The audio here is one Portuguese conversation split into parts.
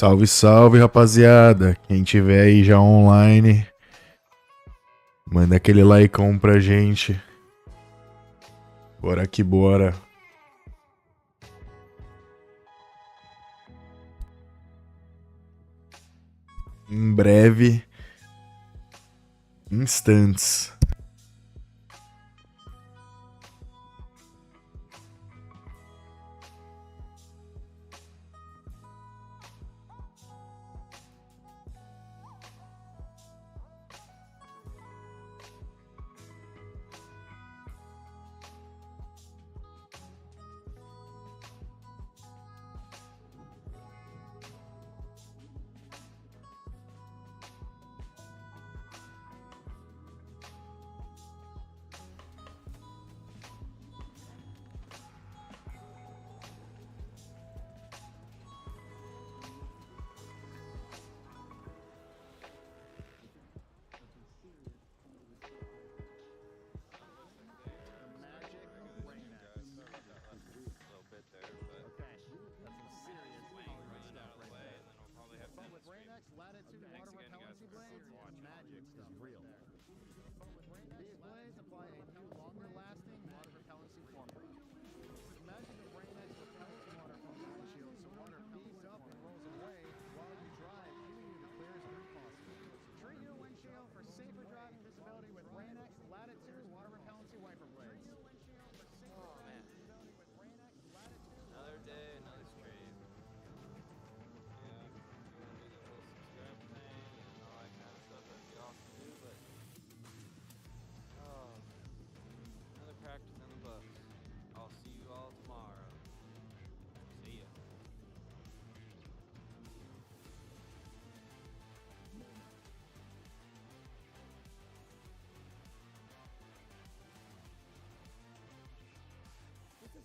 Salve, salve, rapaziada. Quem tiver aí já online, manda aquele likeão pra gente. Bora que bora. Em breve, instantes.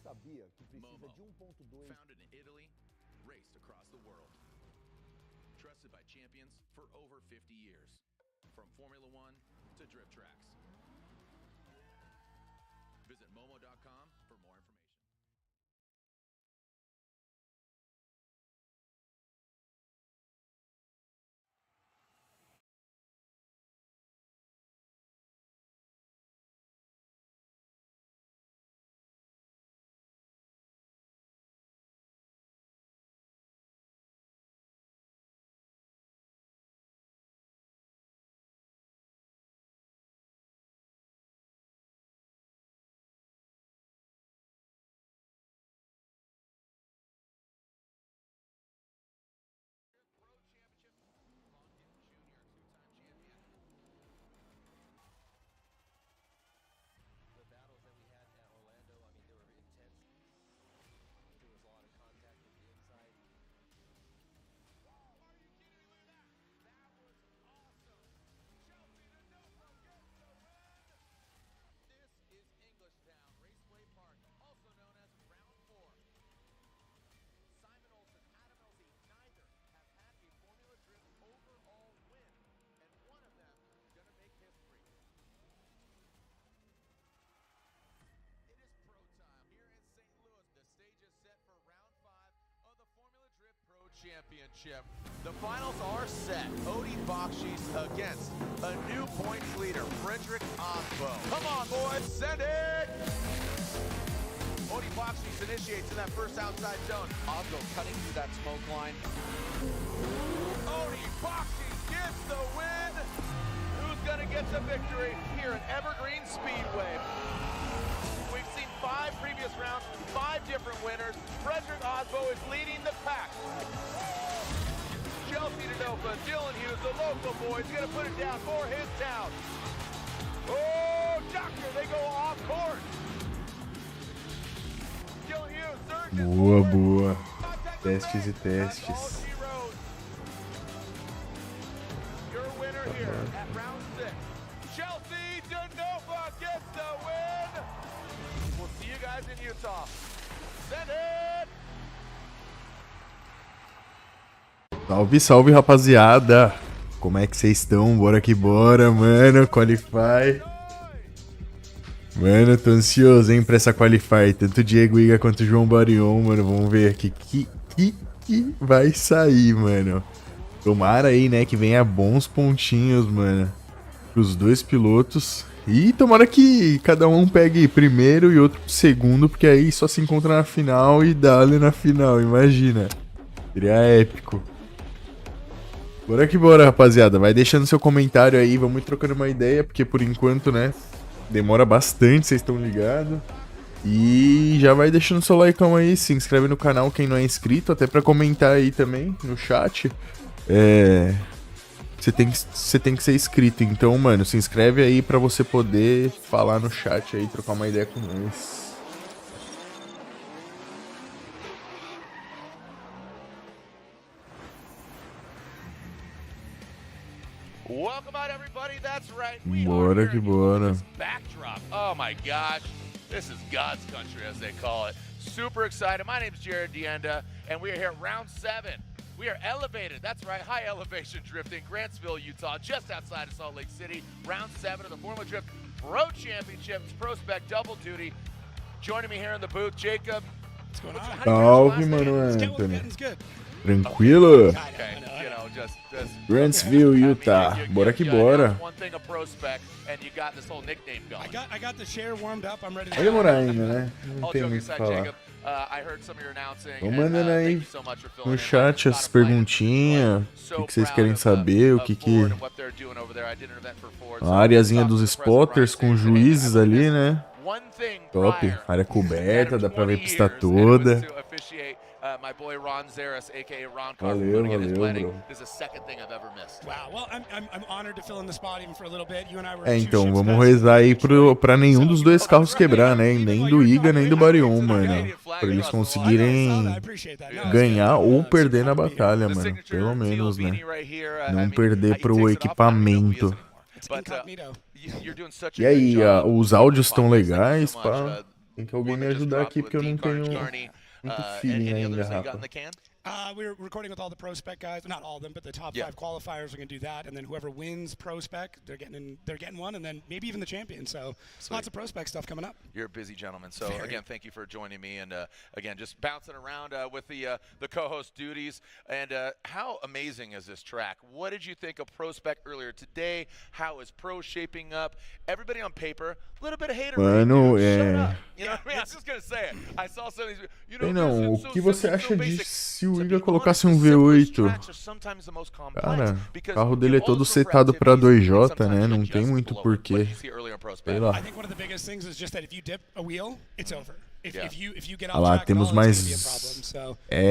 Sabia que precisa de 1.2 founded in Italy, raced across the world. Trusted by champions for over 50 years. From Formula 1 to drift tracks. Visit momo.com for more information. Championship. The finals are set. Odie Bakshi's against a new points leader, Frederick Osbo. Come on, boys, send it! Odie Bakshi's initiates in that first outside zone. Osbo cutting through that smoke line. Odie Bakshi gets the win. Who's gonna get the victory here at Evergreen Speedway? We've seen 5 previous rounds, 5 different winners. Frederick Osbo is leading the pack. Chelsea Denofa, Dylan Hughes, the local boy, is going to put it down for his town. Oh, doctor, they go off course. Dylan Hughes, surges Boa, forward. boa. Testes e testes. Your winner here at round 6. Chelsea Denofa gets the win. We'll see you guys in Utah. Send it. Salve, salve, rapaziada. Como é que vocês estão? Bora que bora, mano. Qualify. Mano, tô ansioso, hein, pra essa Qualify. Tanto o Diego HIGA quanto o João BARION, mano. Vamos ver aqui. Que que vai sair, mano. Tomara aí, né, que venha bons pontinhos, mano, pros dois pilotos. E tomara que cada um pegue primeiro e outro segundo, porque aí só se encontra na final e dá-lhe na final, imagina. Seria épico. Bora que bora, rapaziada. Vai deixando seu comentário aí, vamos ir trocando uma ideia, porque por enquanto, né, demora bastante, vocês estão ligados. E já vai deixando seu like aí, se inscreve no canal quem não é inscrito, até pra comentar aí também no chat. Você tem que ser inscrito, então, mano, se inscreve aí pra você poder falar no chat aí, trocar uma ideia com nós. Welcome out, everybody. That's right. Bora que bora. Backdrop. Oh my gosh. This is God's country, as they call it. Super excited. My name is Jared Deenda, and we are here at round 7. We are elevated. That's right. High elevation drifting, Grantsville, Utah, just outside of Salt Lake City. Round 7 of the Formula Drift Pro Championship. It's Pro Spec double duty. Joining me here in the booth, Jacob. What's going on? Salve, mano, Anthony. Tranquilo? Okay, you know, just Grantsville, Utah. Bora que bora. One thing of Pro Spec, and you got this whole nickname going. I got the share warmed up. I'm ready to Vai demorar ainda, né? Não All tem joking muito o que aside, falar. Jacob, I heard some of your announcing. Vão mandando Thank aí you so much for filling no in. chat as perguntinhas, o que vocês querem saber, o que a areazinha dos spotters com juízes ali, né? Top, área coberta, dá pra ver a pista toda. Valeu, bro. Então, vamos rezar aí pra nenhum dos dois carros quebrar, né? Nem do HIGA, nem do BARION, mano. Pra eles conseguirem ganhar ou perder na batalha, mano. Pelo menos, né? Não perder pro equipamento. E aí, os áudios estão legais, pá. Tem que alguém me ajudar aqui, porque eu não tenho muito feeling ainda, Rafa. We're recording with all the Pro Spec guys. Not all of them, but the top 5 qualifiers are going to do that. And then whoever wins Pro Spec, they're getting one, and then maybe even the champion. So lots of Pro Spec stuff coming up. You're a busy gentleman. So again, thank you for joining me. And again, just bouncing around with the co-host duties. And how amazing is this track? What did you think of Pro Spec earlier today? How is Pro shaping up? Everybody on paper, a little bit of hater. Mano, Shut up. You know what I mean? I was just going to say it. I saw some of these, you know, Não, o que você acha basic. de se o HIGA colocasse um V8? Cara, o carro dele é todo setado pra 2J, né? Não tem muito porquê. Sei lá. Ah lá, temos mais...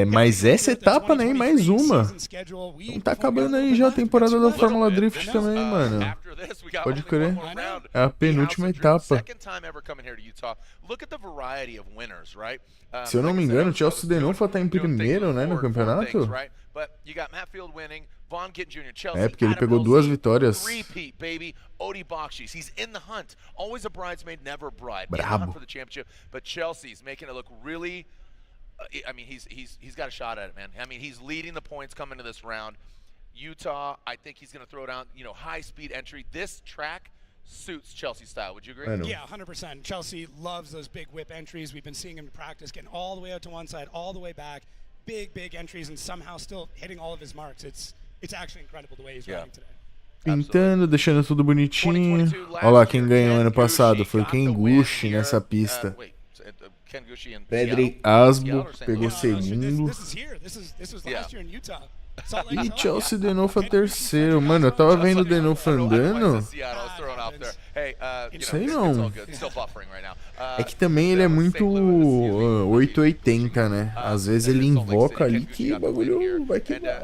mais essa etapa, né? E mais uma. Não tá acabando aí já a temporada da Fórmula Drift também, mano. Pode crer. É a penúltima etapa. Se eu não me engano, o Chelsea Denolfa tá em primeiro, né, no campeonato? É, porque ele pegou 2 vitórias. Brabo. I mean, he's got a shot at it, man. I mean, he's leading the points coming into this round. Utah, I think he's going to throw down, you know, high-speed entry. This track suits Chelsea style. Would you agree? Yeah, 100%. Chelsea loves those big whip entries. We've been seeing him practice, getting all the way out to one side, all the way back. Big entries, and somehow still hitting all of his marks. It's actually incredible the way he's riding today. Pintando, deixando tudo bonitinho. Olha lá quem ganhou ano passado. Foi o Ken Gushi nessa pista. Pedri Asbo pegou segundo. E Chelsea Denolfa terceiro. Mano, eu tava vendo o Denolfa andando. Sei não. É que também ele é muito 880, né? Às vezes ele invoca ali que o bagulho vai quebrar.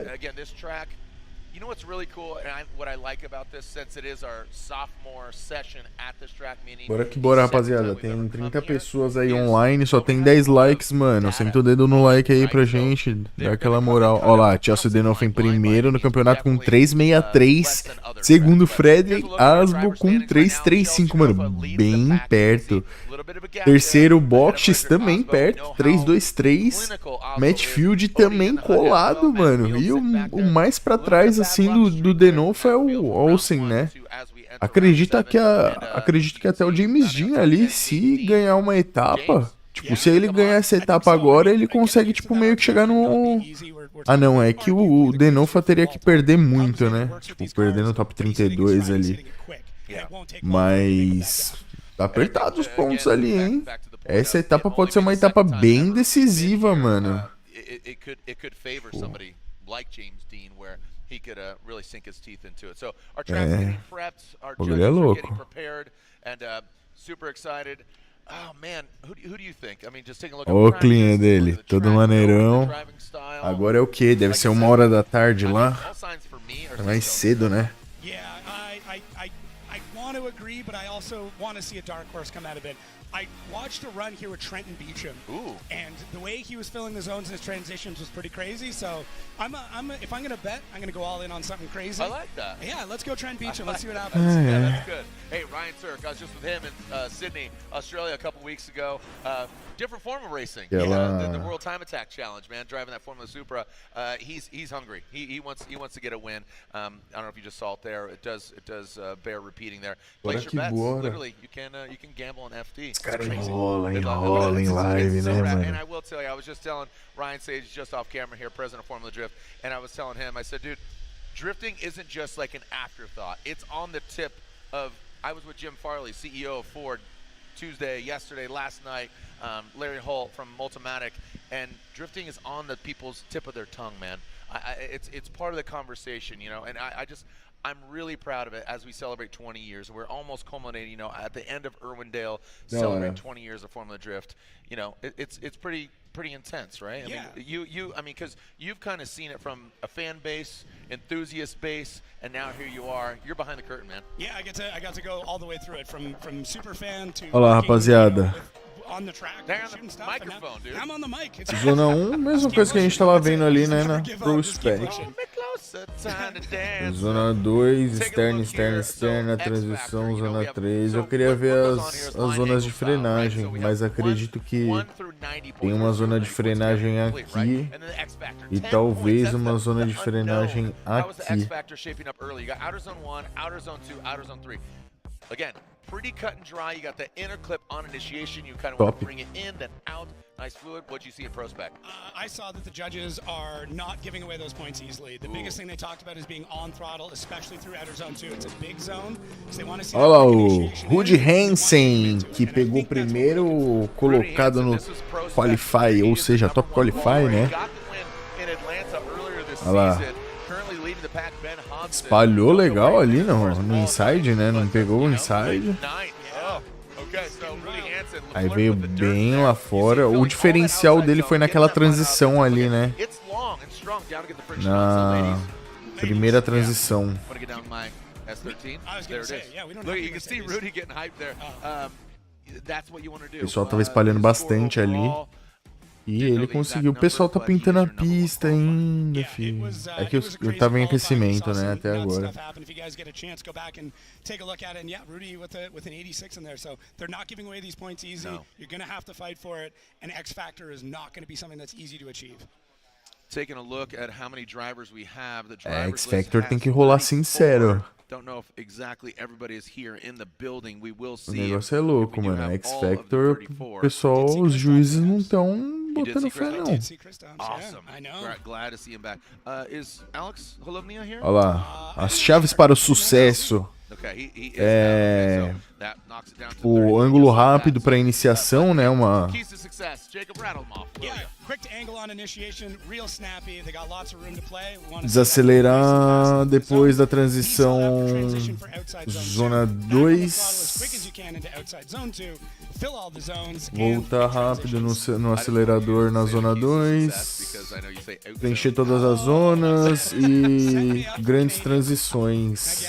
You know what's really cool, and what I like about this, since it is our sophomore session at this track, meaning... Bora que bora, rapaziada. Tem 30 pessoas aí online, só tem 10 likes, mano. Senta o dedo no like aí pra gente, dá aquela moral. Ó lá, Chelsea Denolfa em primeiro no campeonato com 363. Segundo, Frederick Asbo com 335, mano, bem perto. Terceiro, Boxes também perto, 323. Matchfield também colado, mano. E o mais pra trás, assim, do Denolfa é o Olsen, né? Acredito que até o James Dean ali, se ganhar uma etapa, tipo, se ele ganhar essa etapa agora, ele consegue, tipo, meio que chegar no Ah, não, é que o Denofa teria que perder muito, né? Tipo, perder no top 32 ali. Mas tá apertado os pontos ali, hein? Essa etapa pode ser uma etapa bem decisiva, mano. O bagulho é louco. Ó o clean dele, todo maneirão. Agora é o que? Deve ser 1h da tarde lá. É mais cedo, né? I want to agree, but I also want to see a dark horse come out of it. I watched a run here with Trenton Beecham, and the way he was filling the zones in his transitions was pretty crazy. So if I'm gonna bet, I'm gonna go all in on something crazy. I like that. Yeah, let's go Trent Beecham. Let's see what happens. Yeah, that's good. Hey, Ryan Turk, I was just with him in Sydney, Australia, a couple weeks ago. Different form of racing. Yeah, the World Time Attack Challenge, man. Driving that Formula Supra. He's hungry. He wants to get a win. I don't know if you just saw it there. It does bear repeating there. Place your bets. Literally, you can gamble on FD. Cara, enrola em live, né, mano? And I will tell you, I was just telling Ryan Sage just off camera here, president of Formula Drift, and I was telling him, I said, dude, drifting isn't just like an afterthought. It's on the tip of. I was with Jim Farley, CEO of Ford, yesterday, last night. Larry Holt from Multimatic, and drifting is on the people's tip of their tongue, man. It's part of the conversation, you know, and I'm really proud of it as we celebrate 20 years. We're almost culminating, you know, at the end of Irwindale, celebrate 20 years of Formula Drift. You know, it's pretty intense, right? Yeah. I mean, because you've kind of seen it from a fan base, enthusiast base, and now here you are. You're behind the curtain, man. Yeah, I got to go all the way through it from super fan to. Olá, rapaziada. On the track, shooting stuff, microphone, dude. I'm on the mic. Zona 1, mesma coisa que a gente tava vendo ali, né, na Pro Spec. Zona 2, externa, transição, zona 3. Eu queria ver as zonas de frenagem, mas acredito que tem uma zona de frenagem aqui e talvez uma zona de frenagem aqui. Again, pretty cut and dry. You got the inner clip on initiation. You kind of want to bring it in, then out. Nice fluid. What'd you see in Prospect? I saw that the judges are not giving away those points easily. The biggest thing they talked about is being on throttle, especially through outer zone 2. It's a big zone, so they want to see. Olha lá o Rudy Hansen, que pegou o primeiro colocado no Qualify, ou seja, Top Qualify, né? Olha lá. Espalhou legal ali no inside, né? Não pegou o inside. Aí veio bem lá fora. O diferencial dele foi naquela transição ali, né? Na primeira transição. O pessoal tava espalhando bastante ali. E ele conseguiu. O pessoal tá pintando a pista ainda, filho. É que eu tava em aquecimento, né, até agora. É, X-Factor tem que rolar sincero. O negócio é louco, mano. X-Factor, o pessoal, os juízes não estão botando fé, não. Olha lá, as chaves para o sucesso. O ângulo rápido para iniciação, né? Desacelerar depois da transição zona 2. Voltar rápido no acelerador na zona 2. Preencher todas as zonas e grandes transições.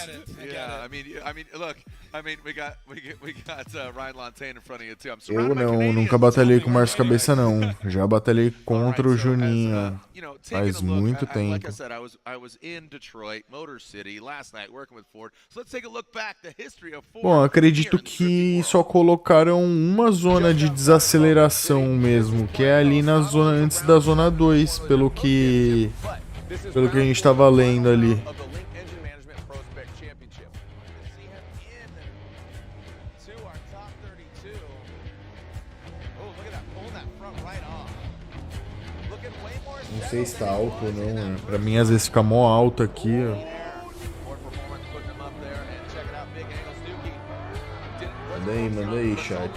Eu nunca batalhei com o Márcio Cabeça, não. Já batalhei contra o Juninho. Faz muito tempo. Bom, acredito que só colocaram uma zona de desaceleração mesmo, que é ali na zona antes da zona 2, pelo que a gente tava lendo ali. Não sei se tá alto ou não, né? Pra mim às vezes fica mó alto aqui, ó. Manda aí, chat.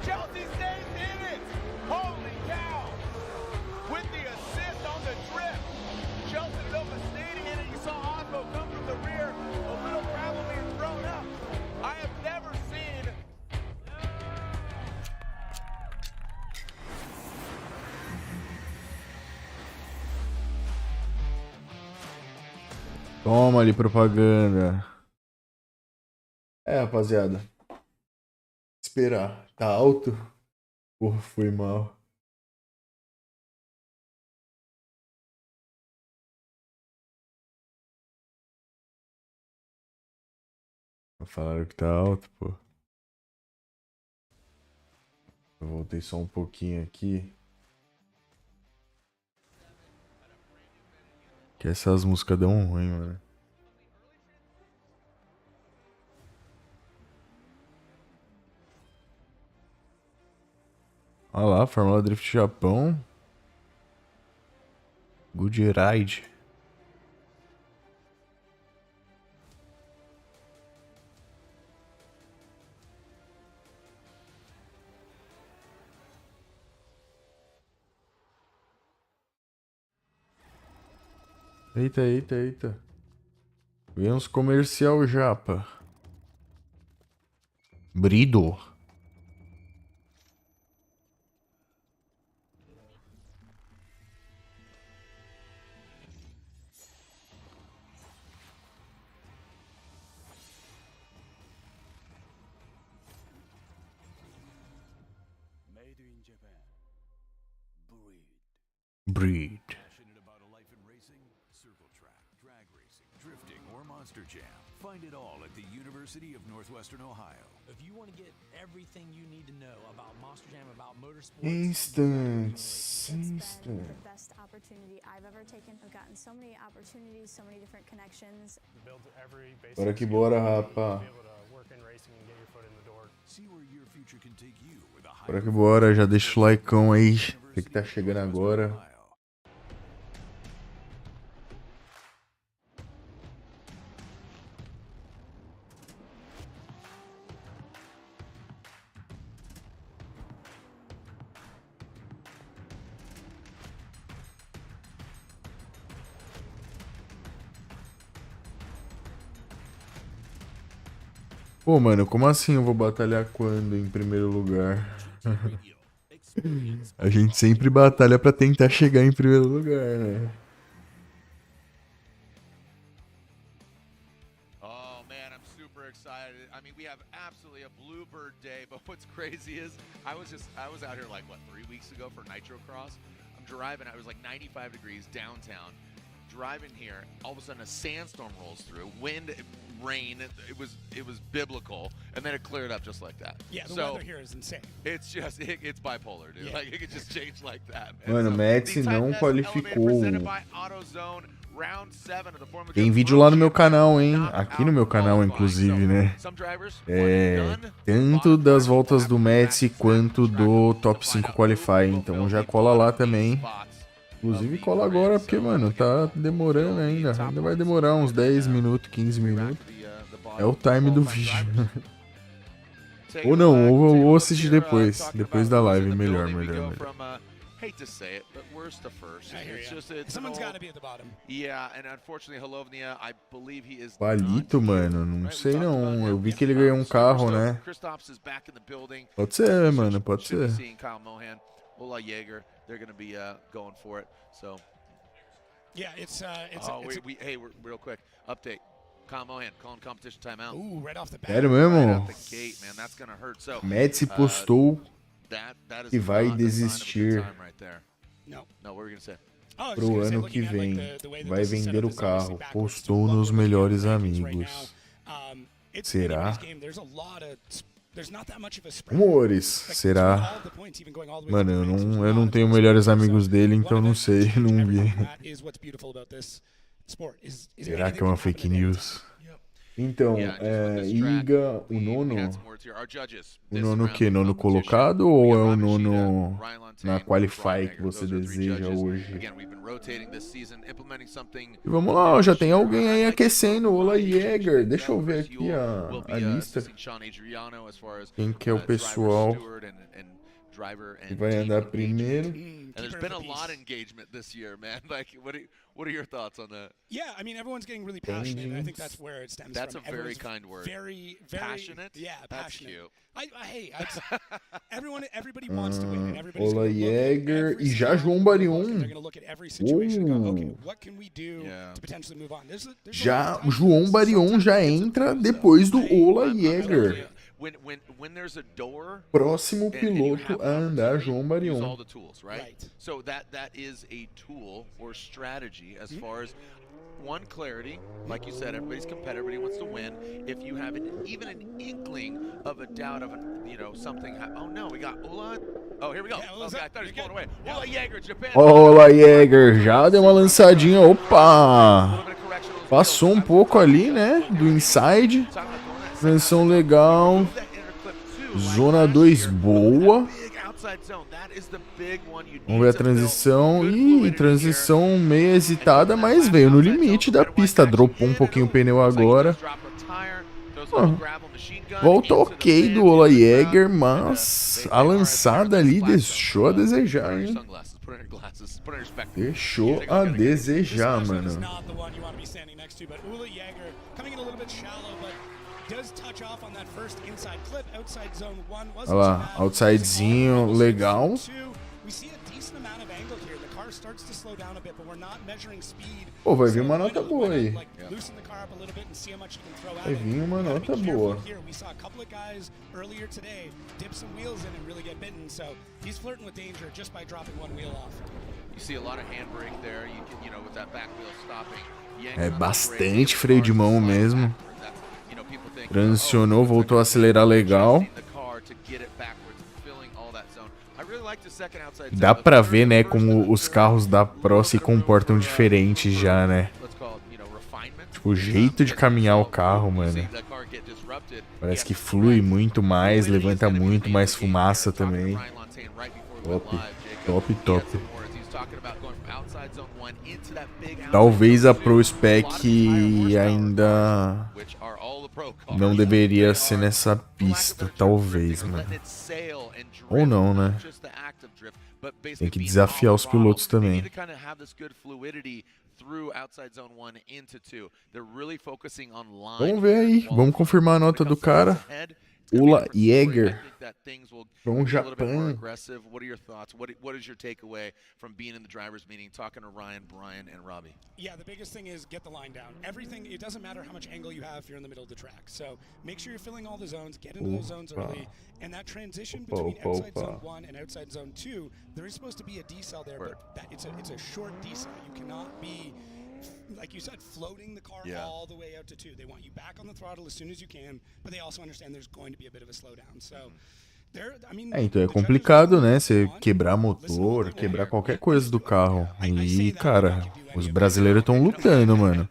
Chelsea stays in it. Holy cow! With the assist on the drift, Chelsea Nova staying in it. You saw Osmo come from the rear, a little gravel being thrown up. I have never seen. Toma ali propaganda. Rapaziada. Esperar. Tá alto? Porra, foi mal. Falaram que tá alto, pô. Eu voltei só um pouquinho aqui. Que essas músicas dão ruim, mano. Olha lá, Fórmula Drift Japão. Good Ride. Eita, eita, eita. Vem uns comercial japa. Brido. Breed. Passionate about a life in racing, circle track, drag racing, drifting, or monster jam. Find it all at the University of Northwestern Ohio. If you want to get everything you need to know about Monster Jam, about motorsports, Instance. It's been the best opportunity I've ever taken. I've gotten so many opportunities, so many different connections. Bora que bora, rapa. See where your future can take you with a Bora que bora, já deixa o likeão aí. Você que tá chegando agora. Pô, mano, como assim eu vou batalhar quando em primeiro lugar? A gente sempre batalha pra tentar chegar em primeiro lugar, né? Oh man, I'm super excited. I mean, we have absolutely a bluebird day, but what's crazy is I was out here like what 3 weeks ago for Nitro Cross. I'm driving, I was like 95 degrees downtown. Driving here, all of a sudden a sandstorm rolls through, wind, rain, it was biblical, and then it cleared up just like that. Yeah, the weather here is insane. It's just, it's bipolar, dude. Yeah. Like, it could just change like that, man. Mano, o Médici não qualificou. Tem Tem vídeo lá no meu canal, hein? Aqui no meu canal, inclusive, né? Tanto das voltas do Médici quanto do Top 5 Qualify. Então já cola lá também. Inclusive cola agora, porque, mano, tá demorando ainda. Ainda vai demorar uns 10 minutos, 15 minutos. É o time do vídeo. Ou não, ou assiste depois. Depois da live, melhor. Hate to say it, but worst to first. I hear ya. It's Someone's got to be at the bottom. Yeah, and unfortunately, Halovnia, I believe he is. Palito, mano, não sei não. Eu vi que ele ganhou um carro, né? Pode ser, mano, pode ser. Ola Jaeger, they're going to be going for it. So. Yeah, it's hey, real quick update. Kyle Mohan calling competition timeout. Ooh, right off the bat. Sério mesmo? Right out the gate, man. That's going to hurt. So. Médici postou that is que vai not a sign of a good desistir time right there. No. No, what were you going to say? Oh, I was just pro gonna say, ano looking que at, like, vem. the way that Vai this is set vender up o is obviously carro. backwards. Postou So what nos we're looking at melhores rankings right amigos. now, it's Será? anybody's game. There's a lot of there's not that much of a spread. Rumores, Like, será? all the points, even going all the way Mano, to the eu ranks, there's a não lot of tenho points melhores spread. amigos So dele, one então não event sei, can change não vi. everything. That is what's beautiful about this sport. Is Será anything que é uma can happen fake at any news? Então, Higa, o nono o que? Nono colocado ou é o nono na Qualify que você deseja hoje? E vamos lá, ó, já tem alguém aí aquecendo, Ola Jäger. Deixa eu ver aqui a lista. Quem que é o pessoal que vai andar primeiro? And there's been a lot of engagement this year, man. Like, what are your thoughts on that? Yeah, I mean, everyone's getting really passionate. And I think that's where it stems That's from. a very Everyone's kind word. Very Passionate? Yeah, That's passionate. cute. Everybody wants to win. And everybody's Ola gonna look at Jäger every e já single João book, and Barion. they're gonna look at every situation and go, okay, what can we do to potentially move on? There's a lot Já of time João for Barion sometimes já it's a entra tool, depois do so Ola I'm Jäger. when there's a door, Próximo and you piloto have a andar, opportunity, João use Barion. all the tools, right? Right. So that is a tool or strategy as far as one, clarity. Like you said, everybody's competitive, everybody wants to win. If you have even an inkling of a doubt of something. Oh no, we got Ola. Oh, here we go. Yeah, Okay, I thought he was blowing away. Ola Jäger, Japan. Ola Jäger já deu uma lançadinha. Opa! Passou um pouco ali, né? Do inside. Transição legal. Zona 2 boa. Vamos ver a transição. Ih, transição meio hesitada, mas veio no limite da pista. Dropou um pouquinho o pneu agora. Volta ok do Ola Jäger, mas a lançada ali deixou a desejar, hein? Deixou a desejar, mano. Olha lá, outsidezinho legal. Pô, vai vir uma nota boa aí. Vai vir uma nota boa. É bastante freio de mão mesmo. Transicionou, voltou a acelerar legal. Dá pra ver, né, como os carros da Pro se comportam diferente já, né? Tipo, o jeito de caminhar o carro, mano. Parece que flui muito mais, levanta muito mais fumaça também. Top, top, top. Talvez a Pro Spec ainda não deveria ser nessa pista, talvez, mano. Ou não, né? Tem que desafiar os pilotos também. Vamos ver aí, vamos confirmar a nota do cara. Ola Jäger from Japan. What are your thoughts? What is your takeaway from being in the drivers' meeting, talking to Ryan, Brian, and Robbie? Yeah, the biggest thing is get the line down. Everything, it doesn't matter how much angle you have if you're in the middle of the track. So make sure you're filling all the zones, get into those zones early, and that transition between outside zone 1 and outside zone 2, there is supposed to be a decel there, but it's a short decel. You cannot be, like you said, floating the car all the way out to 2. They want you back on the throttle as soon as you can, but they also understand there's going to be a bit of a slowdown. So, então é complicado, né? Você quebrar motor, quebrar qualquer coisa do carro. E, cara, os brasileiros estão lutando, mano.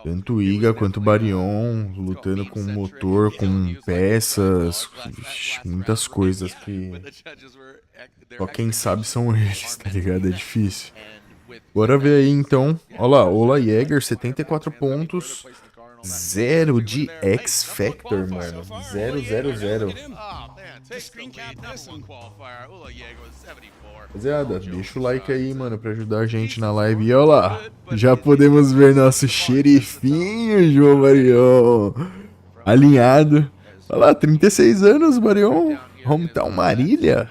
Tanto o HIGA quanto o BARION lutando com motor, com peças, muitas coisas que só quem sabe são eles, tá ligado? É difícil. Bora ver aí então. Olha lá, Ola Jäger, 74 pontos. 0 de X Factor, mano. 0, 0, 0. Rapaziada, deixa o like aí, mano, pra ajudar a gente na live. E olha lá, já podemos ver nosso xerifinho, João Barion. Alinhado. Olha lá, 36 anos, Barion. Hometown Marília.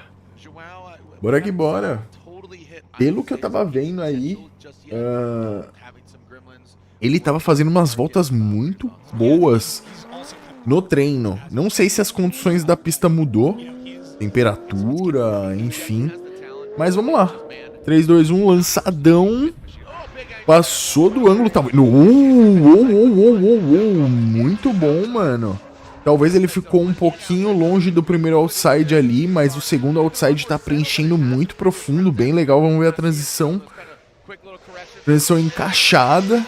Bora que bora. Pelo que eu tava vendo aí, ele tava fazendo umas voltas muito boas no treino. Não sei se as condições da pista mudou, temperatura, enfim. Mas vamos lá. 3, 2, 1, lançadão. Passou do ângulo. Muito bom, mano. Talvez ele ficou um pouquinho longe do primeiro outside ali, mas o segundo outside tá preenchendo muito profundo, bem legal. Vamos ver a transição. Transição encaixada.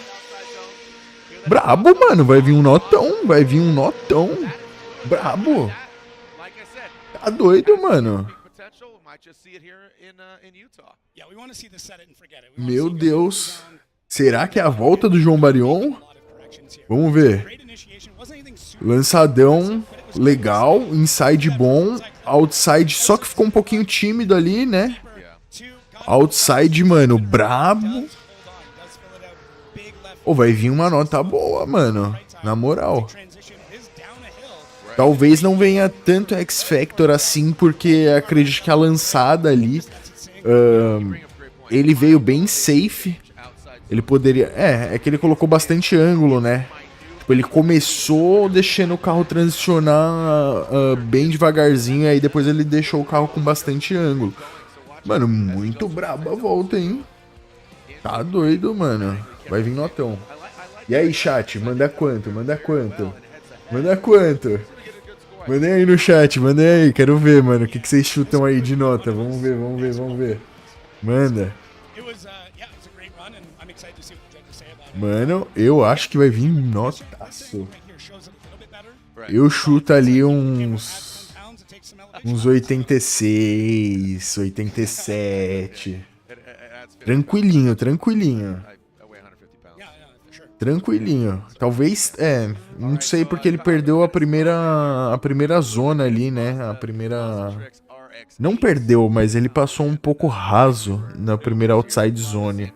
Brabo, mano. Vai vir um notão. Vai vir um notão. Brabo. Tá doido, mano. Meu Deus. Será que é a volta do João Barion? Vamos ver. Lançadão legal. Inside bom. Outside só que ficou um pouquinho tímido ali, né? Outside, mano, brabo. Ou vai vir uma nota boa, mano. Na moral. Talvez não venha tanto X Factor assim, porque acredito que a lançada ali... ele veio bem safe. Ele poderia... É que ele colocou bastante ângulo, né? Tipo, ele começou deixando o carro transicionar bem devagarzinho, e aí depois ele deixou o carro com bastante ângulo. Mano, muito braba a volta, hein? Tá doido, mano. Vai vir notão. E aí, chat? Manda quanto? Manda quanto? Manda quanto? Mandem aí no chat, mandem aí. Quero ver, mano. O que vocês chutam aí de nota? Vamos ver, vamos ver, vamos ver. Manda. Mano, eu acho que vai vir notaço. Eu chuto ali uns 86, 87. Tranquilinho, tranquilinho. Tranquilinho. Talvez, não sei porque ele perdeu a primeira zona ali, né? A primeira... Não perdeu, mas ele passou um pouco raso na primeira outside zone.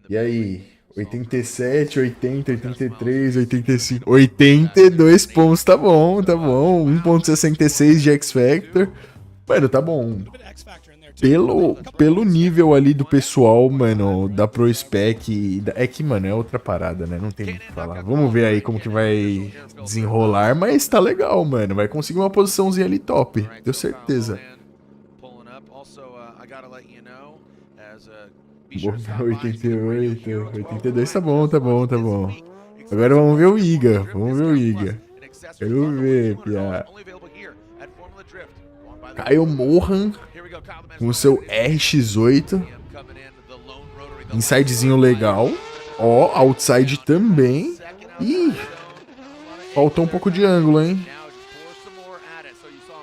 E aí? 87, 80, 83, 85... 82 pontos, tá bom, tá bom. 1.66 de X Factor. Mano, tá bom. Pelo nível ali do pessoal, mano, da Pro Spec... É que, mano, é outra parada, né? Não tem muito o que falar. Vamos ver aí como que vai desenrolar, mas tá legal, mano. Vai conseguir uma posiçãozinha ali top, tenho certeza. 88, 82, tá bom, tá bom, tá bom. Agora vamos ver o HIGA, vamos ver o HIGA. Quero ver, piá. Kyle Mohan com o seu RX8. Insidezinho legal. Ó, outside também. Ih, faltou um pouco de ângulo, hein?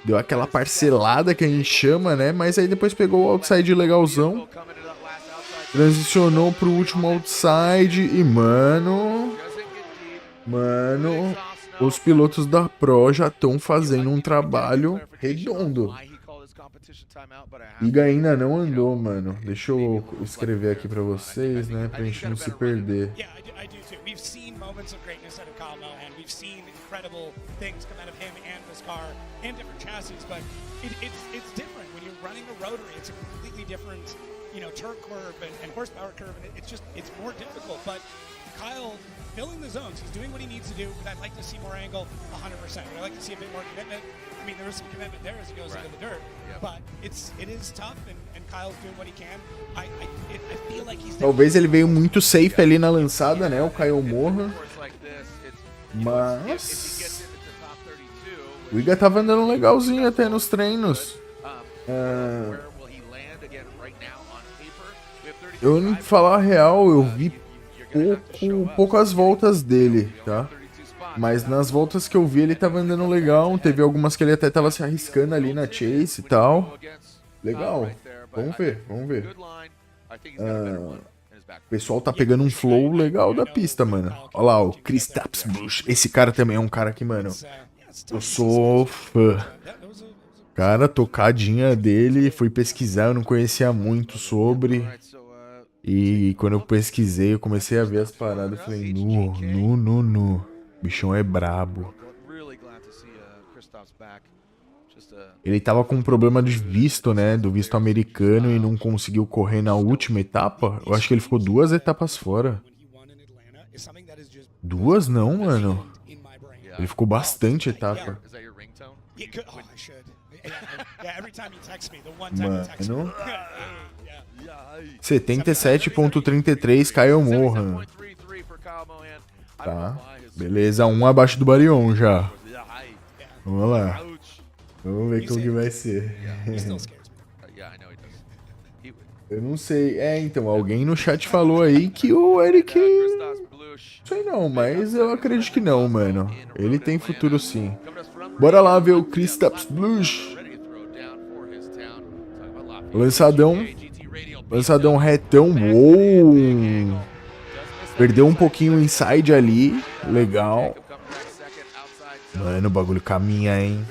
Deu aquela parcelada que a gente chama, né? Mas aí depois pegou o outside legalzão. Transicionou pro último outside. E, mano, os pilotos da Pro já estão fazendo um trabalho redondo. HIGA ainda não andou, mano. Deixa eu escrever aqui pra vocês, né? Pra gente não se perder. You know, turn curve and horsepower curve, and it's more difficult, but Kyle filling the zones, he's doing what he needs to do, but I'd like to see more angle 100%. I'd like to see a bit more commitment. I mean, there is some commitment there as he goes into the dirt, but it is tough, and Kyle's doing what he can. I feel like he's... Talvez ele veio muito safe ali na lançada, né, o Kyle Mohan. Mas... o HIGA tava andando legalzinho até nos treinos. Eu, pra falar a real, eu vi poucas voltas dele, tá? Mas nas voltas que eu vi ele tava andando legal. Teve algumas que ele até tava se arriscando ali na chase e tal. Legal. Vamos ver, vamos ver. O pessoal tá pegando um flow legal da pista, mano. Olha lá, o Chris Tapsbush. Esse cara também é um cara que, mano, eu sou fã. Cara, tocadinha dele, fui pesquisar, eu não conhecia muito sobre. E quando eu pesquisei, eu comecei a ver as paradas, eu falei, nu. Bichão é brabo. Ele tava com um problema de visto, né, do visto americano e não conseguiu correr na última etapa. Eu acho que ele ficou 2 etapas fora. 2 não, mano. Ele ficou bastante etapa. Mano... 77.33 Kyle Mohan. Tá, beleza, 1 abaixo do Barion já. Vamos lá. Vamos ver como que vai ser. Eu não sei. É, então, alguém no chat falou aí que o Eric... Não sei não, mas eu acredito que não, mano. Ele tem futuro sim. Bora lá ver o Kristaps Blues. Lançadão. Lançadão retão. Uou. Perdeu um pouquinho o inside ali. Legal. Mano, o bagulho caminha, hein.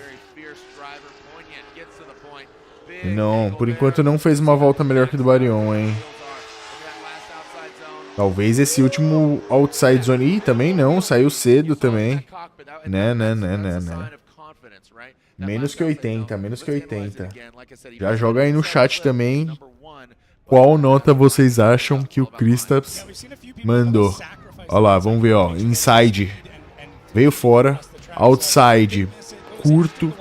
Não, por enquanto não fez uma volta melhor que o do Barion, hein. Talvez esse último outside zone... Ih, também não, saiu cedo também. Né. Menos que 80, menos que 80. Já joga aí no chat também. Qual nota vocês acham que o Kristaps mandou? Olha lá, vamos ver, ó. Inside. Veio fora. Outside. Curto.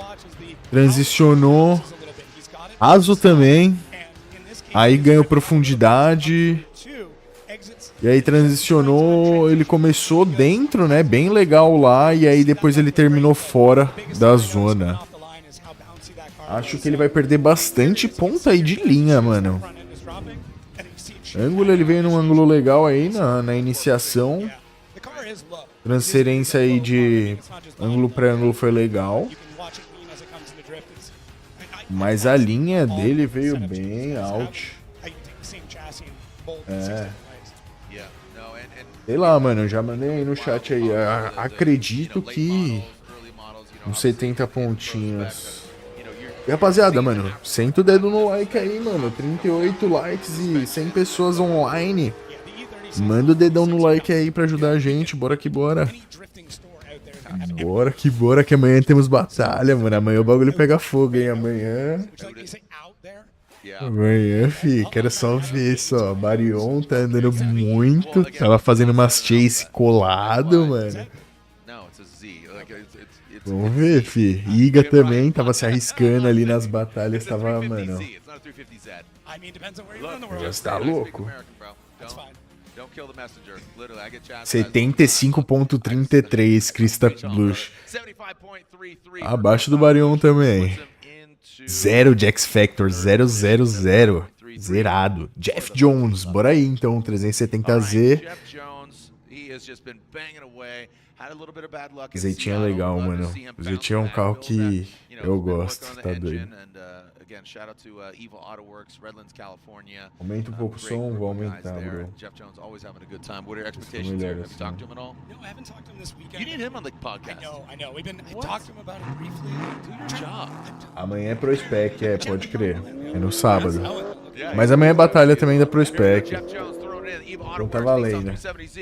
Transicionou. Raso também. Aí ganhou profundidade. E aí transicionou. Ele começou dentro, né? Bem legal lá. E aí depois ele terminou fora da zona. Acho que ele vai perder bastante ponta aí de linha, mano. Ângulo, ele veio num ângulo legal aí na iniciação. Transferência aí de ângulo para ângulo foi legal. Mas a linha dele veio bem out. É. Sei lá, mano, eu já mandei aí no chat aí. Acredito que uns 70 pontinhos. E rapaziada, mano, senta o dedo no like aí, mano. 38 likes e 100 pessoas online. Manda o dedão no like aí pra ajudar a gente. Bora que bora. Bora que amanhã temos batalha, mano. Amanhã o bagulho pega fogo, hein. Amanhã, fi, quero só ver só. Barion tá andando muito. Tava fazendo umas chase colado, mano. Vamos ver, fi. HIGA também tava se arriscando ali nas batalhas. Tava, mano. Já está louco. 75.33 Kristaps Blues. Abaixo do Barion também. 0 de X Factor, 000. Zerado. Jeff Jones, bora aí então, 370Z. Zeitinho é legal, mano. Zeitinho é um carro que eu gosto, tá doido. Aumenta um pouco o som, vou aumentar, bro. Melhor assim. Amanhã é Pro Spec, pode crer. É no sábado. Mas amanhã é batalha também da Pro Spec. Então tá valendo.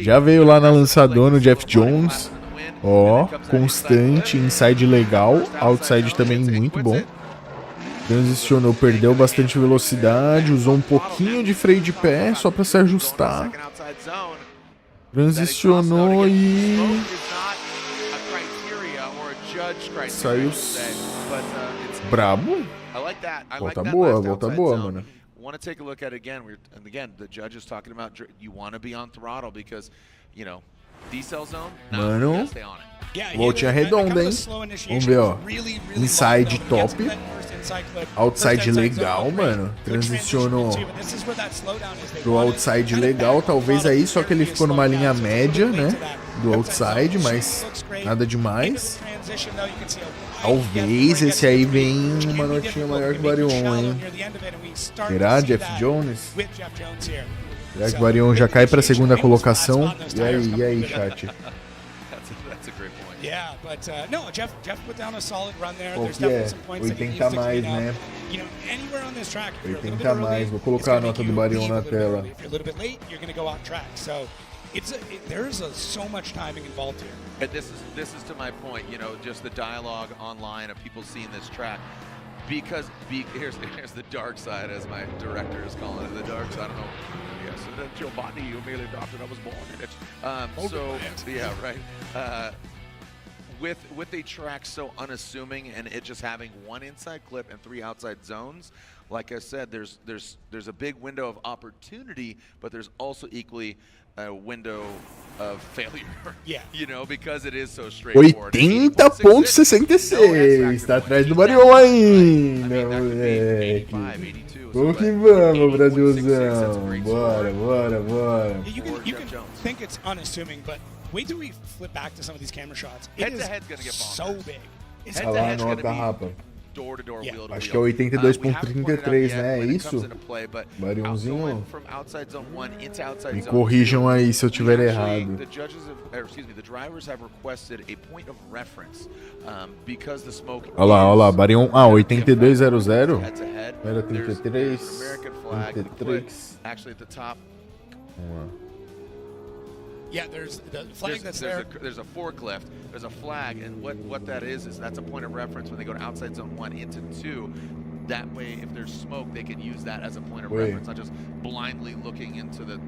Já veio lá na lançadora no Jeff Jones. Ó, constante, inside legal, outside também muito bom. Transicionou, perdeu bastante velocidade, usou um pouquinho de freio de pé só pra se ajustar. Transicionou e... saiu brabo. Volta boa, mano. Want to take a look at it again, and again, the judge is talking about you want to be on throttle because, you know, decel zone, mano, voltinha redonda, hein? Vamos ver, ó. Inside top. Outside legal, mano. Transicionou pro outside legal. Talvez aí, só que ele ficou numa linha média, né? Do outside, mas nada demais. Talvez esse aí vem uma notinha maior que o Barion, hein? Será, Jeff Jones? Será que o Barion já cai pra segunda colocação? E aí, chat? Qual que é? 80 a mais, né? 80 a mais. Vou colocar a nota do Barion na tela. There's so much timing involved here. And this is to my point, you know, just the dialogue online of people seeing this track. Because here's the dark side, as my director is calling it, the dark side. I don't know. Yes, that's your body, you merely adopted. I was born in it. So yeah, right. with a track so unassuming and it just having one inside clip and 3 outside zones, like I said, there's a big window of opportunity, but there's also equally a window of failure. Yeah. You know, because it is so straightforward. 80,66. Tá atrás do Barion ainda, moleque. Vamos que vamos, Brasilzão. Bora. You can think it's unassuming, but wait till we flip back to some of these camera shots. It is gonna get so big. It's Olha lá a nota, rapa. Door-to-door, Yeah. wheel-to-wheel. Acho que é 82.33, né? É isso? Barionzinho? Me corrijam aí se eu tiver errado. The drivers have requested a point of reference because the smoke. Olha lá, Barion. 82.00? Head-to-head. Era 33, There's American flag, the 33. clip, actually at the top. Vamos lá. Yeah, there's the flag that's there. There's a forklift, there's a flag, and what that is that's a point of reference when they go to outside zone 1 into 2. That way, if there's smoke, they can use that as a point of reference, not just blindly looking into the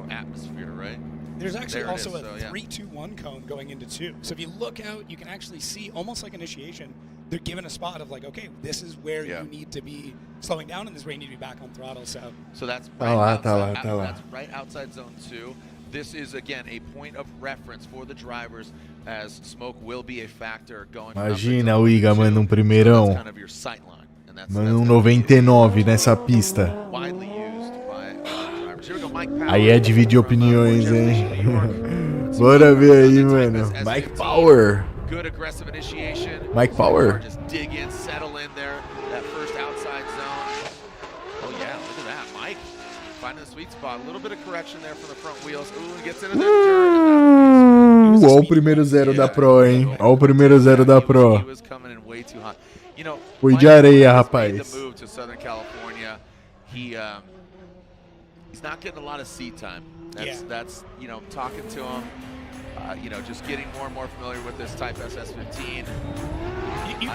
atmosphere, right? There's actually There it also is, a so, yeah. 3-2-1 cone going into 2. So if you look out, you can actually see, almost like initiation, they're given a spot of like, okay, this is where Yeah. you need to be slowing down, and this is where you need to be back on throttle. So that's Tá lá. That's right outside zone 2. This is again a point of reference for the drivers, as smoke will be a factor going. Imagina o HIGA, manda um primeirão. That's kind of your sight line, and that's Manda um 99 nessa pista. widely used by drivers. Here we go, Mike Power. Aí é dividir opiniões, hein? Bora ver aí, mano. Mike Power. Good aggressive initiation. Mike Power. Just dig in, settle in there. That first outside zone. Oh yeah, look at that, Mike. Finding the sweet spot. A little bit of correction there from the front wheels. Ooh, gets into the dirt. Ó o primeiro zero da Pro, hein? Ó o primeiro zero da Pro. He was coming in way too hot. You know, Foi de Mike areia, has made rapaz. the move to Southern California. He's not getting a lot of seat time. That's talking to him. Just getting more and more familiar with this Type SS15. you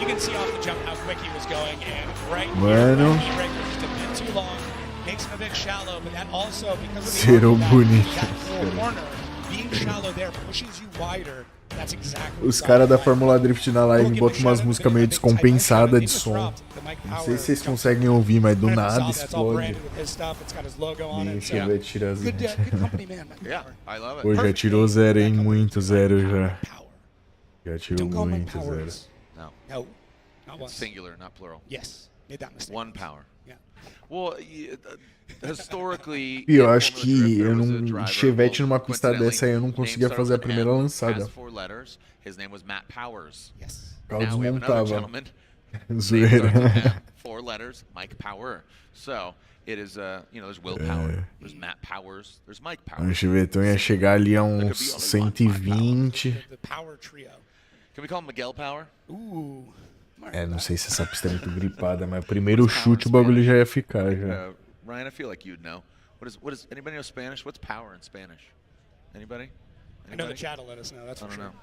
can see off the jump how quick he was going, and right Mano. here, he braked just a bit too long, makes him a bit shallow, but that also, because of the Zero angle bonito. that full corner, being shallow there pushes you wider. That's exactly Os caras da Fórmula Drift na live botam umas músicas meio descompensadas de som. Não sei se vocês conseguem ouvir, mas do nada explode. Nem Chevette tira zero. Yeah, I love it. Pô, já tirou zero, hein? Muito zero já. Já tirou muito zero. No, No, not once. singular, not plural. Yes, made that mistake. One power. Yeah. Well, historically, E eu in acho Formula Drift, que there eu was a não. driver, Chevette well, numa pista dessa aí eu não conseguia fazer a primeira lançada. has 4 letters. His name was Matt Powers. Yes. O carro Now we have another desmontava. gentleman. Zoeira. 4 letters, Mike Power. So it is, there's Will Power, there's Matt Powers, there's Mike O Powers. Chevetão ia chegar ali a uns 120. The power trio. Can we call him Miguel Power? Ooh. Não sei se essa pista é muito gripada, mas primeiro chute o bagulho já ia ficar já. Ryan, I feel like you'd know. What is anybody know Spanish? What's power in Spanish? Anybody? I know the chat will let us know, that's I for don't sure. know.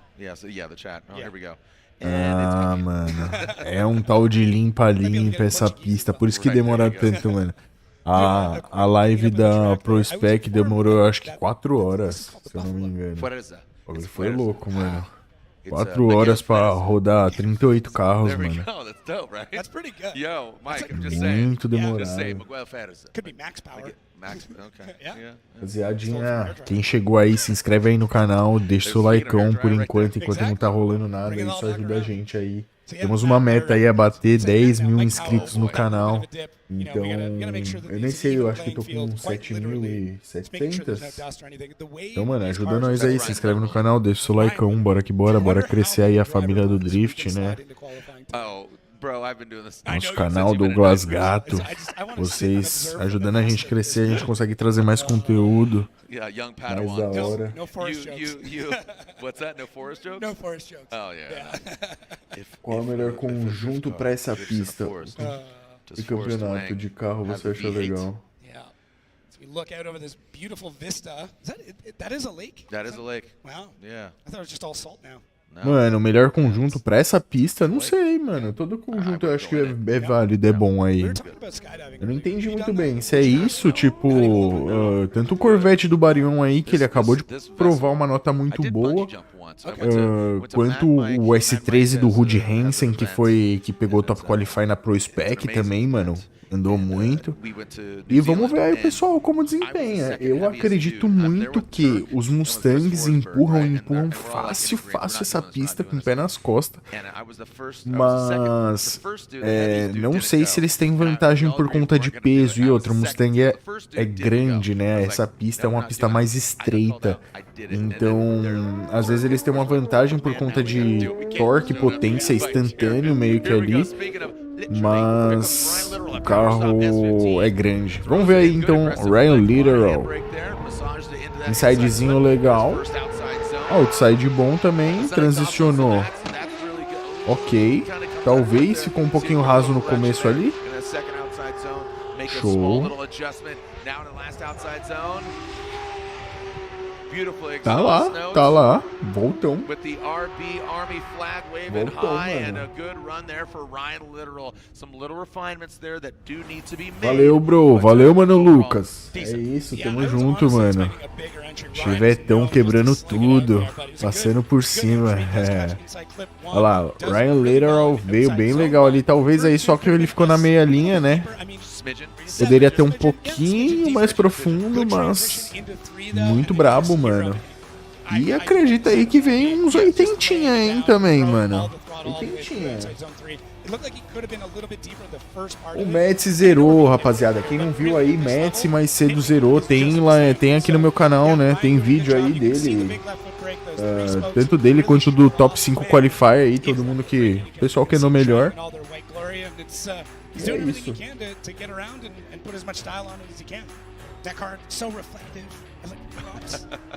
Yeah, the chat. Oh, Yeah. here we go. Ah, mano. É um tal de limpa essa pista. Por isso que demora tanto, mano. A live da ProSpec demorou acho que 4 horas, se eu não me engano. Fuerza. O bagulho foi louco, mano. It's, 4 horas pra rodar 38 carros, There we mano. go. That's dope, right? That's pretty good. Yo, Mike, I'm just Muito saying. demorado. Just say Miguel Fuerza. Could be max power. Max, okay. Yeah. Rapaziadinha, quem chegou aí, se inscreve aí no canal, deixa o seu likeão por enquanto não tá rolando nada, isso ajuda a gente aí. Temos uma meta aí a bater 10 mil inscritos no canal, então eu nem sei, eu acho que tô com 7.700. Então, mano, ajuda nós aí, se inscreve no canal, deixa o seu likeão, bora que bora crescer aí a família do Drift, né? Oh, bro, I've been doing this. Nosso canal Douglas Gato, vocês ajudando a gente a crescer, a gente consegue trazer mais conteúdo, Yeah, young mais Padawan. da hora. No forest jokes. You. What's that? No forest jokes? No forest jokes. Oh yeah. Qual é o melhor conjunto pra essa pista? De campeonato de carro você achou legal? Yeah. So we look out over this beautiful vista. That is a lake? That is a lake. Wow. Yeah. I thought it was just all salt now. No. Mano, o melhor conjunto pra essa pista, não sei, mano. Todo conjunto eu acho que é válido, é bom aí. We were talking Eu não entendi muito bem. Se é isso, tipo, tanto o Corvette do Barion aí, que ele acabou de provar uma nota muito boa, quanto o S13 do Rudy Hansen, que pegou o Top Qualify na Pro Spec também, mano. Andou muito. E vamos ver aí o pessoal como desempenha. Eu acredito muito que os Mustangs empurram fácil essa pista com o pé nas costas. Mas não sei se eles têm vantagem por conta de peso e outro. O Mustang é grande, né? Essa pista é uma pista mais estreita. Então, às vezes eles têm uma vantagem por conta de torque, potência instantâneo meio que ali. Mas o carro é grande. Vamos ver aí então, Ryan Literal. Insidezinho legal. Outside bom também. Transicionou. Ok. Talvez ficou um pouquinho raso no começo ali. Show. Tá lá. Voltão. Voltou, mano. Valeu, bro. Valeu, mano, Lucas. É isso, tamo junto, mano. Chivetão quebrando tudo. Passando por cima. Olha lá, Ryan Literal veio bem legal ali. Talvez aí só que ele ficou na meia linha, né? Poderia ter um pouquinho mais profundo, mas muito brabo, mano. E acredita aí que vem uns 80, hein, também, mano. 80. O Mets zerou, rapaziada. Quem não viu aí, Mets mais cedo zerou. Tem aqui no meu canal, né? Tem vídeo aí dele. Tanto dele quanto do Top 5 Qualify aí. Todo mundo que... O pessoal que andou melhor. E é isso.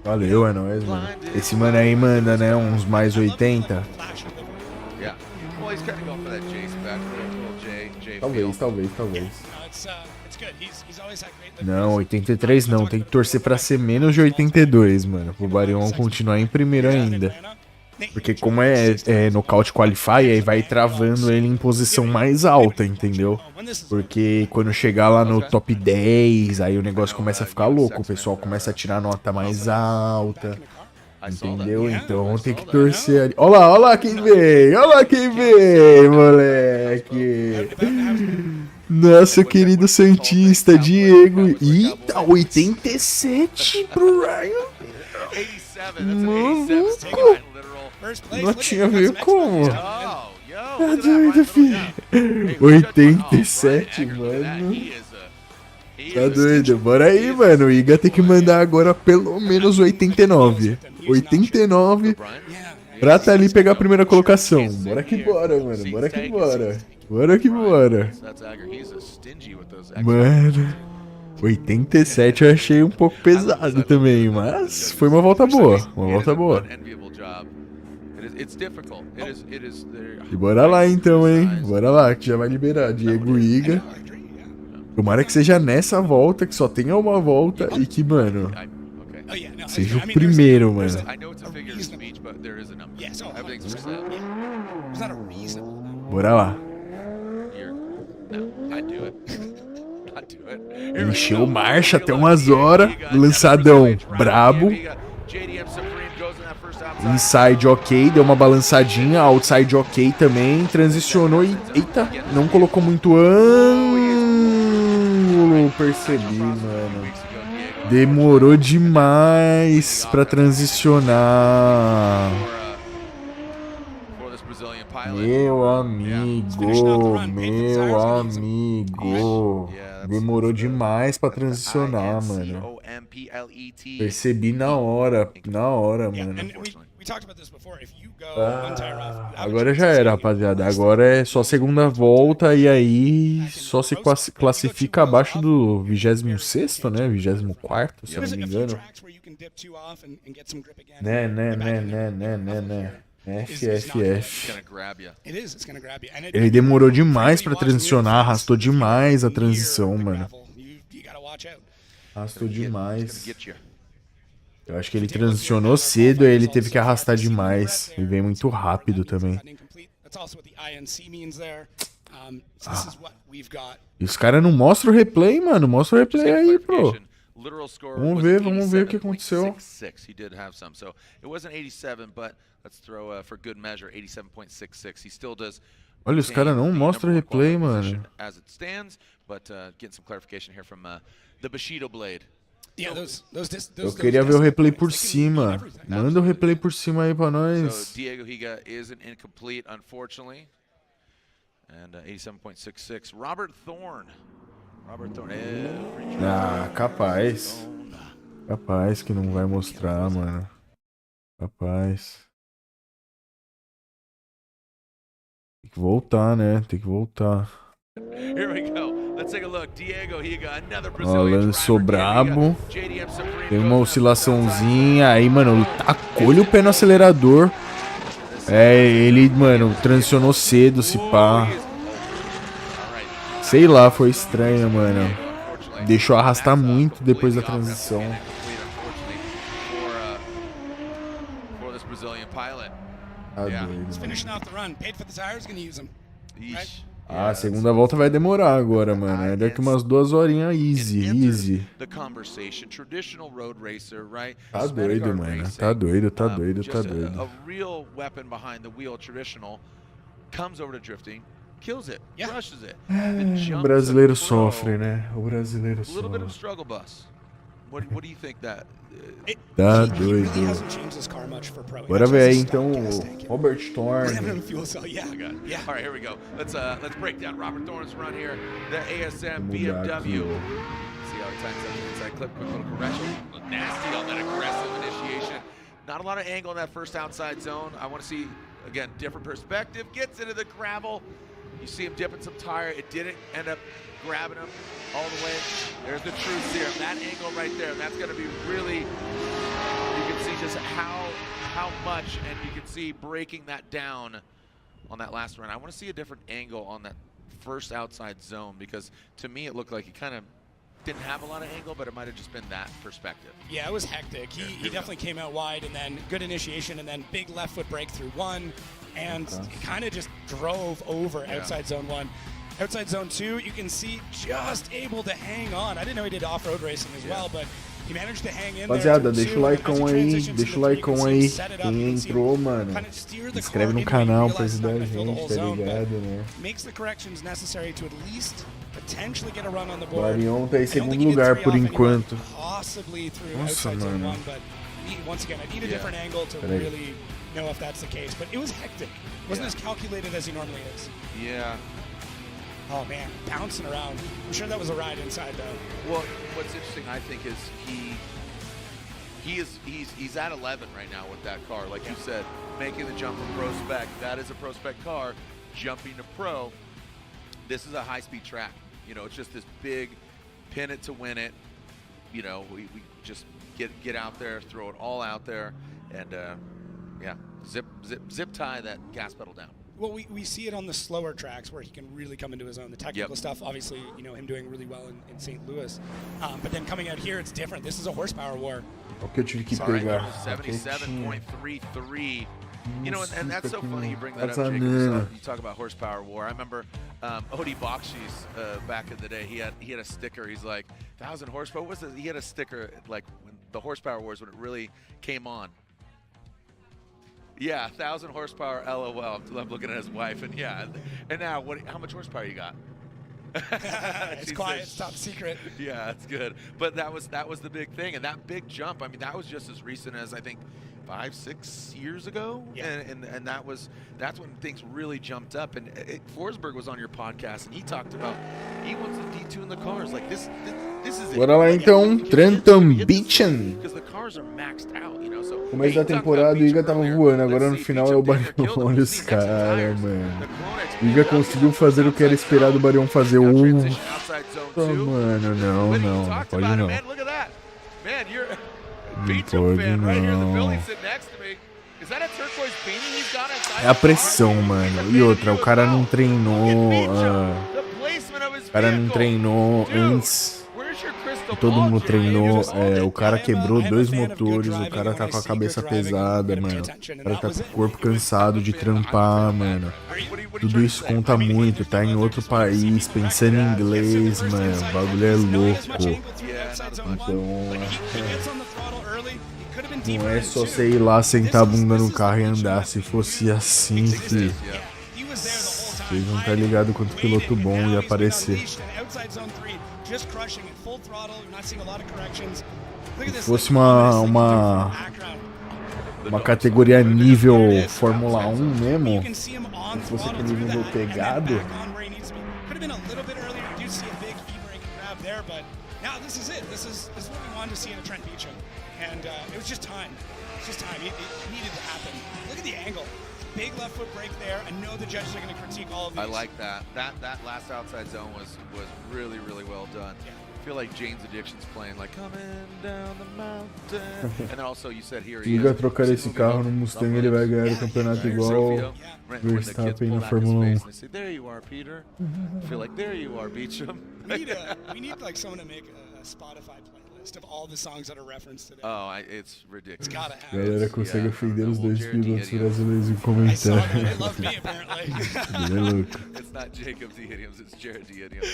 Valeu, é nóis, mano. Esse mano aí manda, né? Uns mais 80. Talvez. Não, 83 não. Tem que torcer pra ser menos de 82, mano. Pro Barion continuar em primeiro ainda. Porque como é nocaute qualify, aí vai travando ele em posição mais alta, entendeu? Porque quando chegar lá no top 10, aí o negócio começa a ficar louco. O pessoal começa a tirar nota mais alta, entendeu? Então tem que torcer ali. Olha lá quem vem! Olha lá quem vem, moleque! Nosso querido Santista, Diego. Eita, 87 pro Ryan. Maluco! Notinha veio como? Tá doido, filho. 87, mano. Tá doido. Bora aí, mano. O HIGA tem que mandar agora pelo menos 89. 89 pra tá ali pegar a primeira colocação. Bora que bora, mano. Bora que bora. Bora que bora. Mano, 87 eu achei um pouco pesado também, mas foi uma volta boa. Uma volta boa. E bora lá então, hein? Bora lá, que já vai liberar Diego HIGA. Tomara que seja nessa volta, que só tenha uma volta e que, mano, seja o primeiro, mano. Bora lá. Encheu marcha até umas horas. Lançadão brabo. Inside ok, deu uma balançadinha. Outside ok também. Transicionou e... Eita, não colocou muito ângulo. Percebi, mano. Demorou demais pra transicionar. Meu amigo. Demorou demais pra transicionar, mano. Percebi na hora, mano. Agora já era, rapaziada. Agora é só segunda volta e aí só se classifica abaixo do 26º, né? 24º, se eu não me engano. Né. FFF. Ele demorou demais pra transicionar, arrastou demais a transição, mano. Arrastou demais. Eu acho que ele transicionou cedo e ele teve que arrastar demais. E veio muito rápido também. So this is what we've got. E os caras não mostram o replay, mano. Mostra o replay aí, bro. Vamos ver o que aconteceu. He did have some. So it wasn't 87, but let's throw for good measure 87.66. He still does. Olha, os caras não mostram o replay, mano. As it stands, but getting some clarification here from the Bushido blade. Yeah, Eu queria ver o replay por cima. Manda o replay por cima aí pra nós. So Diego HIGA is an incomplete, unfortunately. And 87.66. Robert Thorne. Ah, capaz. Capaz que não vai mostrar, mano. Capaz. Tem que voltar, né? Tem que voltar. Here we go. Let's take a look. Diego HIGA, another Ó, Brazilian lançou driver. brabo. JDM Supreme Tem uma goes oscilaçãozinha. Aí, mano, tacou-lhe o pé no acelerador. É, ele, mano, transicionou cedo, se pá. Sei lá, foi estranho, mano. Deixou arrastar muito depois da transição. Tá doido. Finishing off the run, paid for the tires, gonna use them. Ah, a segunda volta vai demorar agora, mano. É daqui umas 2 horinhas easy. Tá doido, mano. Tá doido. A real weapon behind the wheel traditional comes over to drifting, kills it, crushes it. O brasileiro sofre, né? O brasileiro A little bit of sofre. struggle bus. What do you think that? Tá He really doido. hasn't changed this car much for pro. Bora He ver aí just então stopped gas o tanking. Robert Ran Thorne. on fuel cell, yeah. All right, here we go. Let's break down Robert Thorne's run here. The ASM Vamos mudar aqui, BMW. ó. See how it times up the inside clip. Quick little correction. Nasty on that aggressive initiation. Not a lot of angle in that first outside zone. I want to see, again, different perspective. Gets into the gravel. You see him dipping some tire. It didn't end up grabbing him all the way. There's the true serum. That angle right there. That's going to be really, you can see just how much, and you can see breaking that down on that last run. I want to see a different angle on that first outside zone, because to me it looked like he kind of didn't have a lot of angle, but it might have just been that perspective. Yeah, it was hectic. He definitely came out wide, and then good initiation, and then big left foot break through one, and kind of just drove over outside zone one. Outside zone two, you can see just able to hang on. I didn't know he did off-road racing as well, but he managed to hang in there. Rapaziada, deixa o likeão aí, Quem entrou, mano, inscreve no canal pra ajudar a gente, tá ligado, né? Makes the corrections necessary to at least potentially get a run on the board. Barion tá em I don't segundo think he did lugar 3 por off anywhere, enquanto. Possibly through Nossa, outside zone mano. one, but once again, I need a different angle to Peraí. really know if that's the case. But it was hectic. Wasn't as calculated as he normally is. Yeah. Oh man, bouncing around. I'm sure that was a ride inside though. Well, what's interesting, I think, is he's at 11 right now with that car. Like you said, making the jump from pro spec. That is a pro spec car. Jumping to pro. This is a high-speed track. You know, it's just this big pin it to win it. You know, we just get out there, throw it all out there, and yeah, zip tie that gas pedal down. Well, we see it on the slower tracks where he can really come into his own. The technical stuff, obviously, you know, him doing really well in St. Louis. But then coming out here, it's different. This is a horsepower war. O que eu tive que Sorry, pegar? 77.33. You know, and that's so funny you bring that up, That's Jake. a- You talk about horsepower war. I remember Odi Bakshi's back in the day. He had a sticker. He's like 1,000 horsepower. What was it? He had a sticker like when the horsepower wars when it really came on. Yeah, 1,000 horsepower. LOL. I'm looking at his wife, and yeah. And now, how much horsepower you got? It's quiet. It's top secret. Yeah, that's good. But that was the big thing, and that big jump. I mean, that was just as recent as I think 5-6 years ago, and that's when things really jumped up. And Forsberg was on your podcast, and he talked about he wants to detune the cars. Like this is it. Bora lá então, Trenton Beacon. Because the cars are maxed out, you know. So Começo da temporada o Higa tava voando, agora no final é o Barion. Olha os caras, mano. O Higa conseguiu fazer o que era esperado o Barion fazer. Mano, não pode não. Look at that. Man, you're Não pode não. É a pressão, mano. E outra, o cara não treinou. O cara não treinou antes. todo mundo treinou, o cara quebrou 2 motores, o cara tá com a cabeça pesada, mano. O cara tá com o corpo cansado de trampar, mano. Tudo isso conta muito, tá em outro país, pensando em inglês, mano. O bagulho é louco. Então, não é só você ir lá, sentar a bunda no carro e andar. Se fosse assim, filho, vocês não tá ligado quanto piloto bom ia aparecer. Se fosse uma categoria nível Fórmula 1 mesmo, se fosse aquele nível pegado, big left foot brake there. I know the judges are going to critique all of these. I like that. That last outside zone was really well done. Yeah. I feel like Jane's Addiction's playing like coming down the mountain. And then also you said here se liga trocar esse carro no Mustang, ele vai ganhar o campeonato igual Verstappen na Fórmula 1. There you are, Peter. I feel like there you are, Beecham. We need like someone to make a Spotify playlist of all the songs that are referenced today. Oh, it's ridiculous. It's gotta A happen. galera consegue ofender os 2 pilotos brasileiros em comentário. They love me apparently. Ele é louco. It's not Jacob D. Idioms, it's Jared D. Idioms.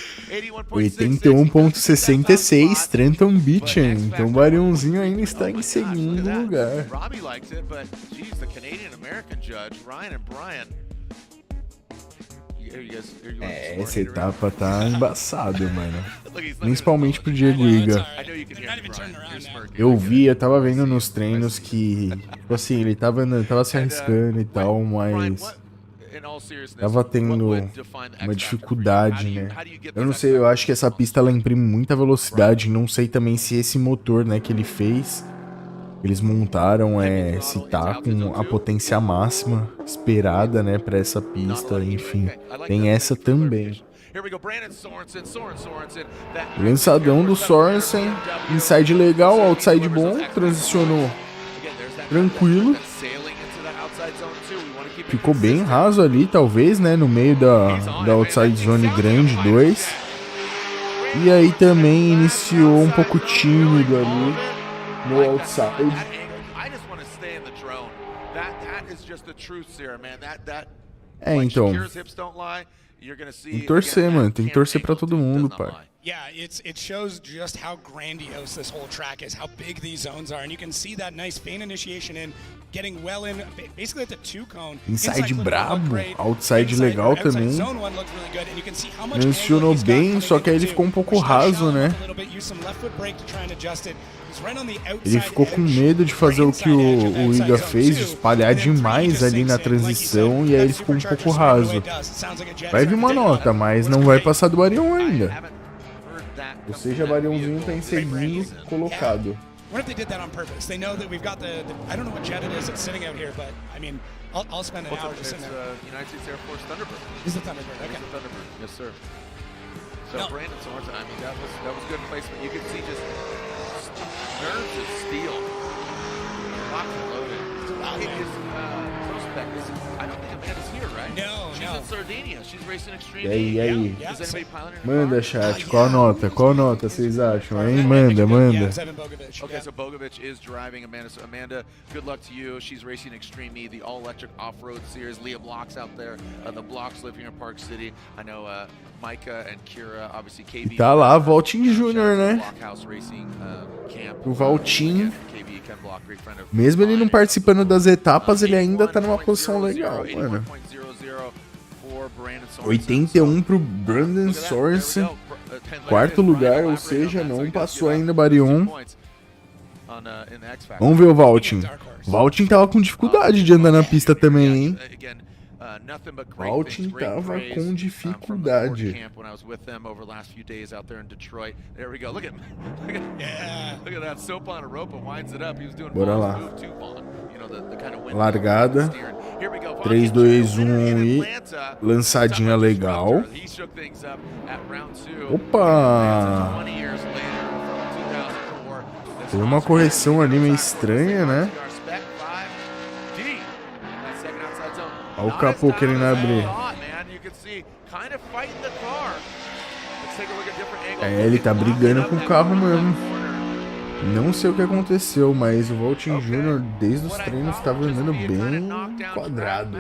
81.66, Trenton Beecham. Então o Barionzinho ainda está em segundo lugar. Robbie likes it, but geez, the Canadian American judge, Ryan and Brian. Essa etapa tá embaçada, mano. Principalmente pro Diego HIGA. Eu tava vendo nos treinos que, tipo assim, ele tava se arriscando e tal, mas tava tendo uma dificuldade, né? Eu não sei, eu acho que essa pista ela imprime muita velocidade, não sei também se esse motor, né, que ele fez, eles montaram, se tá com a potência máxima esperada, né, pra essa pista, enfim, tem essa também. Lançadão do Sorensen, inside legal, outside bom, transicionou tranquilo. Ficou bem raso ali, talvez, né, no meio da outside zone grande 2. E aí também iniciou um pouco tímido ali no outside. Então, tem que torcer, mano, tem que torcer pra todo mundo, pai. Yeah, it shows just how grandiose this whole track is, how big these zones are, and you can see that nice feint initiation in, getting well in, basically at the 2-cone. Inside brabo, outside legal também. Mencionou bem, só que aí ele ficou um pouco raso, né? Ele ficou com medo de fazer o que o HIGA fez, de espalhar demais ali na transição, e aí ele ficou um pouco raso. Vai vir uma nota, mas não vai passar do Barion ainda. Ou seja, Barionzinho tá em segundo colocado. What if they did that on purpose? They know that we've got the I don't know what jet it is that's sitting out here, but I mean, I'll spend an hour just sitting there. United States Air Force Thunderbird. It's the Thunderbird, okay. It's the Thunderbird, yes sir. So Brandon Sorensen, I mean, that was good placement. You can see just nerves of steel. Locked and loaded. It is prospect. I don't think Amanda's here, right? No, She's in Sardinia. She's racing extreme. E aí? Is anybody piloting her Manda, car? chat, qual nota? Qual nota vocês acham, hein? Manda. Okay, so Bogovic is driving Amanda. So Amanda, good luck to you. She's racing Extreme E, the all-electric off-road series. Leah Block's out there. The Blocks live here in Park City. I know Micah and Kira, obviously KB. Tá lá, Valtin Jr., né? Blockhouse Racing Camp. O Valtin, KB, Ken Block, great friend of mesmo ele não participando das etapas, ele ainda tá numa posição legal, mano. 81 pro Brandon Sorensen, quarto lugar, ou seja, não passou ainda Barion. Vamos ver o Valtin. Valtin tava com dificuldade de andar na pista também, hein? Valtin tava com dificuldade. Bora lá. Largada. 3, 2, 1 e lançadinha legal. Opa! Teve uma correção ali meio estranha, né? Olha o capô querendo abrir. É, ele tá brigando com o carro mesmo. Não sei o que aconteceu, mas o Vaulting Jr. desde os treinos estava andando bem quadrado.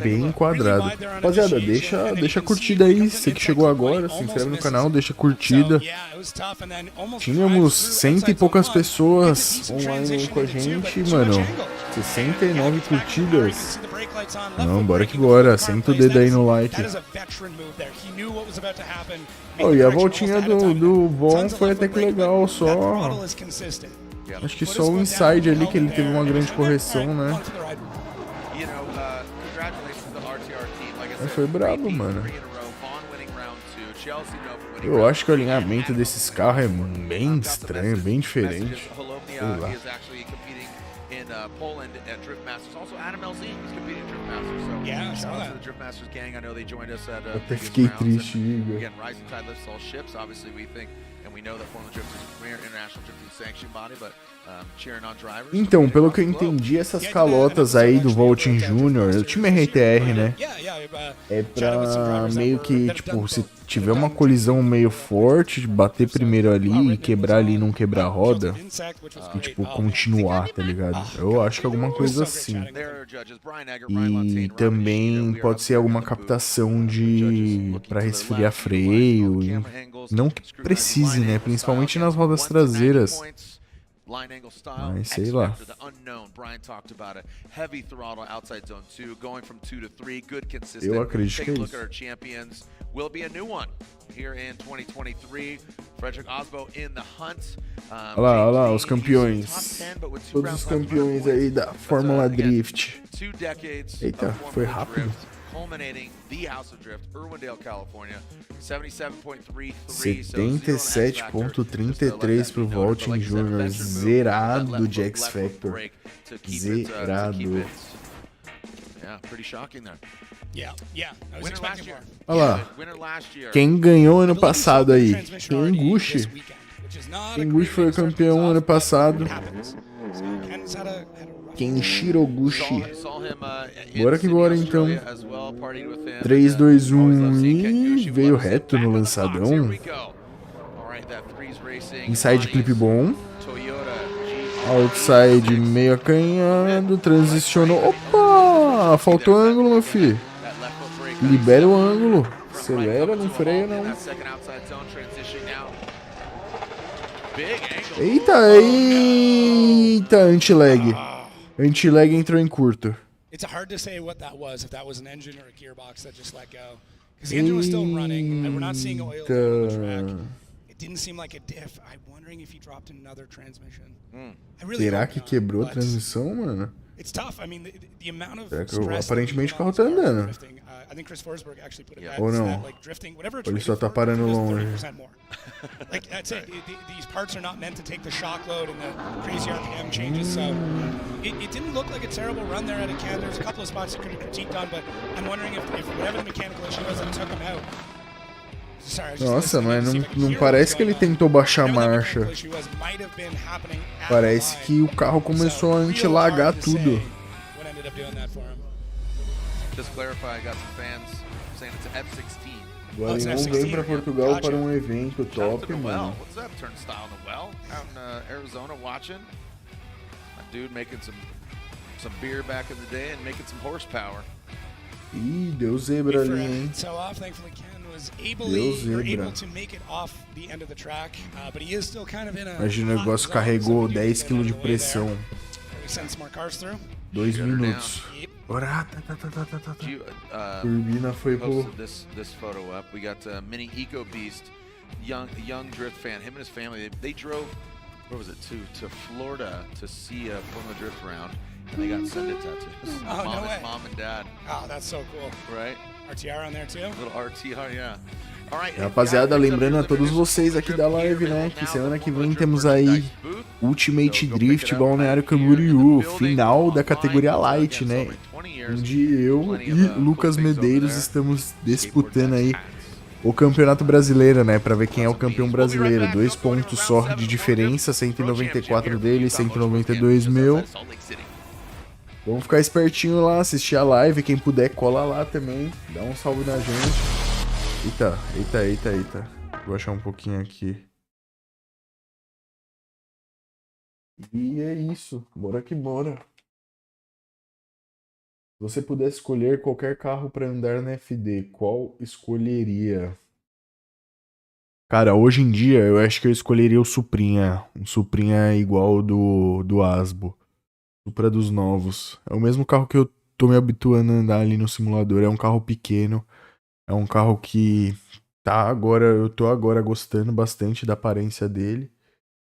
Bem quadrado. Rapaziada, deixa a curtida aí. Você que chegou agora, se inscreve no canal, deixa a curtida. Tínhamos 100 e poucas pessoas online com a gente, mano. 69 curtidas. Não, bora que bora. Senta o dedo aí no like. Oh, e a voltinha do Von foi até que legal, só... Acho que só o inside ali, que ele teve uma grande correção, né? Mas foi brabo, mano. Eu acho que o alinhamento desses carros é bem estranho, bem diferente. Sei lá. Poland at Drift Masters. Also, Adam LZ is competing in Drift Masters. So, yeah, shout out to the Drift Masters gang. I know they joined us at até fiquei triste, Higa. Again, Rising Tide lifts all ships. Obviously, we think and we know that Formula Drift is the premier international drifting sanction body, but cheering on drivers. Então, pelo que eu entendi, essas calotas aí do Vaulting Jr., o time RTR, né? É pra meio que, tipo, se tiver uma colisão meio forte, bater primeiro ali e quebrar ali e não quebrar a roda, e, tipo, continuar, tá ligado? Eu acho que é alguma coisa assim. E também pode ser alguma captação pra resfriar freio, e não que precise, né? Principalmente nas rodas traseiras. Mas sei lá. Eu acredito que é isso. Olha lá, os campeões. Todos os campeões aí da Fórmula Drift. Eita, foi rápido. 77.33 pro Vaulting Jr. Zerado de X Factor. Zerado. Olha lá. Quem ganhou ano passado aí? Tenguchi. Tenguchi foi o campeão ano passado. Kenshiro Gushi. Bora que bora então. 3, 2, 1 e veio reto no lançadão. Inside clip bom. Outside meio acanhado. Transicionou. Opa! Faltou ângulo, meu filho. Libera o ângulo. Acelera, não freia não. Eita, anti-lag. Anti-lag entrou em curto. It's hard to say what that was, if that was an engine or a gearbox that just let go. Because the engine was still running, and we're not seeing oil on the track. It didn't seem like a diff. I'm wondering if he dropped another transmission. I really Será hope que not, quebrou a but transmissão, mano? It's tough. I mean, the amount of Será que stress aparentemente o carro tá andando? I think Chris Forsberg actually put it Ou não? that, like drifting, whatever it's Ou ele só rated tá for, parando just longe? 30% more. Like that's it. These parts are not meant to take the shock load and the crazy RPM changes. So it didn't look like a terrible run there at a can. There's a couple of spots that could have critiqued on, but I'm wondering if whatever the mechanical issue was that took him out. Nossa, mas não parece que ele tentou baixar a marcha. Parece que o carro começou a anti-lagar tudo. O Barion veio pra Portugal para um evento top, mano. Ih, deu zebra ali, hein? Deu zebra. Imagina, o negócio carregou 10 kg de pressão. 2 minutos. Bora, turbina foi pro... This photo up. We got mini Eco Beast, young drift fan. Him and his family, they drove, where was it, to Florida to see a Formula Drift round, and they got Sunday tattoos. Oh, no way. Mom and dad. Oh, that's so cool. Right? RTR on there too? Little RTR, yeah. Rapaziada, lembrando a todos vocês aqui da live, né, que semana que vem temos aí Ultimate Drift Balneário Camboriú, final da categoria Light, né, onde eu e Lucas Medeiros estamos disputando aí o campeonato brasileiro, né, pra ver quem é o campeão brasileiro. 2 pontos só de diferença, 194 dele, 192 meu. Vamos ficar espertinho lá, assistir a live. Quem puder, cola lá também. Dá um salve na gente. Eita. Vou achar um pouquinho aqui. E é isso. Bora que bora. Se você pudesse escolher qualquer carro para andar na FD, qual escolheria? Cara, hoje em dia eu acho que eu escolheria o Suprinha. Um Suprinha igual do Asbo. Supra dos novos. É o mesmo carro que eu tô me habituando a andar ali no simulador. É um carro pequeno. É um carro que eu tô agora gostando bastante da aparência dele.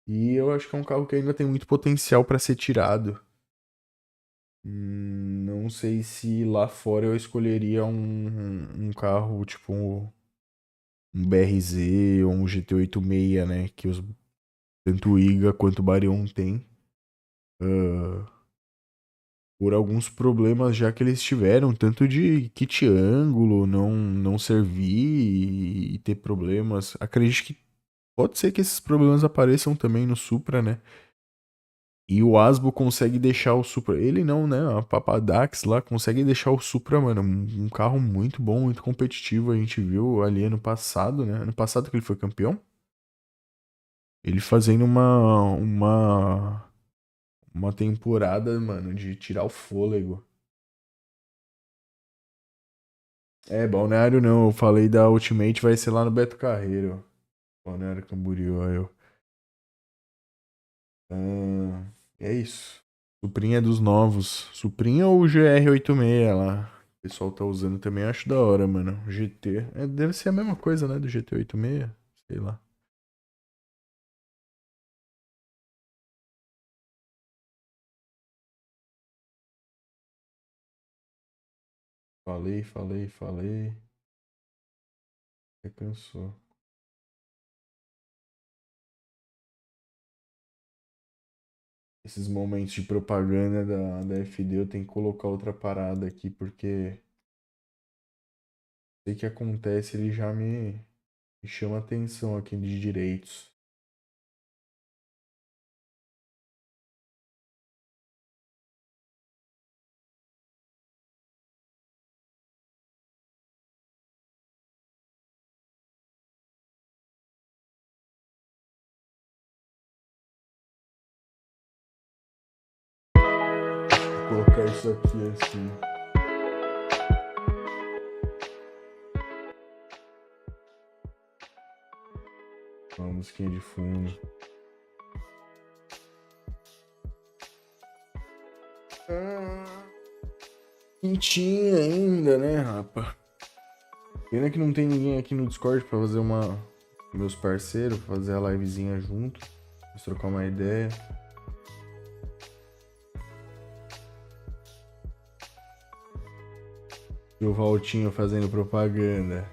E eu acho que é um carro que ainda tem muito potencial para ser tirado. Não sei se lá fora eu escolheria um carro tipo um BRZ ou um GT86, né? Que tanto o HIGA quanto o BARION tem. Por alguns problemas já que eles tiveram, tanto de kit ângulo não servir e ter problemas. Acredito que pode ser que esses problemas apareçam também no Supra, né? E o Asbo consegue deixar o Supra. Ele não, né? A Papadax lá consegue deixar o Supra, mano, um carro muito bom, muito competitivo. A gente viu ali ano passado, né? Ano passado que ele foi campeão. Ele fazendo uma temporada, mano, de tirar o fôlego. É, Balneário não, eu falei da Ultimate, vai ser lá no Beto Carreiro. Balneário Camboriú, aí eu. É isso. Suprinha é dos novos. Suprinha ou o GR86 lá. O pessoal tá usando também, acho da hora, mano. GT. Deve ser a mesma coisa, né? Do GT86. Sei lá. Falei. Até cansou. Esses momentos de propaganda da FD eu tenho que colocar outra parada aqui, porque sei que acontece, ele já me chama atenção aqui de direitos. Vou colocar isso aqui assim. Uma musiquinha de fundo. Quentinha ainda, né, rapa? Pena que não tem ninguém aqui no Discord pra fazer meus parceiros, fazer a livezinha junto. Vamos trocar uma ideia. E o Valtinho fazendo propaganda.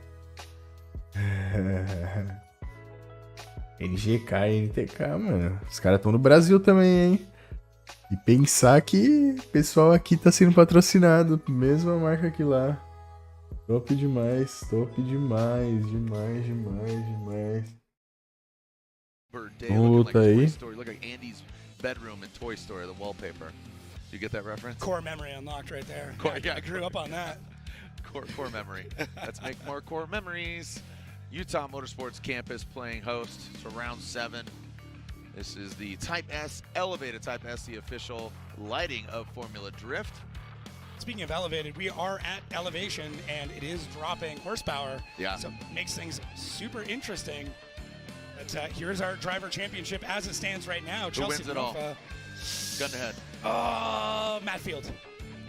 NGK, NTK, mano. Os caras estão no Brasil também, hein? E pensar que o pessoal aqui tá sendo patrocinado. Mesma marca que lá. Top demais. Luta aí. Look like Andy's bedroom in Toy Story, the wallpaper. You get that reference? Core memory unlocked right there. I grew up on that. Core memory. Let's make more core memories. Utah Motorsports Campus playing host to round 7. This is the Type S, elevated Type S, the official lighting of Formula Drift. Speaking of elevated, we are at elevation and it is dropping horsepower. Yeah. So it makes things super interesting. But here's our driver championship as it stands right now. Who wins it all? Gun ahead. Matt Field.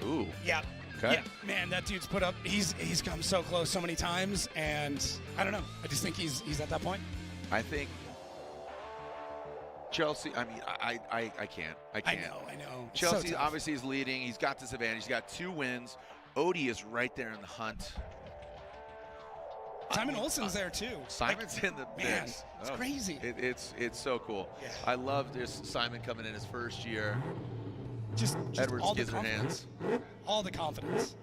Ooh. Yeah. Okay. Yeah, man, that dude's put up. He's come so close so many times, and I don't know. I just think he's at that point. I think Chelsea. I mean, I can't. I know. It's Chelsea so tough. obviously is leading. He's got this advantage. He's got 2 wins. Odie is right there in the hunt. Simon Olsen's there too. Simon's in the man, mix. it's crazy. It's so cool. Yeah. I love this Simon coming in his first year. Just Edwards all the gives her hands. All the confidence.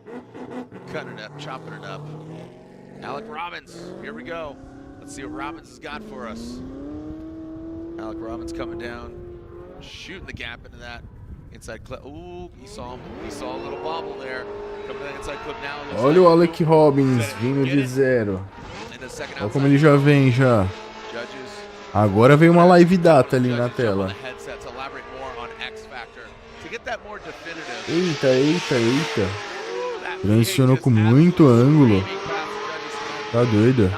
Cutting it up, chopping it up. Alec Robbins, here we go. Let's see what Robbins has got for us. Alec Robbins coming down, shooting the gap Inside clip. Ooh, he saw him. He saw a little bobble there. Coming to the inside clip now. Looks Olha o like Alec Robbins vindo de 0. in the second Olha como outside ele já vem já. judges. Agora veio uma live data ali na tela. Eita, eita, eita. Transicionou com muito ângulo. Tá doido.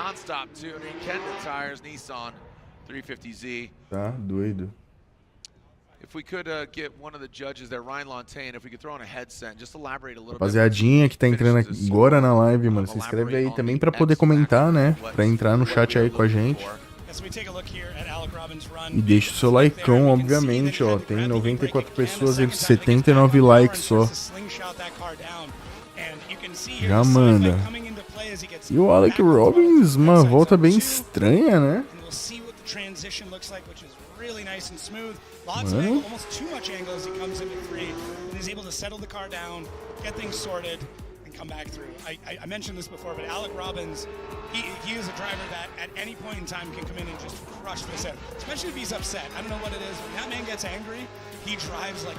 Tá doido. Rapaziadinha que tá entrando agora na live, mano, se inscreve aí também pra poder comentar, né? Pra entrar no chat aí com a gente. E deixa o seu likeão, obviamente, ó. Tem 94 pessoas e 79 likes só. Já manda. E o Alec Robbins, uma volta bem estranha, né? Mano. Come back through. I mentioned this before, but Alec Robbins, he is a driver that at any point in time can come in and just crush this out, especially if he's upset. I don't know what it is. When that man gets angry, he drives like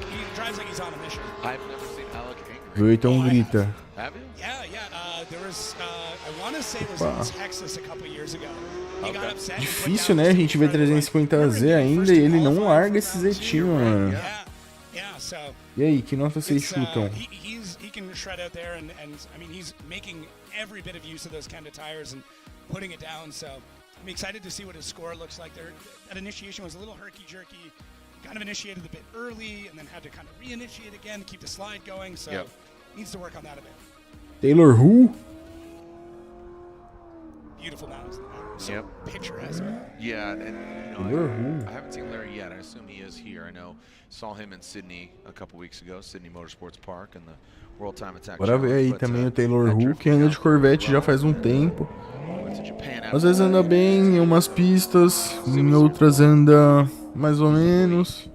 he's on a mission. I've never seen Alec angry. Viu, então grita. Have you? Yeah. There was, I want to say it was in Texas a couple years ago. He got upset. Difícil, né? A gente vê 350Z ainda e ele não larga esse Zetinho, mano. So E aí, que nota vocês chutam? He can shred out there, and I mean he's making every bit of use of those kind of tires and putting it down. So I'm excited to see what his score looks like. There, that initiation was a little herky-jerky. Kind of initiated a bit early, and then had to kind of reinitiate again to keep the slide going. So needs to work on that a bit. Taylor who? Beautiful mountains. So picturesque. Yeah, and you know, I haven't seen Larry yet. I assume he is here. I know, saw him in Sydney a couple weeks ago, Sydney Motorsports Park, and the World Time Attack. Bora ver aí também o Taylor Who, que anda de Corvette já faz um tempo. Às vezes anda bem em umas pistas, em outras anda mais ou menos.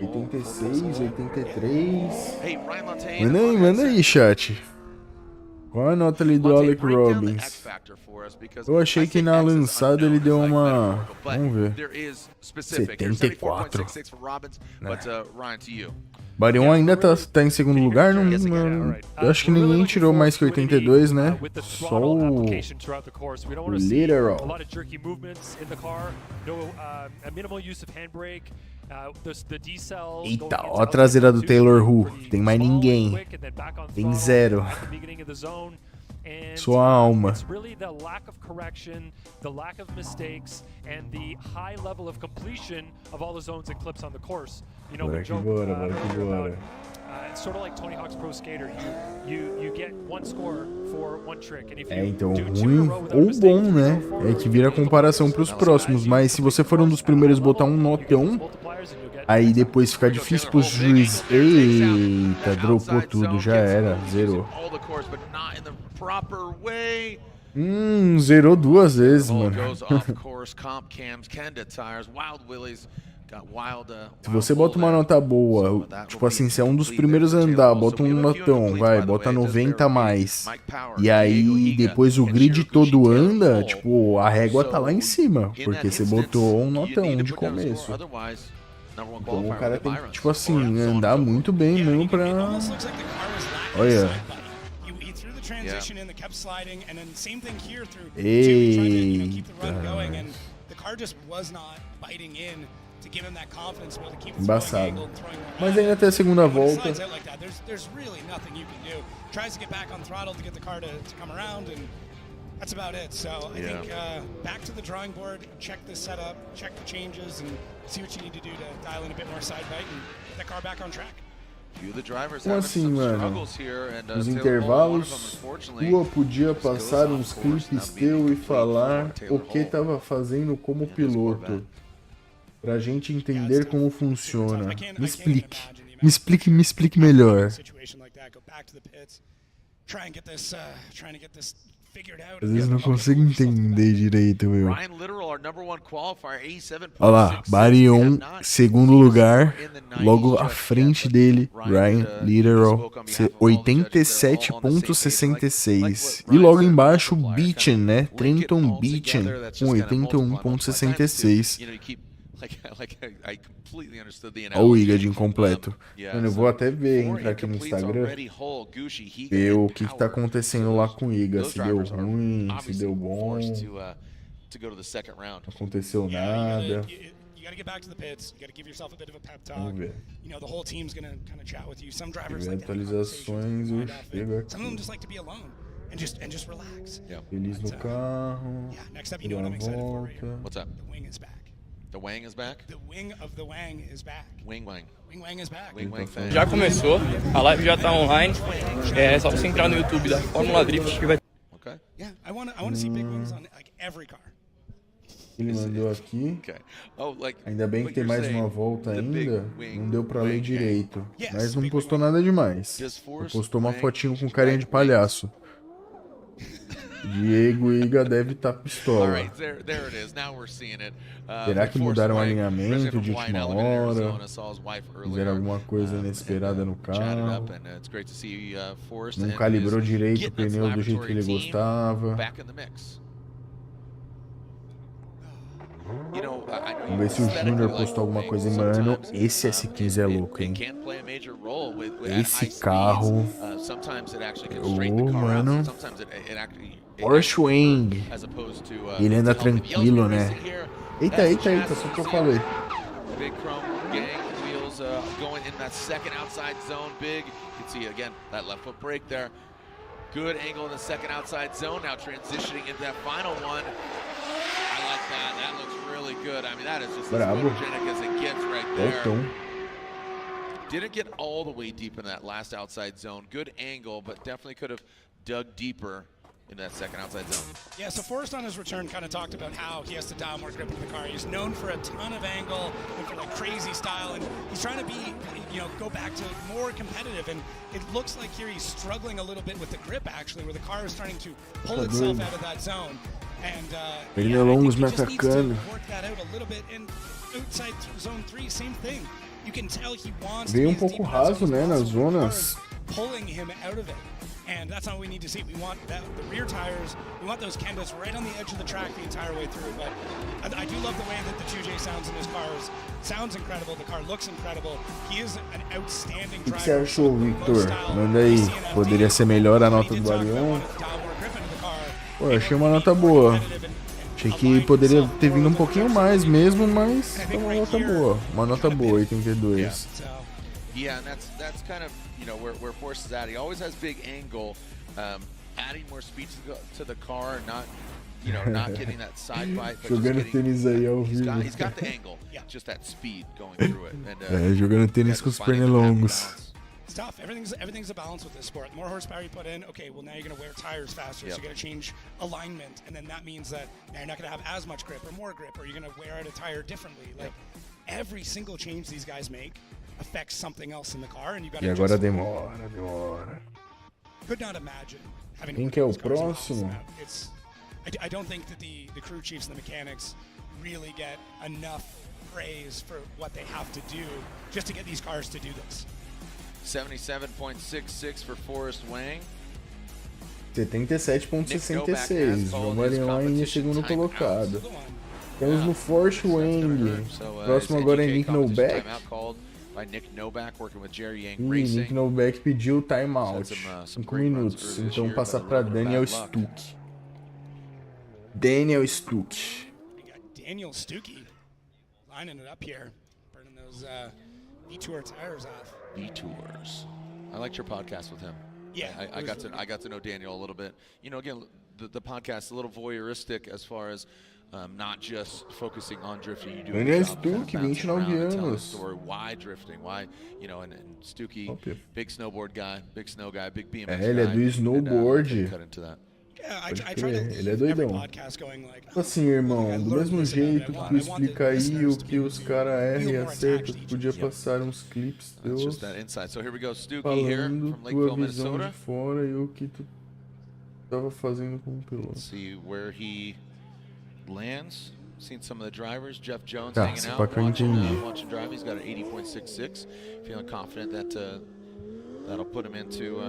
86, 83. Manda aí, chat. Qual a nota ali do Alec Robbins? Eu achei que na lançada ele deu uma... Vamos ver. 74. Barion ainda tá em segundo lugar, não, eu acho que ninguém tirou mais que 82, né? Só o Literal. Eita, ó a traseira do Taylor Who. Tem mais ninguém. Tem 0. Sua alma. Bora que bora. Então, ruim ou bom, né? É que vira comparação para os próximos, mas se você for um dos primeiros botar um notão, aí depois fica difícil pros juízes. Eita, dropou tudo, já era, zerou. Zerou 2 vezes, mano. Se você bota uma nota boa, tipo assim, se é um dos primeiros a andar, bota um notão, bota 90 a mais. E aí depois o grid todo anda, tipo, a régua tá lá em cima, porque você botou um notão de começo. Então o cara tem que, tipo assim, andar muito bem mesmo pra... Olha. Embaçado. Mas ainda até a segunda volta. That's about it. So I think back to the drawing board, check the setup, check the changes, and see what you need to do to dial in a bit more side bite and get the car back on track. Como assim, mano? Nos intervalos, Tua podia passar uns clipes teu e falar o que tava fazendo como piloto. Pra gente entender como funciona. Me explique melhor. Às vezes não consigo entender direito, meu. Olha lá, Barion, segundo lugar, logo à frente dele, Ryan Literal, 87.66. E logo embaixo, Beachen, né? Trenton Beachen, com 81.66. I completely understood the Olha o analogy. Higa de incompleto. Yeah, Mano, eu vou até ver, entrar aqui no Instagram, ver o que tá acontecendo lá com o Higa. Se deu ruim, se deu bom, não aconteceu nada. You got to get back to the pits. You got to give yourself a bit of a pep talk. Vamos ver. You know, the whole team's going to kind of chat with you. Some drivers Ver like to have atualizações, eu conversations. chego aqui. Some of them just like to be alone and just relax. Feliz no carro. Yeah, next up, you know what I'm excited for right here? What's up? The wing is back. The Wang is back? The wing of the Wang is back. Wing Wang. Wing Wang is back. Wing Wang fan. Já começou, a live já tá online. É só você entrar no YouTube da Fórmula Drift que vai. Okay. Yeah, I want to see big wings on like every car. Ele mandou aqui. Okay. Oh, like, Ainda bem que like tem you're mais saying, uma volta the big ainda. wing, Não deu pra ler wing, direito. Yes, Mas não big postou wing. nada demais. Postou uma fotinho com carinha de palhaço. Diego Higa deve estar pistola. Alright, there it is. Now we're seeing it. Será que mudaram o Wang, alinhamento de President of última Wine Element in hora? Arizona, saw his wife earlier, Fizeram alguma coisa inesperada no chatted carro? up, and it's great to see Forrest Não and calibrou his direito o Gitness pneu do jeito que ele laboratory team gostava. back in the mix. You know, I know Vamos ver se o aesthetically Júnior like postou alguma wings coisa. Mano, sometimes, esse S15 é louco, it hein? can play a major role with Esse at high carro. speeds. Sometimes it actually can straighten the car mano. out. Sometimes it actually Porsche Wing. as opposed to Ele anda to help. tranquilo, The né? Yellow here, Eita, that's eita, the eita, chassis só que eu you see falei. Big chrome gang wheels going in that second outside zone. Big. You can see again that left foot brake there. Good angle in the second outside zone. Now transitioning into that final one. I like that. That looks really good. I mean, that is just as Bravo. photogenic as it gets right there. Voltou. Didn't get all the way deep in that last outside zone. Good angle, but definitely could have dug deeper in that second outside zone. Yeah, so Forrest on his return kind of talked about how he has to dial more grip into the car. He's known for a ton of angle and for like crazy style, and he's trying to be, you know, go back to more competitive. And it looks like here he's struggling a little bit with the grip actually, where the car is starting to pull itself out of that zone. And Pneu longos me he just needs to atacando. work that out a little bit. And outside zone 3, same thing. You can tell he wants Veio to be as pouco deep in that raso, zone né, as nas possible. The car zonas. is pulling him out of it. And that's not what we need to see. We want that, the rear tires, we want those canvas right on the edge of the track the entire way through. But I do love the way that the 2J sounds in his cars. Sounds incredible. The car looks incredible. He is an outstanding O que driver. você achou, Victor? Manda aí. Poderia ser melhor a nota do Barion? Pô, eu achei uma nota boa. Achei que poderia ter vindo um pouquinho mais mesmo, mas é uma nota boa. Uma nota boa, 82. Yeah, and that's kind of, you know, where Forrest is at. He always has big angle, adding more speed to the car, not, you know, not getting that side bite, but just Jogando getting, tênis aí ao he's vivo. got the angle, just that speed going through it. And, É, jogando tênis com os pernilongos. It's tough. Everything's a balance with this sport. The more horsepower you put in, okay, well now you're going to wear tires faster, so you got to change alignment, and then that means that now you're not going to have as much grip or more grip, or you're going to wear out a tire differently. Like every single change these guys make affects something else in the car, and you got to. E agora demora. Could not imagine having. Quem que é o próximo? It's. I don't think that the crew chiefs and the mechanics really get enough praise for what they have to do just to get these cars to do this. 77.66 for Forrest Wang. 77.66. Vamos ali lá em segundo colocado. Estamos no Force Wang. Próximo agora é Nick Noback. Nick Noback pediu timeout. 5 minutos. Então passar para Daniel Stuck. Daniel Stuck. Daniel Stuckey lining it up here, burning those detour tires off. Detours. I liked your podcast with him. Yeah, I got to know Daniel a little bit. You know, again, the podcast a little voyeuristic as far as not just focusing on drifting. You do Daniel Stuck, 29 anos. Story, why drifting? Why, you know, and Stuckey, big snowboard guy, big snow guy, big BMX guy. Ele é do snowboard. Cut into that. Pode crer, ele é doidão. Assim, irmão, do mesmo jeito que tu explica aí o que os caras erram e acertam, tu podia passar uns clipes teus falando tua visão de fora e o que tu tava fazendo como piloto. See where he lands. Seen some of the drivers. Jeff Jones Tá, hanging se out, pá que eu entendi. watching drive. He's got an 80.66. Feeling confident that that'll put him into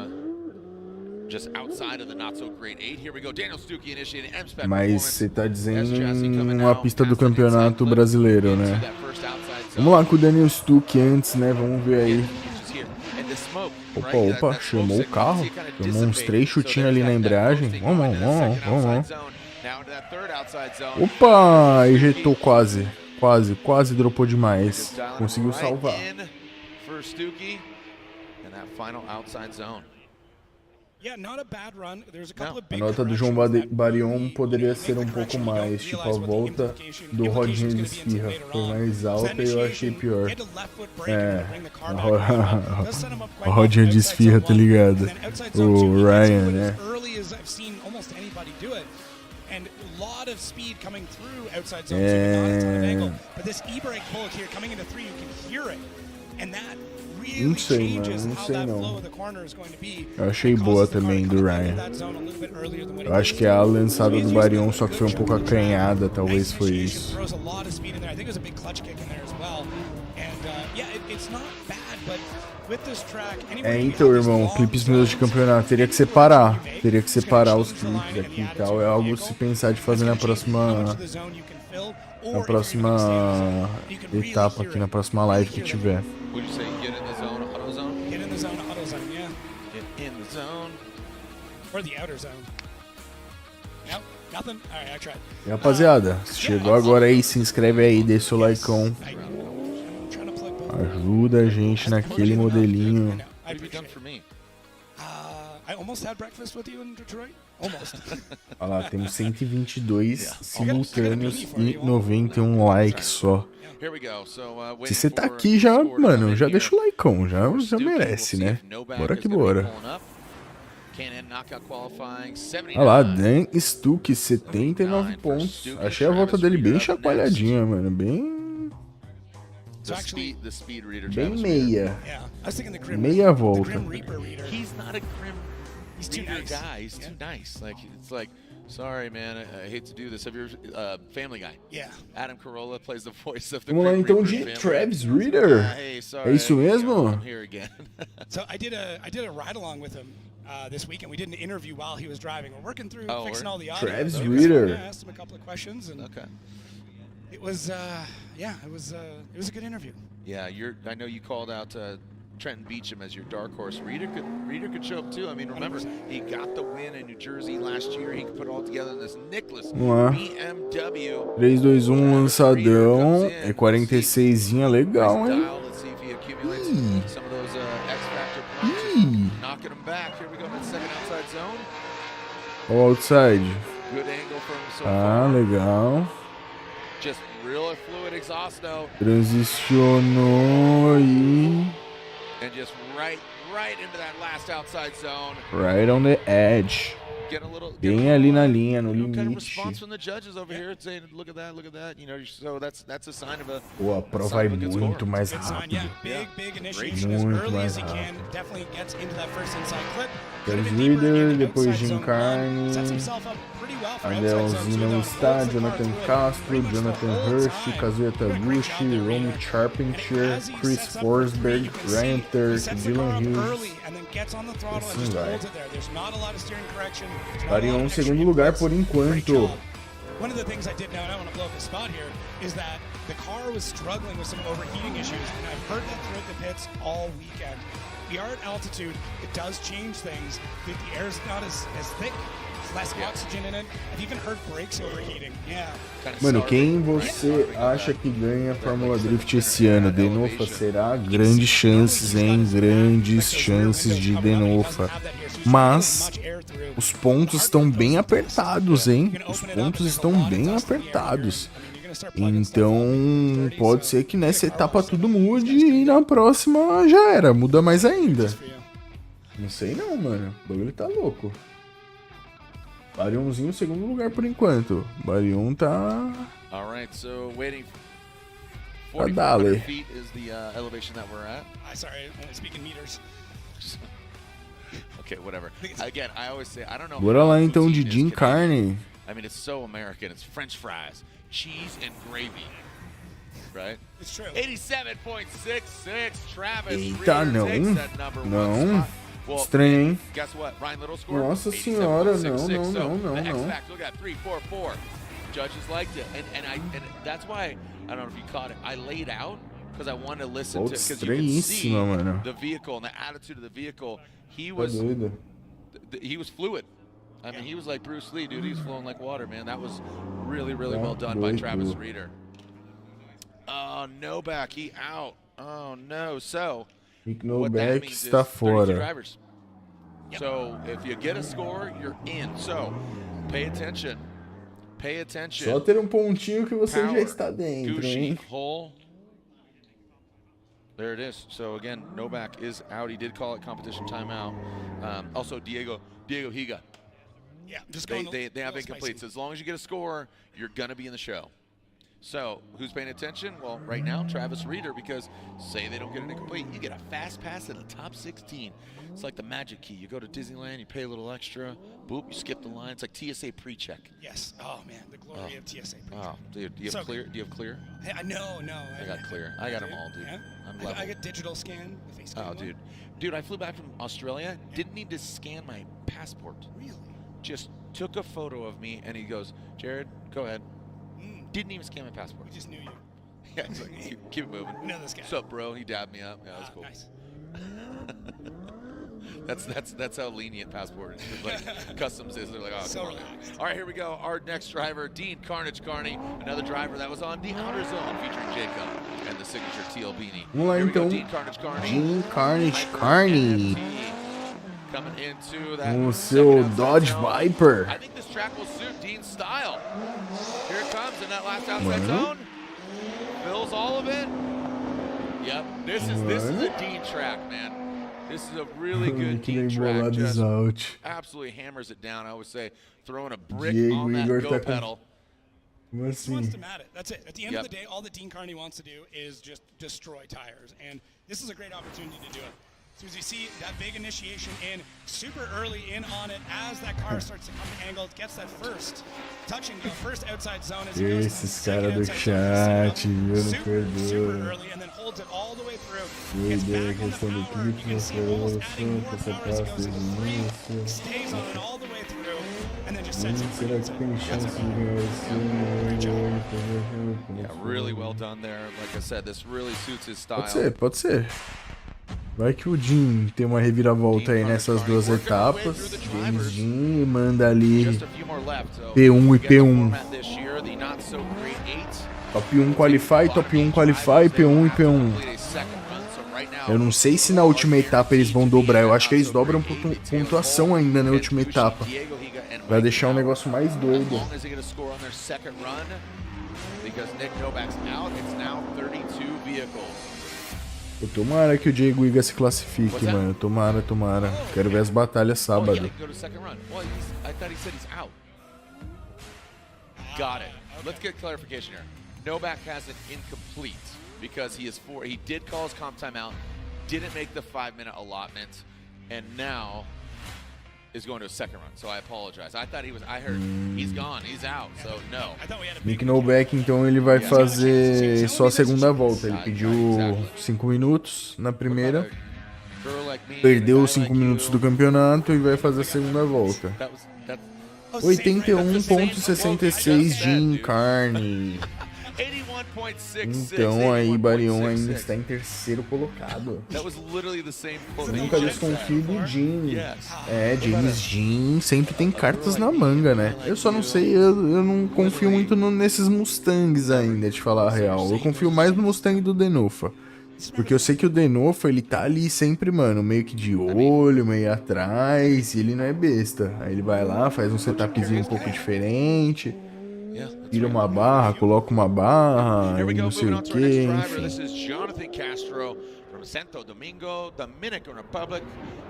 just outside of the not so great 8. Here we go. Daniel Stuckey initiating M-Spec Mas performance. você tá dizendo S-Chassis coming uma now, pista do past that campeonato inside brasileiro, clip, né? into that first outside zone. Vamos lá com o Daniel Stuckey antes, né? Vamos ver aí. Opa, opa, chamou o carro. Tomou uns 3 chutinhos ali na embreagem. Vamos. Opa, ejetou quase. Quase dropou demais. Conseguiu salvar. A nota do João Barion poderia ser um pouco mais, tipo a volta do Rodinha de Esfirra. Foi mais alta e eu achei pior. É, a Rodinha de Esfirra, tá ligado? O Ryan, né? And a lot of speed coming through outside zone, so not a ton of angle. But this e-brake pull here coming into 3, you can hear it. And that really changes how that flow of the corner is going to be. Eu achei boa também do Ryan. Eu acho que é a lançada do Barion, só que foi um pouco acanhada, talvez foi isso. É, então, irmão, clipes meus de campeonato, teria que separar os clipes aqui e tal, é algo se pensar de fazer na próxima etapa aqui, na próxima live que tiver. E rapaziada, se chegou agora aí, se inscreve aí, deixa seu likeão. Ajuda a gente naquele modelinho. Olha lá, temos 122 simultâneos e 91 likes só. Se você tá aqui já, mano, já deixa o likeão, já merece, né? Bora que bora. Olha lá, Dan Stuckey, 79 pontos. Achei a volta dele bem chacoalhadinha, mano, bem meia. Meia volta. He's too nice. Like, it's like, sorry, man, I hate to do this. Have you ever, Family Guy? Yeah. Adam Carolla plays the voice of the. Vamos lá então de Travis Reader. É isso mesmo? So I did a ride along with him this weekend. We did an interview while he was driving. We're working through fixing all the audio. Travis Reader. I asked him a couple of questions and it was it was a good interview. Yeah, I know you called out Trenton Beacham as your dark horse. Reader could show up too. I mean, remember, he got the win in New Jersey last year. He could put it all together in this Nicholas BMW 3-2-1 lançadão. É 46zinha legal, hein? O outside. Ah, legal. Transicionou e right on the edge. Bem ali na linha, no limite. Pô, a prova vai muito mais rápido. Muito mais rápido. Travis Reader, depois Jim Carney, Adelzinho não está, Jonathan Castro, Jonathan Hurst, Kazuya Taguchi, Romy Charpentier, Chris Forsberg, Ryan Turk, Dylan Hughes. Assim vai. Barion em segundo lugar por enquanto. One of the things I did know, and I want to blow up the spot here, is that the car was struggling with some overheating issues, and I've heard that throughout the pits all weekend. We are at altitude, it does change things. The air is not as thick, there's less oxygen in it. I've even heard brakes overheating. Yeah. Mano, quem você acha que ganha a Fórmula Drift esse ano? Denofa será? Grandes chances, hein? Grandes chances de Denofa. Mas os pontos estão bem apertados, hein? Os pontos estão bem apertados. Então pode ser que nessa etapa tudo mude e na próxima já era, muda mais ainda. Não sei não, mano. O bagulho tá louco. Barionzinho segundo lugar por enquanto. Barion tá... Tá dale. Bora lá então de Jim Carney. I mean, it's so American. It's French fries, cheese and gravy, right? It's true. 87.66. Travis. Eita, não. Não. Well, Estranho, hein? guess what? Ryan Little scored. Nossa senhora, não, 87.66. não, So, não, não, the não. X-Factor, look at 3-4-4. Judges liked it, and that's why I don't know if you caught it. I laid out because I wanted to listen to because you can see Estranhíssima, mano. the vehicle and the attitude of the vehicle. He Tá was doido. he was fluid. I mean, he was like Bruce Lee, dude. He was flowing like water, man. That was really, really well done by Travis Reeder. Oh, Novak, he out. Oh no. So Nick what that Novak means está is 32 fora. drivers. So if you get a score, you're in. So pay attention. Pay attention. Só ter um pontinho que você já Power, está dentro, Gucci, hein? Hull. There it is. So again, Novak is out. He did call it competition timeout. Also, Diego Higa. Yeah, just They going have incomplete. So as long as you get a score, you're gonna be in the show. So who's paying attention? Well, right now, Travis Reeder, because say they don't get an incomplete, you get a fast pass in the top 16. It's like the magic key. You go to Disneyland, you pay a little extra, boop, you skip the line. It's like TSA pre-check. Yes. Oh man, the glory of TSA. Oh, dude, do you have clear? Do you have clear? Hey, no. I got clear. I got them all, dude. Yeah? I'm I level. got digital scan. The face scan Oh, one. dude, I flew back from Australia. Didn't need to scan my passport. Really? Just took a photo of me, and he goes, "Jared, go ahead." Didn't even scan my passport. We just knew you. Yeah, he's like, keep it moving. Know this guy. What's up, bro? He dabbed me up. Yeah, that was cool. Nice. That's how lenient passport is. Like customs is. They're like, oh, So come on. relaxed. All right, here we go. Our next driver, Dean Carnage Carney, another driver that was on the outer zone featuring Jacob and the signature TL beanie. Vamos lá Here we go, então. Dean Carnage Carney. Dean Carnage Carney. Coming into that O seu second Dodge outside zone. Viper. I think this track will suit Dean's style. Here it comes in that last outside zone. Fills all of it. Yep, this is a Dean track, man. This is a really good Que Dean nem track. bolados Just out. absolutely hammers it down. I would say throwing a brick Diego on that Igor go tá com- pedal. Como He wants assim? to mat it. That's it. At the end Yep. of the day, all that Dean Carney wants to do is just destroy tires. And this is a great opportunity to do it. So as you see, that big initiation in super early in on it as that car starts to come to angle, it gets that first touch and go, first outside zone as he goes to the Esses second caras do outside zone to chat, seal eu up. não Super perdoo. early and then holds it all the way through. Boa Gets ideia, back on the questão do power. You clipe, can não see foi almost evolução, adding more essa power as he parte goes desde o through. início. Stays on it all the way through and then just sets it Será que tem chance de ganhar esse ano? Yeah, really well done there. Like I said, this really suits his style. Pode ser, pode ser. Vai que o Jim tem uma reviravolta aí nessas duas etapas. James Jim manda ali Just a few more left. So P1 e again, the P1. format this year, the not so great 8. Top 1 Qualify, Top 1 Qualify, P1 e P1. Complete a second run, so right now, Eu não sei se na última etapa eles vão dobrar. Eu acho que eles dobram pontuação ainda na última etapa. Vai deixar um negócio mais doido. As long as they get a score on their second run, because Nick Novak's out, it's now 32 vehicles. Pô, tomara que o Diego Iga se classifique, mano. Tomara, tomara. Quero ver as batalhas Oh, yeah, sábado. he can go to second run. Well, I thought he said he's out. Got it. Let's get clarification here. Novak has an incomplete because he did call his comp timeout, didn't make the 5-minute allotment, and now is going to a second run. So I apologize. I thought I heard he's gone, he's out. So no. I thought we had a Nick big Novak, então ele vai fazer só a segunda volta. Ele pediu 5 minutos na primeira, Girl like me, perdeu guy os 5 like minutos you. do campeonato e vai fazer a segunda volta. That's 81.66 Jim Carney. 81.66. Então aí Barion ainda 81.66. está em terceiro colocado. That was literally the same quote. Nunca desconfio do Jim. Yes. É, James Jim sempre tem cartas na manga, né? Eu só não sei, eu não confio muito nesses Mustangs ainda, de falar a real. Eu confio mais no Mustang do Denofa. Porque eu sei que o Denofa, ele tá ali sempre, mano, meio que de olho, meio atrás, e ele não é besta. Aí ele vai lá, faz um setupzinho um pouco diferente, tira uma barra, coloca uma barra, Here we e go, não sei moving o on to our next que, driver. enfim. This is Jonathan Castro from Santo Domingo, Dominican Republic.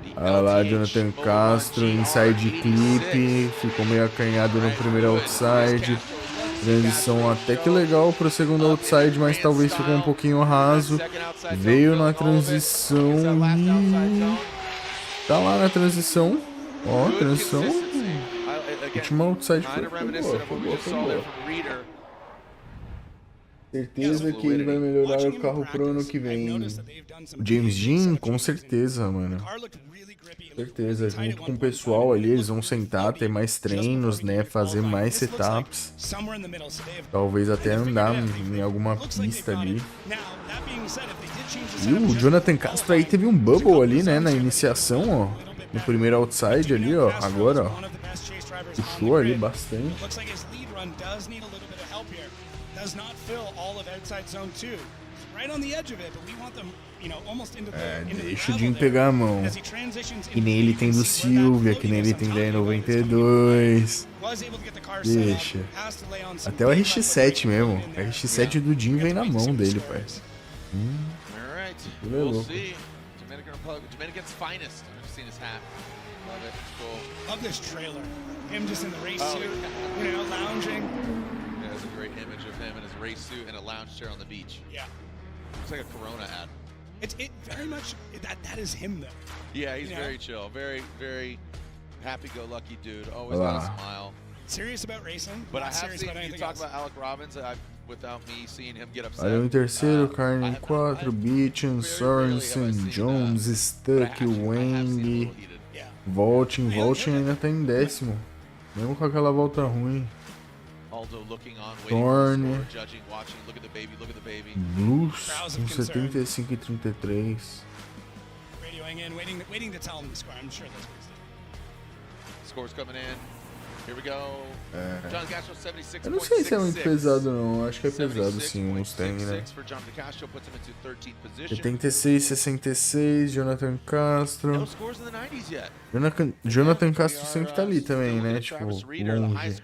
The Olha lá, LTH Jonathan Mobile Castro, inside GR86. clip, ficou meio acanhado no primeiro outside. Transição até que legal pro segundo outside, mas talvez ficou um pouquinho raso. Veio na transição e... Tá lá na transição. Ó, transição. Última outside foi boa, foi boa, foi boa. Certeza que ele vai melhorar o carro pro ano que vem. O James Dean, com certeza, mano. Certeza, junto com o pessoal ali, eles vão sentar, ter mais treinos, né? Fazer mais setups. Talvez até andar em alguma pista ali. E o Jonathan Castro aí teve um bubble ali, né? Na iniciação, ó. No primeiro outside ali, ó. Agora, ó. Puxou ali bastante. Deixa o Jim pegar a mão. Que nem ele tem do Silvia, que nem ele tem da E92. Deixa. Até o RX-7 mesmo. O RX-7 do Jim vem na mão dele, pai. Ele é louco. Dominican's finest. I've seen his hat. Love it. It's cool. Love this trailer. Him just in the race suit, you know, lounging. Yeah, there's a great image of him in his race suit and a lounge chair on the beach. Yeah. Looks like a Corona ad. It very much that is him though. Yeah, he's very chill, very happy-go-lucky dude. Always got a smile. Serious about racing, but I not have serious seen about you anything talk else. about Alec Robbins. Without me seeing him get upset. Aí em terceiro, Carne em 4, Beechan, Sorensen, Jones, Stuck, Wang. Voltin ainda tá em 10º. Mesmo com aquela volta ruim. Thorne. Blues com 75 e 33. Radioing in, waiting to tell him the score. I'm sure that's what he's doing. Scores coming in. Here we go. John Castro 76. Eu não sei se é muito pesado não, acho que é pesado sim o Mustang, né? 76, 66, Jonathan Castro. Jonathan Castro sempre tá ali também, né? Tipo, longe.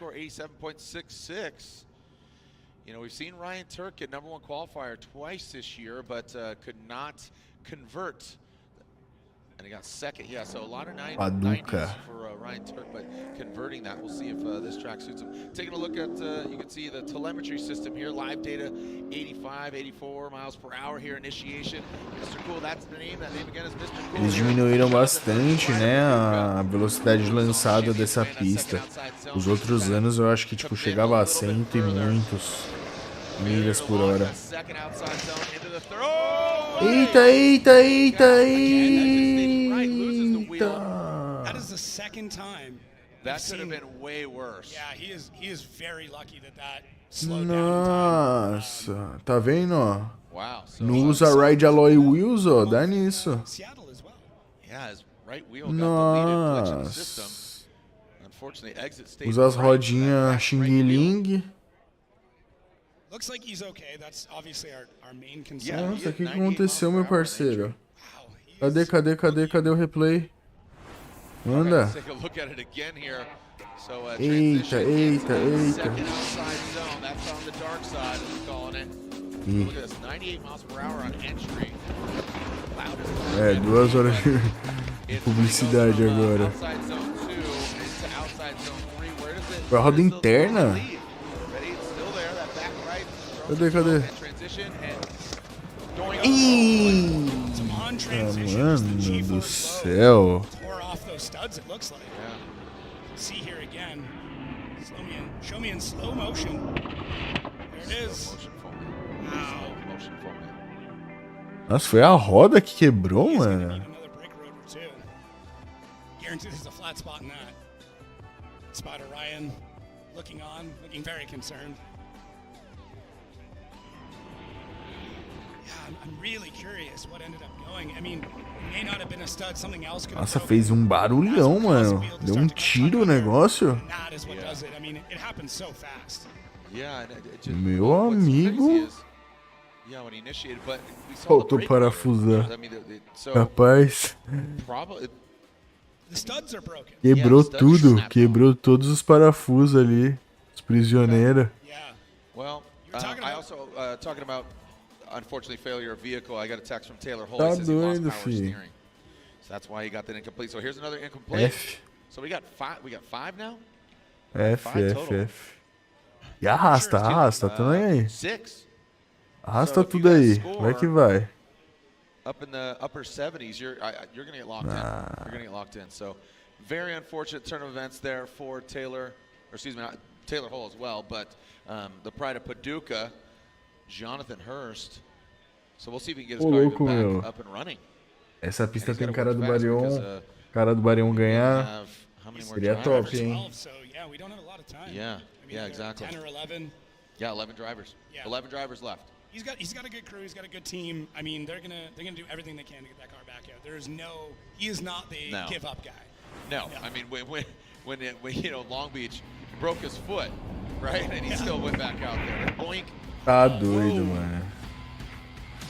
You know, we've seen Ryan Turk get #1 qualifier twice this year, but could not convert. And he got second. Yeah, so a lot of 90s for Ryan Turk, but converting that, we'll see if this track suits him. Taking a look at, you can see the telemetry system here, live data, 85, 84 miles per hour here, initiation. Mr. Cool, that's the name. That name again is Mr. Cool. Eles diminuíram bastante, né, a velocidade lançada dessa pista. Os outros anos eu acho que tipo chegava a 100 e muitos milhas por hora. Eita. That is the second time. That could have been way worse. Yeah, he is very lucky that slowed down. Nossa, tá vendo, ó? Wow. Não usa Ride Alloy Wheels, ó, dá nisso. Seattle as well. Yeah, his right wheel got deleted glitch in the system. Unfortunately, exit state. Usa as rodinhas Xing Ling. Looks like he's okay. That's obviously our main concern. Nossa, o que aconteceu, meu parceiro? Cadê o replay? Manda. Eita. É, 2 horas de publicidade agora. Foi a roda interna? Cadê? Eita, mano do céu. Show me in slow motion. There it is. Wow. Nossa, foi a roda que quebrou, mano. Guaranteed there's a flat spot in that. Spotter Ryan looking very concerned. I'm really curious what ended up going. I mean, it may not have been a stud, something else could have. Nossa, fez um barulhão, mano. Deu um tiro o negócio. That is what does it. I mean, it happens so fast. Meu amigo. Faltou parafusar. Rapaz. Quebrou tudo. Quebrou todos os parafusos ali. Os prisioneiros. Well, I also talking about unfortunately failure of vehicle. I got a text from Taylor Hall. He says he lost power steering. So that's why he got that incomplete. So here's another incomplete. F. So we got 5 now? F. E arrasta, tá nem aí. 6. Arrasta tudo aí, vai que vai. Up in the upper 70s, you're gonna get locked in. You're gonna get locked in. So very unfortunate turn of events there for Taylor, or excuse me, not Taylor Hall as well, but the Pride of Paducah. Jonathan Hurst. So we'll see if he can get his Ô, car louco, even meu. back up and running. Essa pista And he's tem gotta cara work do fast Barion. because, Cara do Barion we ganhar. have how many more Seria drivers? top, hein? 12, so yeah, we don't have a lot of time. Yeah, I mean, yeah, there are exactly. 10 or 11. Yeah, 11 drivers. Yeah. 11 drivers left. He's got a good crew. He's got a good team. I mean, they're gonna do everything they can to get that car back out. He is not the No. give up guy. No, No. I mean when you know Long Beach broke his foot, right, and he still went back out there. And boink. Tá doido, Whoa. mano.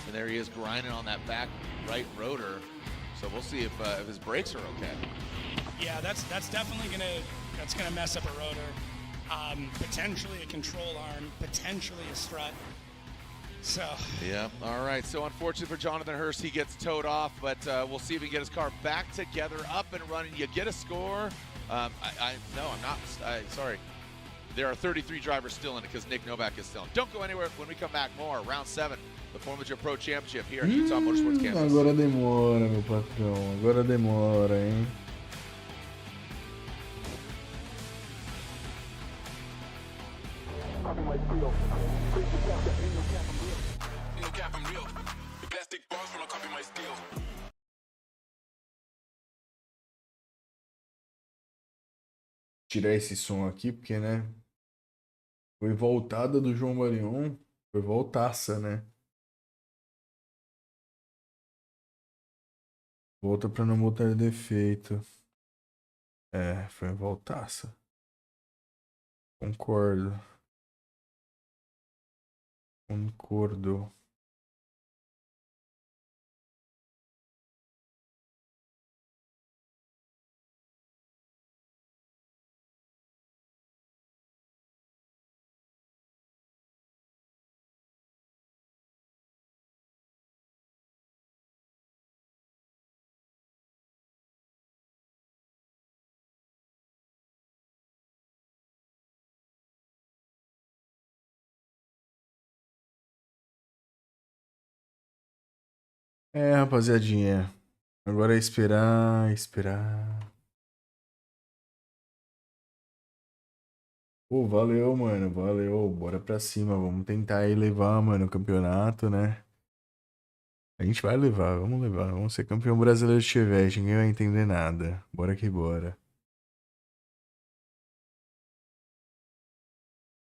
And there he is grinding on that back right rotor. So we'll see if his brakes are okay. Yeah, that's definitely gonna mess up a rotor. Potentially a control arm, potentially a strut. So Yeah. All right. So unfortunately for Jonathan Hurst, he gets towed off, but we'll see if he can get his car back together, up and running. You get a score. No, I'm not. Sorry. There are 33 drivers still in it because Nick Novak is still in. Don't go anywhere. When we come back, more round 7, the Formula Pro Championship here at Utah Motorsports Campus. Agora demora, meu patrão. Agora demora, hein? Tirar esse som aqui, porque, né? Foi voltada do João Barion. Foi voltaça, né? Volta pra não botar defeito. É, foi voltaça. Concordo. Concordo. É, rapaziadinha. Agora é esperar, esperar. Pô, valeu, mano. Valeu. Bora pra cima. Vamos tentar aí levar, mano, o campeonato, né? A gente vai levar, vamos levar. Vamos ser campeão brasileiro de Chevette. Ninguém vai entender nada. Bora que bora.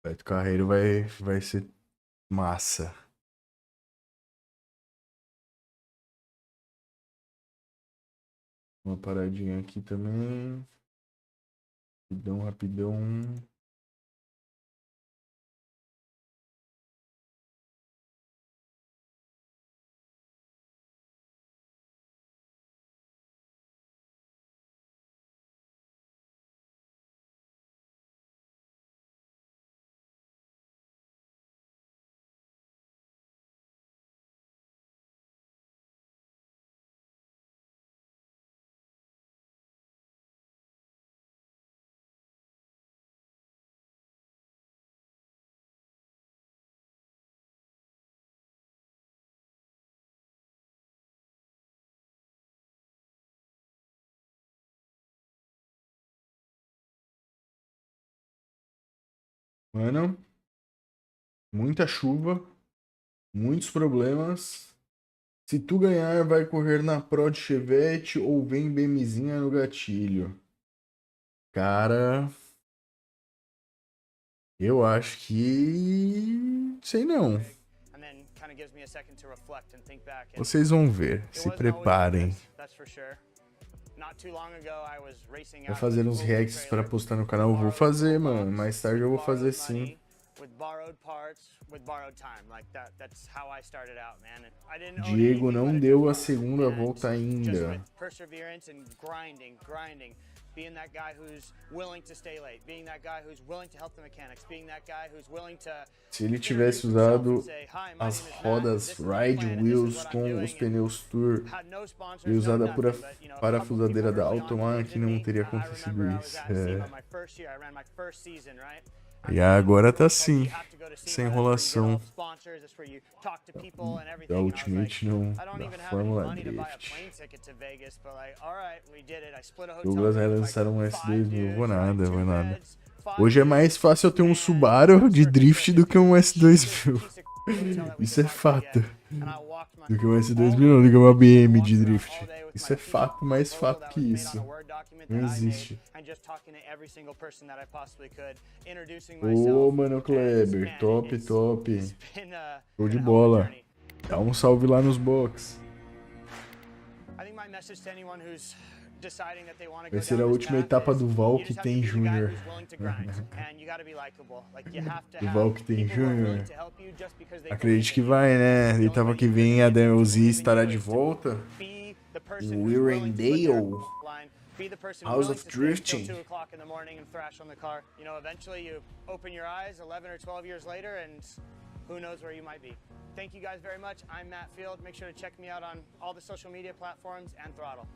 Beto Carreiro vai ser massa. Uma paradinha aqui também. Rapidão, rapidão. Mano, muita chuva, muitos problemas. Se tu ganhar, vai correr na Pro de Chevette ou vem BMzinha no gatilho. Cara, eu acho que... sei não. Vocês vão ver, se preparem. Vai fazer uns reacts pra postar no canal, eu vou fazer, mano. Mais tarde eu vou fazer sim. Diego não deu a segunda volta ainda. Being that guy who's willing to stay late, being that guy who's willing to help the mechanics, being that guy who's willing to... Se ele tivesse usado as rodas Ride Wheels com os pneus Tour e usado a pura parafusadeira da Automac, não teria acontecido isso. E agora tá assim, sem enrolação. Da Ultimate não, da Fórmula Drift. Douglas vai lançar um S2000, vou nada, vou nada. Hoje é mais fácil eu ter um Subaru de Drift do que um S2000. Isso é fato. Do que uma S2000 não, do que uma BM de drift. Isso é fato, mais fato que isso. Não existe. Ô, mano Kleber, top, top. Show de bola. Dá um salve lá nos box. Vai ser a última etapa do Valk tem Júnior. Do Valk tem Júnior. Acredite que vai, né? A etapa que vem a Uzi estará de volta. O Wirendale. House of Drifting. Who knows where you might be. Thank you guys very much. I'm Matt Field. Make sure to check me out on all the social media platforms and Throttle.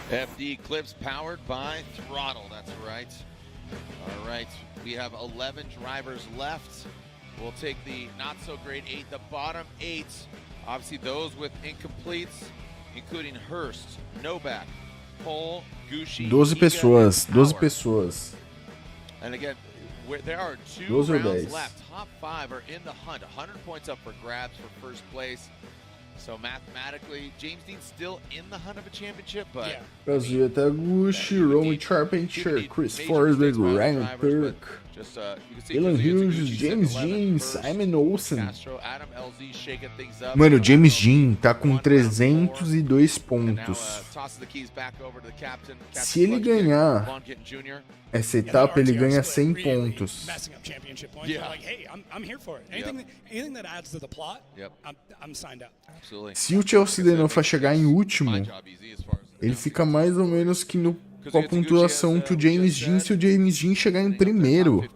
FD clips powered by Throttle, that's right. All right, we have 11 drivers left. We'll take the not so great 8, the bottom 8. Obviously those with incompletes, including Hurst, Novak, Cole, Gucci, 12 Higa, pessoas, and 12 Power. pessoas. And again, there are 2 12 or rounds 10. left. Top 5 are in the hunt. 100 points up for grabs for first place. So mathematically, James Dean's still in the hunt of a championship, but Gazeta Gucci, Romy Charpentier, Chris Forsberg, Ryan Turk, Alan Hughes, James Dean, Simon Olsen. Mano, o James Dean tá com 302 pontos. Se ele ganhar essa etapa, ele ganha 100 pontos. Se o Chelsea Denofa chegar em último, ele fica mais ou menos que com a pontuação que o James Dean, se o James Dean chegar em primeiro.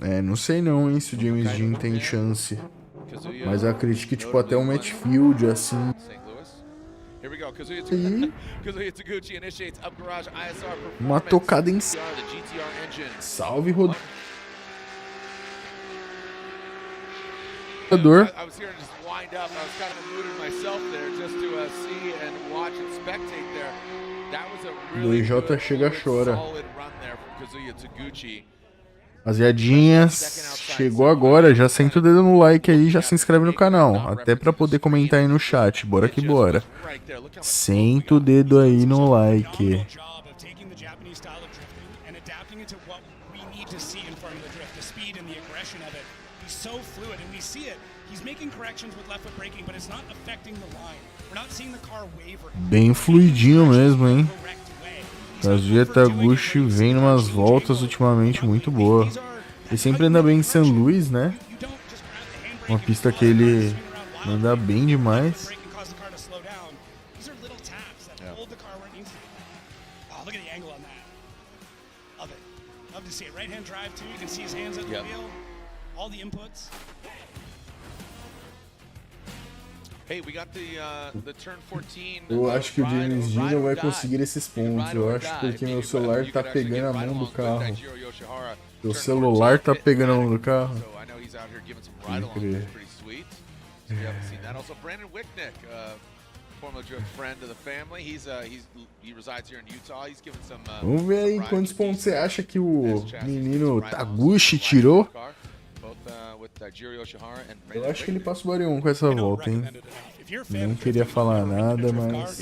É, não sei não, hein, se o James Dean tem chance. Mas eu acredito que, tipo, até o Matfield, assim... E... uma tocada em... Salve, Rodrigo. O 2J chega chora. Rapaziadinhas, chegou agora, já senta o dedo no like aí, já se inscreve no canal, até pra poder comentar aí no chat, bora que bora. Senta o dedo aí no like. Bem fluidinho mesmo, hein? Gazeta Gucci vem numas voltas ultimamente muito boa. Ele sempre anda bem em São Luís, né? Uma pista que ele anda bem demais. Eu acho que o James Dean não vai conseguir esses pontos. Eu acho porque meu celular tá pegando a mão do carro. Meu celular tá pegando a mão do carro. Pode crer. Vamos ver aí quantos pontos você acha que o menino Taguchi tirou. Eu acho que ele passa o Barion com essa volta, hein? Não queria falar nada, mas...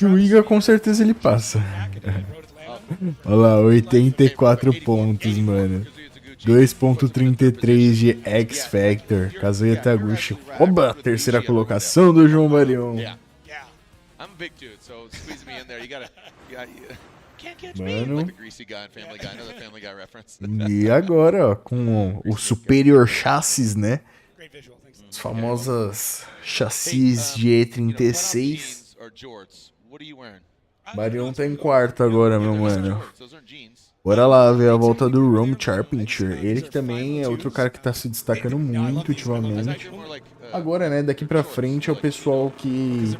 o HIGA com certeza ele passa. Olha lá, 84 pontos, mano. 2.33 de X Factor. Kazuya Taguchi. Oba! Terceira colocação do João Barion. Mano. E agora, ó, com o Superior Chassis, né? As famosas chassis de E36. Barion tá em quarto agora, meu mano. Bora lá ver a volta do Rome Charpentier. Ele que também é outro cara que tá se destacando muito ultimamente. Agora, né, daqui pra frente é o pessoal que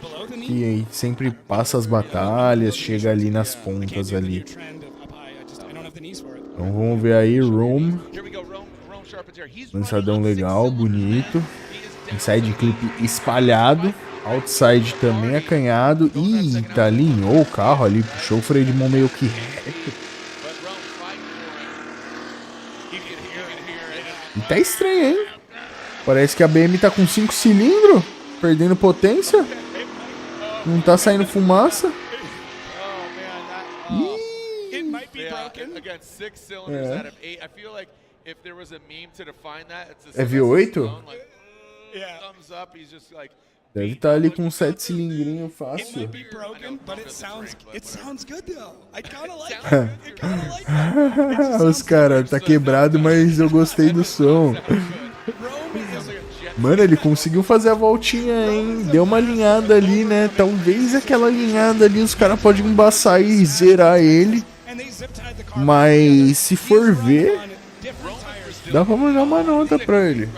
sempre passa as batalhas, chega ali nas pontas ali. Então vamos ver aí, Rome. Lançadão legal, bonito. Inside clip espalhado. Outside também acanhado. Ih, tá alinhou o carro ali, puxou o freio de mão meio que reto. E tá estranho, hein? Parece que a BM tá com 5 cilindros, perdendo potência. Não tá saindo fumaça. É V8? Deve estar ali com 7 cilindrinhos fácil. Os caras, tá quebrado, mas eu gostei do som. Mano, ele conseguiu fazer a voltinha, hein? Deu uma alinhada ali, né? Talvez aquela alinhada ali os caras podem embaçar e zerar ele. Mas se for ver, dá pra mandar uma nota pra ele.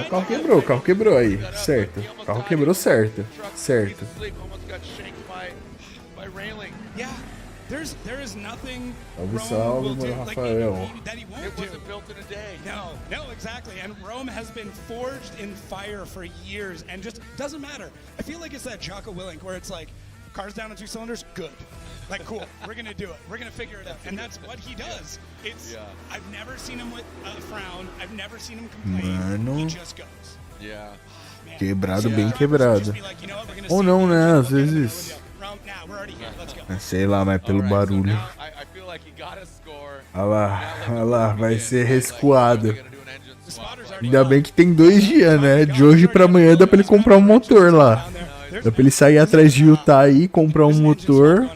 O carro quebrou aí, certo. O carro quebrou certo, certo. Salve, salve, mano, Rafael. No, exactly. And Rome has been forged in fire for years and just doesn't matter. I feel like it's that Jocko Willink where it's like, cars down in 2 cylinders, good. Like, cool, we're gonna do it. We're gonna figure it out. And that's what he does. It's, I've never seen him with a frown. I've never seen him complain. Mano. He just goes. Quebrado, bem quebrado. Ou não, né? Às vezes. Sei lá, mas pelo barulho. Olha lá, vai ser rescoado. Ainda bem que tem 2 dias, né? De hoje pra amanhã dá pra ele comprar um motor lá. Dá pra ele sair atrás de Utah aí, comprar um motor.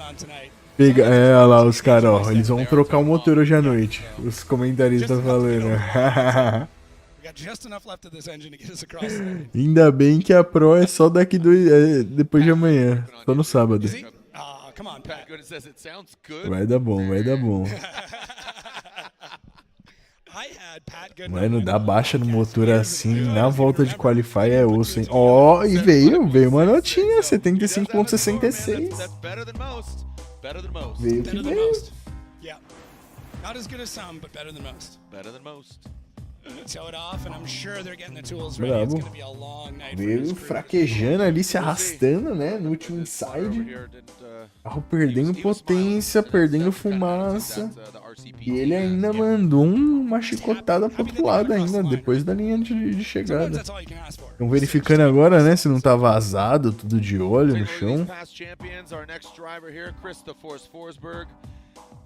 Pegar. É, olha lá os caras, ó. Eles vão trocar o motor hoje à noite. Os comentaristas falando. Ainda bem que a Pro é só daqui depois de amanhã. Só no sábado. Vai dar bom, vai dar bom. Mano, dar baixa no motor assim na volta de Qualify é osso, hein? Ó, e veio uma notinha, 75.66. Veio que veio. Bravo. Veio fraquejando ali, se arrastando, né? No último inside. Carro perdendo potência, perdendo fumaça. E ele ainda mandou uma chicotada pro outro lado ainda, depois da linha de chegada. Estão verificando agora, né? Se não tá vazado, tudo de olho no chão.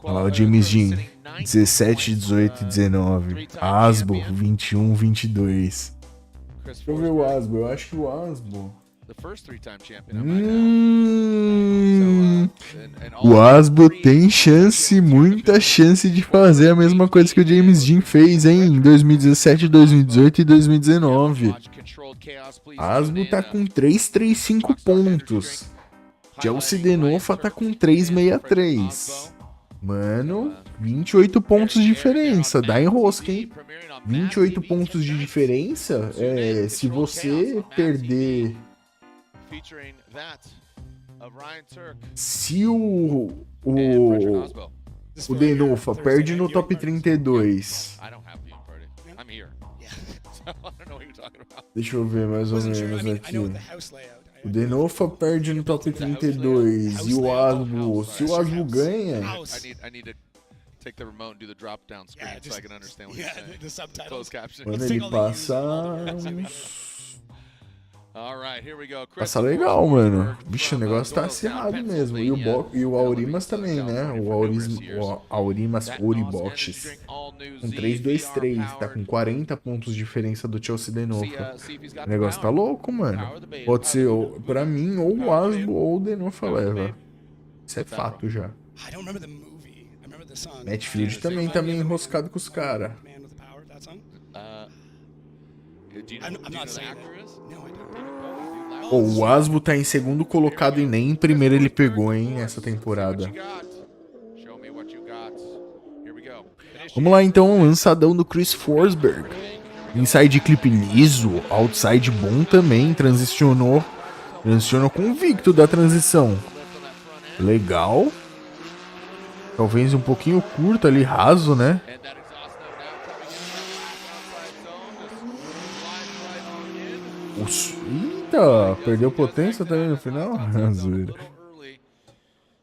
Olha lá o James Dean, 17, 18 e 19. Asbo, 21, 22. Deixa eu ver o Asbo, eu acho que o Asbo... O Asbo tem chance, muita chance de fazer a mesma coisa que o James Dean fez, hein? Em 2017, 2018 e 2019. Asbo tá com 335 pontos. Chelsea Denofa tá com 363. Mano, 28 pontos de diferença. Dá enrosca, hein? 28 pontos de diferença. Se você perder... Se o Denofa perde no top 32. Deixa eu ver mais ou menos aqui. O Denofa perde no top 32 e o Asbo, se o Asbo ganha, quando ele passa passa legal, mano. Vixe, o negócio tá acirrado mesmo. E o Aurimas também, né? O Aurimas Oriboxes com 3-2-3, tá com 40 pontos de diferença do Chelsea Denofa. O negócio tá louco, mano. Pode ser, pra mim, ou o Asbo ou o Denofa leva. Isso é fato já. Matfield também tá meio enroscado com os caras. O Asbo tá em segundo colocado e nem em primeiro ele pegou, hein, essa temporada. Vamos lá então, lançadão do Chris Forsberg. Inside clip liso, outside bom também, transicionou convicto da transição. Legal. Talvez um pouquinho curto ali, raso, né? Eita, perdeu potência também no final.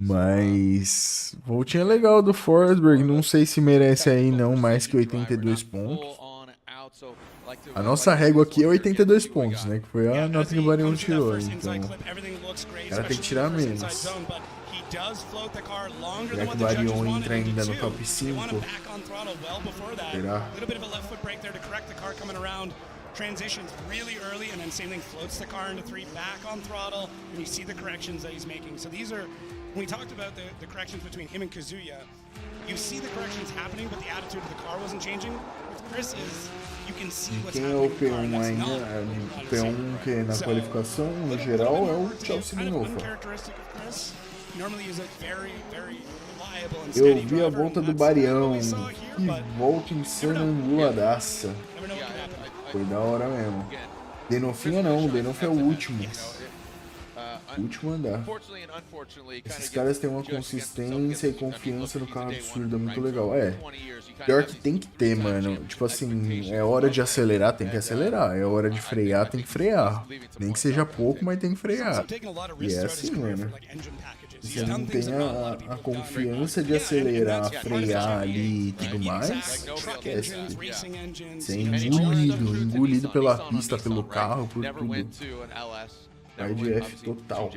Mas voltinha legal do Forsberg, não sei se merece aí não mais que 82 pontos. A nossa régua aqui é 82 pontos, né? Que foi a nota que o Barion tirou, então o cara tem que tirar menos. Será que o Barion entra ainda no top 5? Será? Transitions really early, and then same thing, floats the car into 3 back on throttle, and you see the corrections that he's making. So these are, when we talked about the corrections between him and Kazuya, you see the corrections happening, but the attitude of the car wasn't changing. With Chris is, you can see what's happening. Quem é o happening. P1 que na qualificação, no geral, é o Chelsea Minofa. Eu vi a volta do Barião, que volta insana anguladaça. Foi da hora mesmo. Denofinha não, o Denof é o último. O último andar. Esses caras têm uma consistência e confiança no carro absurda, muito legal. É, pior que tem que ter, mano. Tipo assim, é hora de acelerar, tem que acelerar. É hora de frear, tem que frear. Nem que seja pouco, mas tem que frear. E é assim, mano. Se você não tem a confiança de acelerar, frear ali e tudo mais, esquece. Você é engolido pela pista, pelo carro, por tudo. Vai de F total.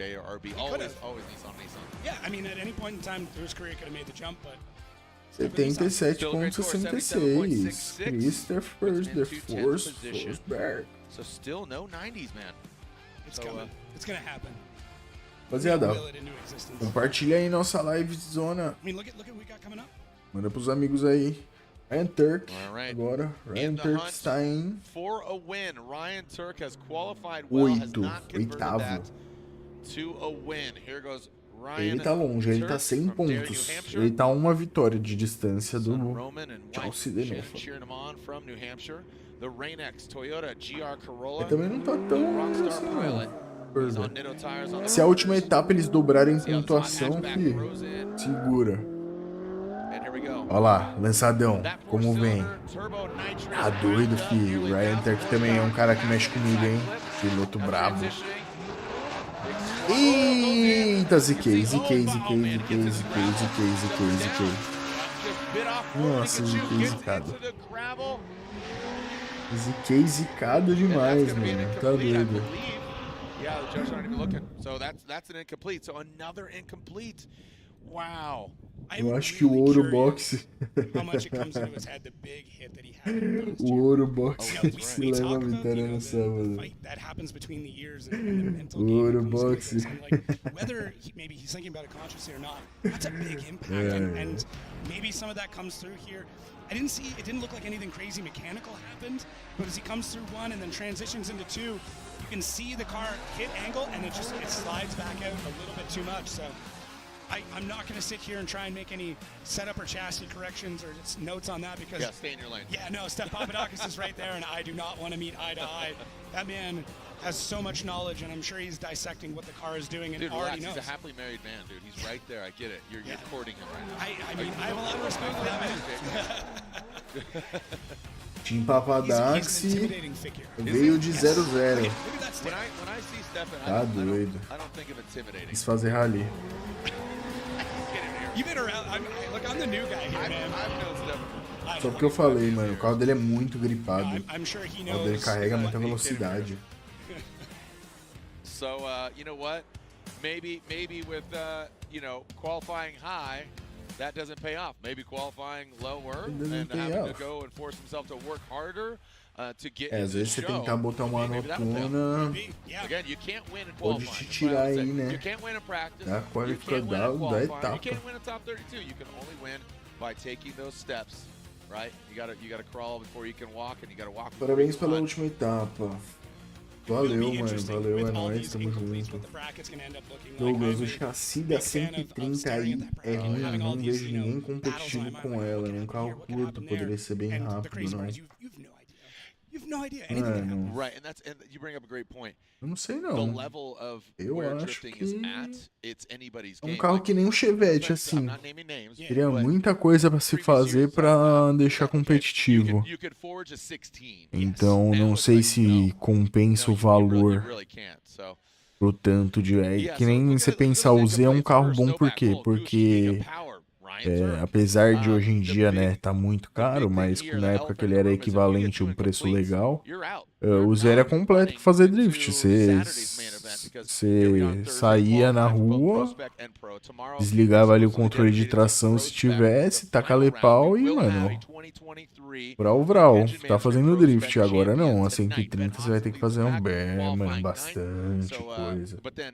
77.66. Christopher the Force Forsberg. Rapaziada, compartilha aí nossa live zona. Manda pros amigos aí. Ryan Turk agora. Ryan Turk está em 8º. Ele tá longe, ele tá 100 pontos. Ele tá uma vitória de distância do Chelsea de novo. Ele também não tá tão assim, não. Se a última etapa eles dobrarem pontuação, filho, segura. Olha lá, lançadão, como vem. Tá doido, filho. O Ryan Turk também é um cara que mexe comigo, hein? Piloto brabo. Eita, ziquei. Nossa, ziquei zicado. Ziquei zicado demais, mano. Tá doido. Yeah, the judges aren't even looking. So that's an incomplete. So another incomplete. Wow. Eu acho que o ouro boxe. O ouro boxe se leva a vitória no sábado. O ouro boxe. Whether maybe he's thinking about it consciously or not, that's a big impact, and maybe some of that comes through here. It didn't look like anything crazy mechanical happened, but as he comes through 1 and then transitions into 2, you can see the car hit angle and it slides back out a little bit too much. So I'm not going to sit here and try and make any setup or chassis corrections or just notes on that because stay in your lane. Yeah, no, Steph Papadakis is right there, and I do not want to meet eye to eye. That man has so much knowledge, and I'm sure he's dissecting what the car is doing and already knows. He's a happily married man, dude. He's right there. I get it. You're courting him right now. I mean, I have a lot of respect for that man. Team Papadakis veio de 0-0. Tá doido. Quis fazer rally. Só porque eu falei, mano, o carro dele é muito gripado. O carro dele carrega muita velocidade. So, you know what? Maybe with qualifying high, that doesn't pay off. Maybe qualifying lower and having to go and force himself to work harder to get às vezes você tentar botar uma notona pode te tirar aí, né? Da qualificação da etapa. Parabéns pela última etapa. Valeu, mano. Valeu, é nóis, tamo junto. Douglas, o chassi da 130 aí é ruim, não vejo ninguém competitivo com ela. É um carro curto, poderia ser bem rápido, não. Mano, Right, and you bring up a great point. eu não sei The não. level of Eu where acho drifting que is at, it's anybody's é um game. carro Like, que nem um Chevette, I'm assim. not naming names, Teria but muita coisa pra se fazer pra deixar competitivo. you could forge a 16. Então, não sei se compensa o valor really can't. So, pro tanto de... É yeah, que so nem look você at it, pensar, o let's Z é um take carro first, bom no por back, quê? little goose, Porque, giga power, Ryan Turk. apesar de hoje em The dia, big- né, tá muito caro, thing mas here, na the época que elephant ele in era the room is if you equivalente get a um to preço incompletes, legal, you're out. o Z era You're completo not pra fazer running drift. into Você Saturday's main event, because here we are on Thursday, saía na qualified, both rua, Prospect and Pro. Tomorrow, desligava ali o exclusively controle de dedicated to tração se Prospect. tivesse, The taca-lhe final round, pau we e, will have a mano, 2023 vral vral, Engine tá Manager fazendo drift. Prospect Agora não, a champion tonight. 130 Ben você vai ter que fazer Hodgson um leads the pack, mano, qualifying bastante ninth. coisa. But then,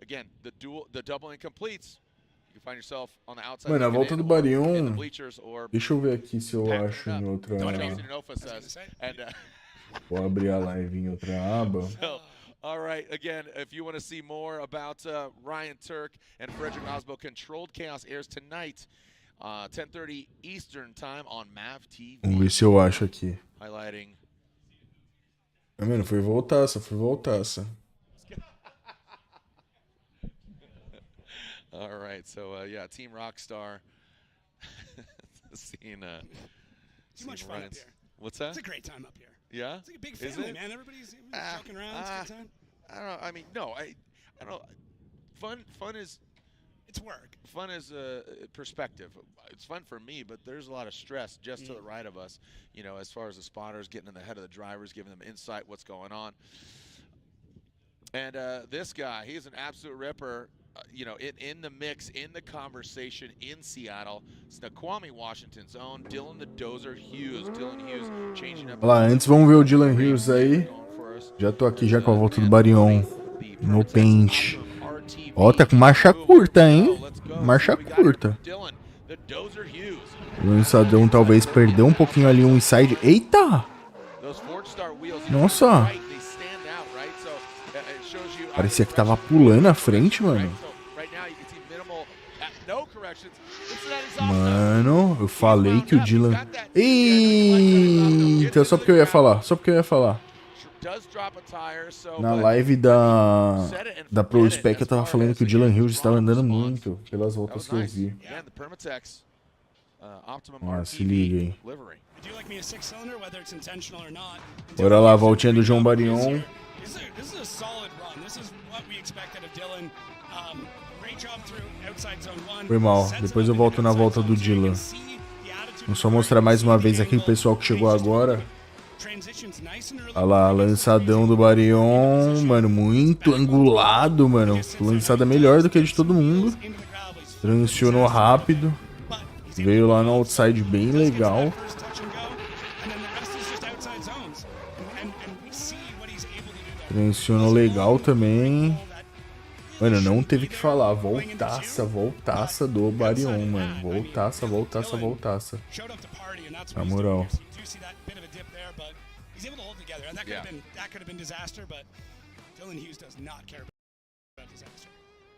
again, the doubling completes. You can find yourself on the outside Mano, a looking volta in do or in the Barion, bleachers or deixa eu ver aqui se eu packing acho it em up. outra... What Chelsea Denofa says. And, Vou abrir a live em outra aba. so, all right, again, if you want to see more about Ryan Turk and Frederick Osbo, Controlled Chaos airs tonight, 10:30 Eastern Time on MAV TV. Vamos ver se eu acho aqui. Highlighting. Mano, foi voltaça, foi voltaça. All right, so yeah, Team Rockstar. Seeing Too much fun up here. What's that? It's a great time up here. Yeah. It's like a big Is family, it? man. Everybody's joking around. It's a good time. I don't know. I mean, no, I don't. Fun is It's work. fun is perspective. It's fun for me, but there's a lot of stress just to the right of us. You know, as far as the spotters getting in the head of the drivers, giving them insight what's going on. And this guy, he's an absolute ripper. You know, in the mix, in the conversation in Seattle. Snoqualmie, Washington's own Dylan the Dozer Hughes. Dylan Hughes changing up. Olha lá, antes vamos ver o Dylan Hughes aí. Já tô aqui já com a volta do Barion no pente. Ó, tá com marcha curta, hein? Marcha curta. O lançadão talvez perdeu um pouquinho ali um inside. Eita! Nossa! Parecia que tava pulando à frente, mano. Mano, eu falei que o Dylan... Eita, só porque eu ia falar, só porque eu ia falar. Na live da Pro Spec eu tava falando que o Dylan Hughes estava andando muito, pelas voltas que eu vi. Ah, se liga aí. Bora lá, voltinha do João Barion. Foi mal, depois eu volto na volta do Dylan. Vou só mostrar mais uma vez aqui o pessoal que chegou agora. Olha lá, lançadão do Barion, mano, muito angulado, mano. Lançada melhor do que a de todo mundo. Transicionou rápido. Veio lá no outside bem legal. Transicionou legal também. Mano, não teve que falar. Voltaça, voltaça do Barion, mano. Voltaça, voltaça, voltaça. Na moral.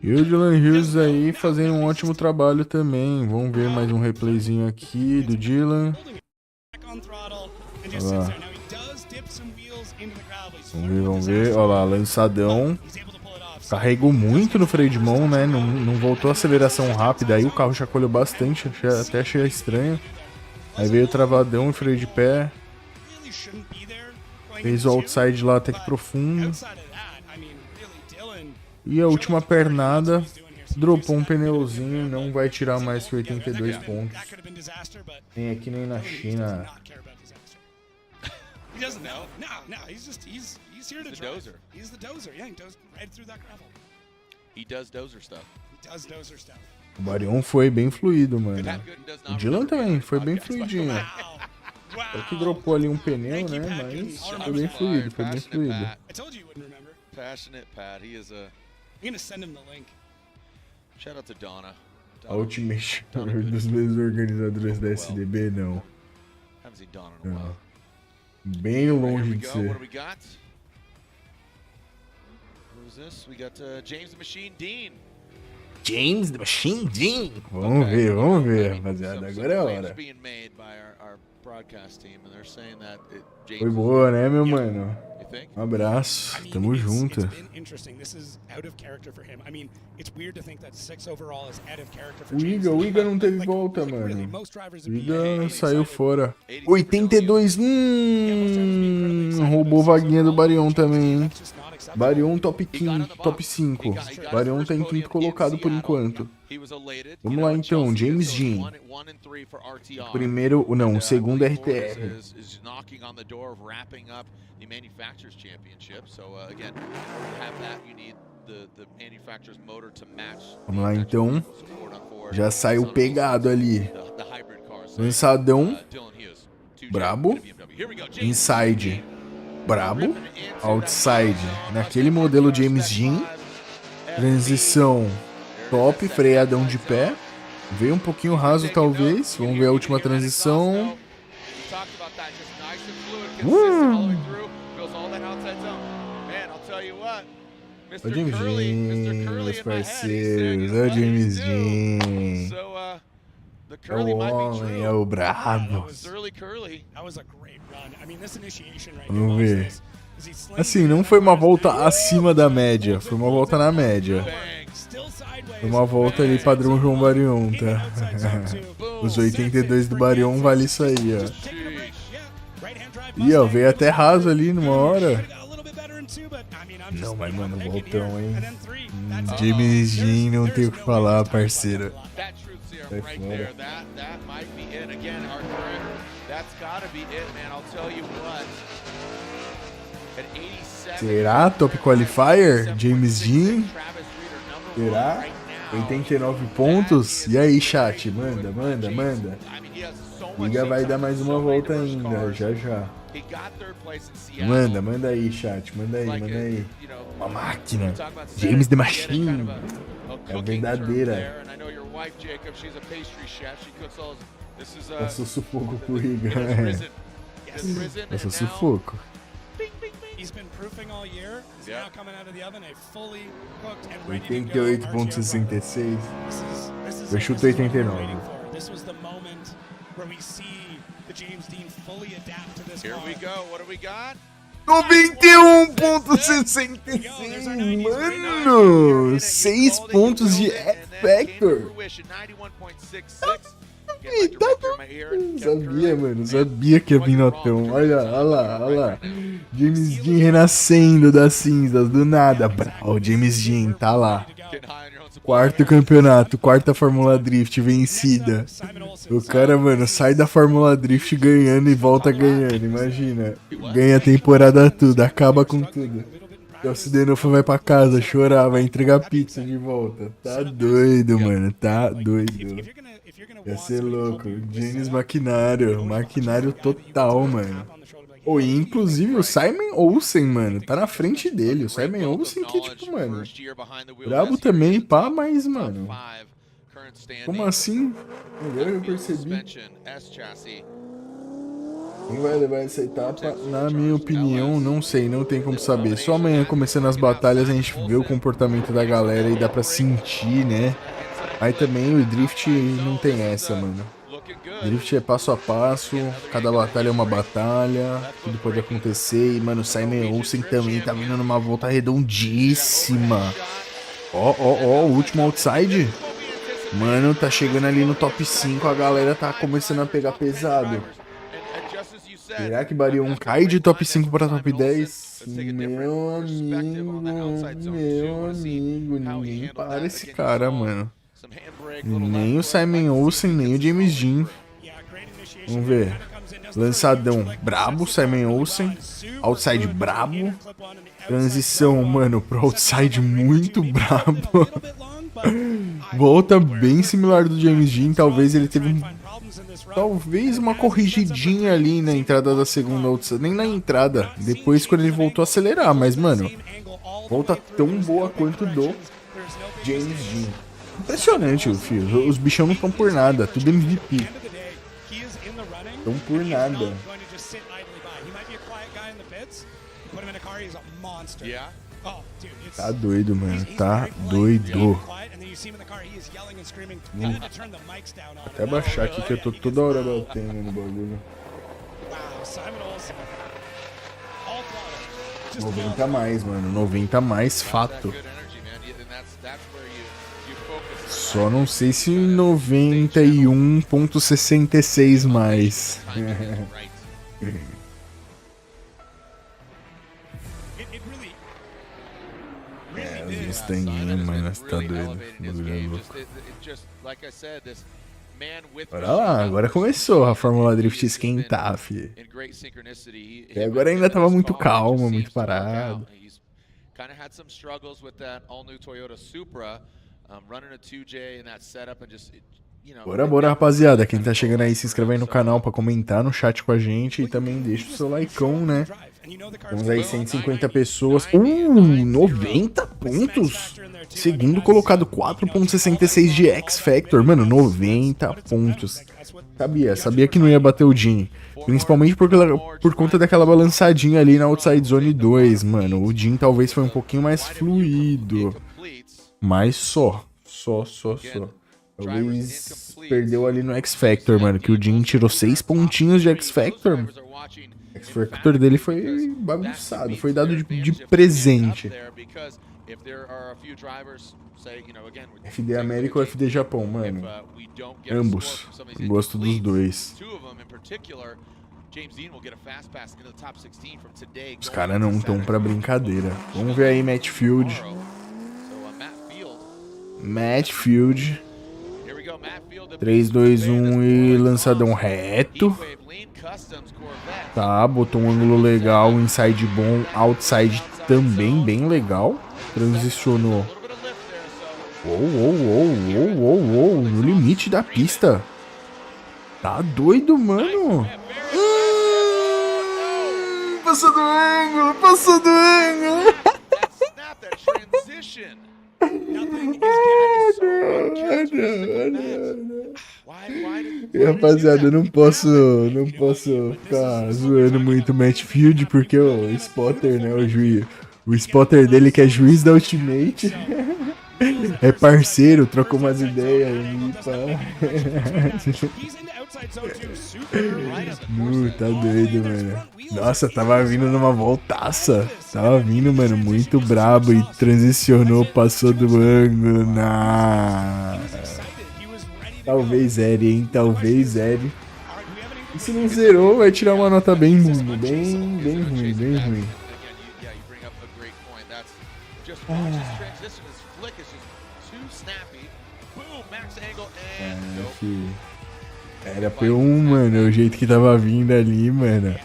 E o Dylan Hughes aí fazendo um ótimo trabalho também. Vamos ver mais um replayzinho aqui do Dylan. Olha lá. Vamos ver. Olha lá, lançadão. Carregou muito no freio de mão, né? Não voltou a aceleração rápida. Aí o carro chacoalhou bastante. Até achei estranho. Aí veio o travadão e freio de pé. Fez o outside lá até que profundo. E a última pernada. Dropou um pneuzinho. Não vai tirar mais que 82 pontos. Nem aqui nem na China. He doesn't know. No, he's here to drive. He's the dozer. Yeah, he does right through that gravel. He does dozer stuff. He does dozer stuff. O Barion foi bem fluido, mano. O Dylan também foi bem fluidinho. Só que dropou ali um pneu, né? Mas foi bem fluido, foi bem fluido. I told you wouldn't remember. Passionate Pat, he is a... I'm gonna send him the link. Shout out to Donna. A Ultimate dos mesmos organizadores da SDB, não. Haven't seen Donna in a while. Bem longe de ser. Who's this? We got James the Machine Dean. James the Machine Dean. Vamos ver, rapaziada. Agora é a hora. Foi boa, né, meu mano? Um abraço, tamo junto. O HIGA não teve volta, mano. O HIGA saiu fora. 82, roubou vaguinha do BARION também, hein? BARION top 5. BARION tá em quinto colocado por enquanto. Vamos lá então, James Dean. Primeiro, não, o segundo RTR. Vamos lá então. Já saiu pegado ali. Lançadão. Brabo. Inside. Brabo. Outside. Naquele modelo James Dean. Transição top. Freadão de pé. Veio um pouquinho raso talvez. Vamos ver a última transição. O James Dean, meus parceiros. É o James Dean. É o homem, é o brabo. Vamos ver. Assim, não foi uma volta acima da média. Foi uma volta na média. Foi uma volta ali padrão João BARION, tá? Os 82 do BARION vale isso aí, ó. Ih, ó, veio até raso ali numa hora. Não, mas mano, voltão, hein? James Dean, não tem o que falar, parceiro. Sai fora. Será? Top Qualifier? James Dean? Será? 89 pontos? E aí, chat? Manda. Liga vai dar mais uma volta ainda, já. Manda aí, chat. Manda aí. Uma máquina. James the Machine. É a verdadeira. Passou sufoco com o HIGA. Passou sufoco. 88.66. Eu chuto 89. Here we go. What do we got? 91.66, mano! 6 pontos de F-Factor. Sabia, mano. Sabia que ia vir notão. Olha lá. James Dean renascendo das cinzas, do nada. O James Dean tá lá. Quarto campeonato, quarta Fórmula Drift vencida. O cara, mano, sai da Fórmula Drift ganhando e volta ganhando. Imagina. Ganha a temporada tudo, acaba com tudo. O Denofo vai pra casa chorar, vai entregar pizza de volta. Tá doido, mano. Tá doido. Ia ser louco. James Maquinário total, mano. Oh, e inclusive o Simon Olsen, mano, tá na frente dele. O Simon Olsen que, tipo, mano, brabo também, pá, mas, mano, como assim? Agora eu percebi. Quem vai levar essa etapa, na minha opinião, não sei, não tem como saber. Só amanhã, começando as batalhas, a gente vê o comportamento da galera e dá pra sentir, né? Aí também o Drift não tem essa, mano. Drift é passo a passo, cada batalha é uma batalha, tudo pode acontecer. E, mano, o Simon Olsen também tá vindo numa volta redondíssima. Ó, o último outside. Mano, tá chegando ali no top 5, a galera tá começando a pegar pesado. Será que BARION cai de top 5 pra top 10? Meu amigo, ninguém para esse cara, mano. Nem o Simon Olsen, nem o James Dean. Vamos ver. Lançadão brabo, Simon Olsen. Outside brabo. Transição, mano, pro outside muito brabo. Volta bem similar do James Dean. Talvez ele teve uma corrigidinha ali na entrada da segunda outside. Nem na entrada. Depois quando ele voltou a acelerar. Mas, mano, volta tão boa quanto do James Dean. Impressionante, filho. Os bichão não estão por nada. Tudo MVP. Estão por nada. Oh, dude, it's, Tá doido, mano. he's Tá very polite, doido. very quiet, and then you see him in the car, he is yelling and screaming. You need to turn the mics down on him. Até baixar aqui que eu tô toda hora batendo no bagulho. Wow, Simon Olsen. All flawless. Just 90 a mais, mano. 90 a mais, fato. Só não sei se 91.66 mais. Os Mustanguinhos, mano, você tá doido. Bagulho é louco. Bora lá, agora começou a Fórmula Drift esquentar, fi. E agora ainda tava muito calmo, muito parado. Kind of had some struggles with that all-new Toyota Supra, running a 2J in that setup and just, you know. Bora, rapaziada. Quem tá chegando aí, se inscreve aí no canal pra comentar no chat com a gente e também deixa o seu likeão, né? Temos aí 150 pessoas. 90 pontos. Segundo colocado, 4.66 de X Factor. Mano, 90 pontos. Sabia que não ia bater o Jin. Principalmente por conta daquela balançadinha ali na Outside Zone 2, mano. O Jin talvez foi um pouquinho mais fluido. Mas só. Talvez perdeu ali no X Factor, mano. Que o Jin tirou 6 pontinhos de X Factor. O X Factor dele foi bagunçado. Foi dado de presente. FD América ou FD Japão, mano. Ambos. Gosto dos dois. Os caras não estão pra brincadeira. Vamos ver aí, Matt Field. Matt Field. 3, 2, 1 e lançadão reto. Tá, botou um ângulo legal, inside bom, outside também bem legal. Transicionou. Uou, no limite da pista. Tá doido, mano. Passou do ângulo. E, rapaziada, eu não posso ficar zoando muito o Matt Field, porque o spotter, né, o spotter dele que é juiz da Ultimate, é parceiro, trocou umas ideias aí, pá. Tá doido, mano. Nossa, tava vindo numa voltaça. Tava vindo, mano, muito brabo e transicionou, passou do ângulo. Talvez zere, hein? Talvez zere. E se não zerou, vai tirar uma nota bem ruim. Bem ruim. Era P1, mano, o jeito que tava vindo ali, mano.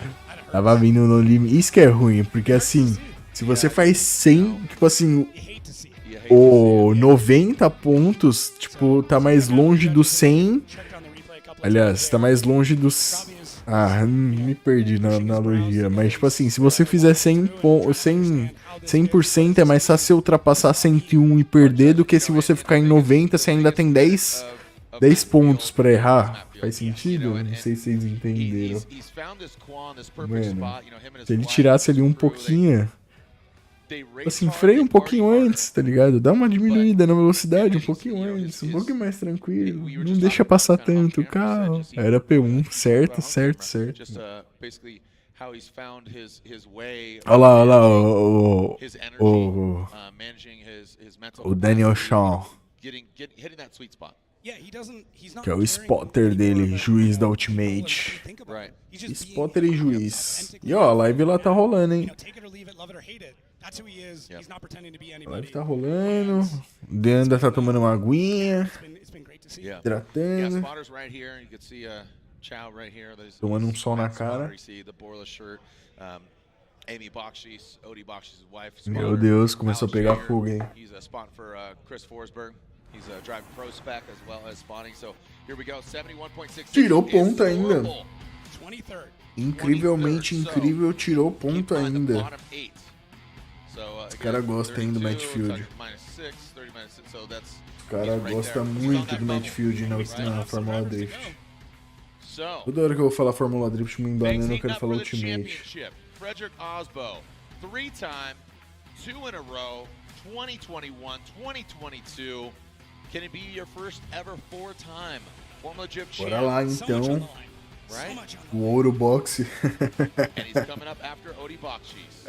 Tava vindo no limite. Isso que é ruim, porque assim, se você faz 100, tipo assim, o 90 pontos, tipo, tá mais longe do 100. Aliás, tá mais longe dos... Ah, me perdi na analogia. Mas, tipo assim, se você fizer 100% é mais fácil você ultrapassar 101 e perder do que se você ficar em 90, você ainda tem 10 pontos pra errar. Faz sentido? Não sei se vocês entenderam. Mano, se ele tirasse ali um pouquinho... Assim, freia um pouquinho antes, tá ligado? Dá uma diminuída na velocidade um pouquinho antes, um pouquinho mais tranquilo. Não deixa passar tanto o carro. Era P1, certo. Olha lá, o Daniel Shaw, que é o spotter dele, juiz da Ultimate. Spotter e juiz. E ó, a live lá tá rolando, hein? A live tá rolando. O Deanda tá tomando uma aguinha. Hidratando. Tomando um sol na cara. Meu Deus, começou a pegar fogo, hein? Tirou ponto ainda. Incrivelmente incrível, tirou ponto ainda. Os caras gostam ainda do Matt Field. Os caras gostam muito do Matt Field na Fórmula Drift. Toda hora que eu vou falar Fórmula Drift me embanando, eu quero falar Ultimate. 2 in a row, 2021, 2022. Can it be your first ever four-time Formula Drift champ? Bora lá então. Right? O Ouro Boxe. And he's coming up after Odi Bakshis.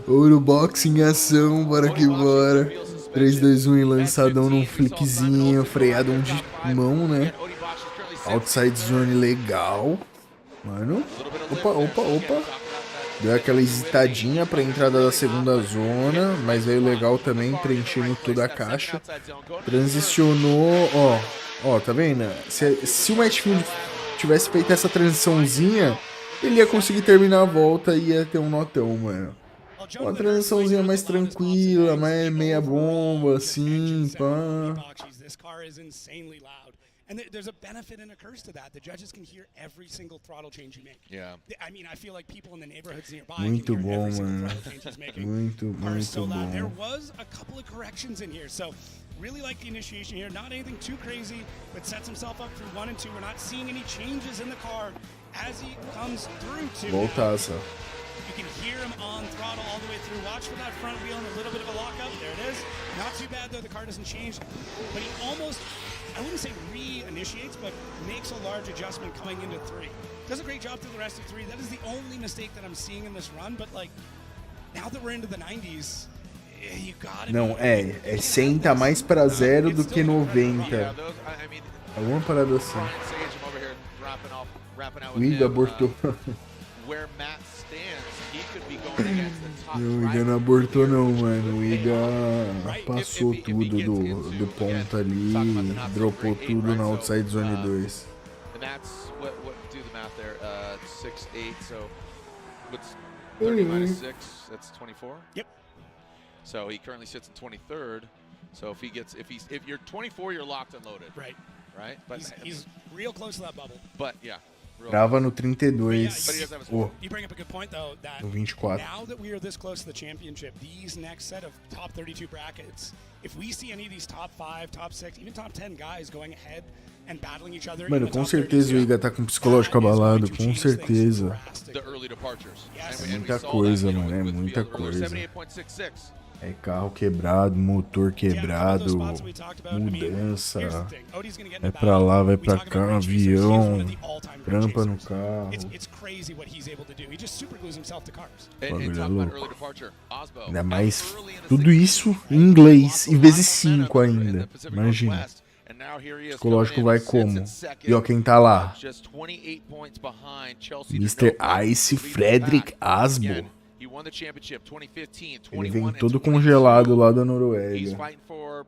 Ouro Boxe em ação, bora que bora. 3, 2, 1 e lançadão num flickzinho, freadão de mão, né? Outside zone legal. Mano. Opa, opa, opa. Deu aquela hesitadinha pra entrada da segunda zona, mas veio legal também, preenchendo toda a caixa. Transicionou, ó. Ó, tá vendo? Se o Matchfield tivesse feito essa transiçãozinha, ele ia conseguir terminar a volta e ia ter um notão, mano. Uma transiçãozinha mais tranquila, mais meia bomba, assim, pá. And there's a benefit and a curse to that. The judges can hear every single throttle change you make. Yeah. I mean, I feel like people in the neighborhoods nearby Muito can hear bom, every single mano. throttle change he's making. Muito So loud. There bom. was a couple of corrections in here. So really like the initiation here. Not anything too crazy, but sets himself up through 1 and 2. We're not seeing any changes in the car as he comes through to. Voltaça. You can hear him on throttle all the way through. Watch for that front wheel and a little bit of a lockup. There it is. Not too bad though. The car doesn't change, but he almost, I wouldn't say re-initiates, but makes a large adjustment coming into 3. Does a great job through the rest of 3. That is the only mistake that I'm seeing in this run, but like, now that we're into the 90s, you gotta Não, é 100 tá mais pra 0 do que 90. Alguma parada assim. O HIGA abortou. Não, o HIGA não abortou não, mano. O HIGA passou tudo do ponto ali, dropou tudo na outside zone 2. And that's what do the math there? 6, 8, so what's 30 minus 6? That's 24. Yep. So he currently sits in 23rd. So if you're 24, you're locked and loaded. Right. Right. But He's real close to that bubble. But yeah. Trava no 32. Oh, You bring up a good point though that no 24. now that we are this close to the championship, these next set of top 32 brackets, if we see any of these top 5, top 6, even top 10 guys going ahead and battling each other, mano, com certeza o HIGA tá com psicológico abalado, com certeza. The early departures. É muita coisa, mano, é muita coisa. 78.66. É carro quebrado, motor quebrado, mudança, vai pra lá, vai pra cá, avião, trampa no carro. Bagulho é louco. Ainda mais tudo isso em inglês, em vezes 5 ainda, imagina. O psicológico vai como? E ó quem tá lá. Mr. Ice Frederick Asbo. Ele vem todo congelado lá da Noruega.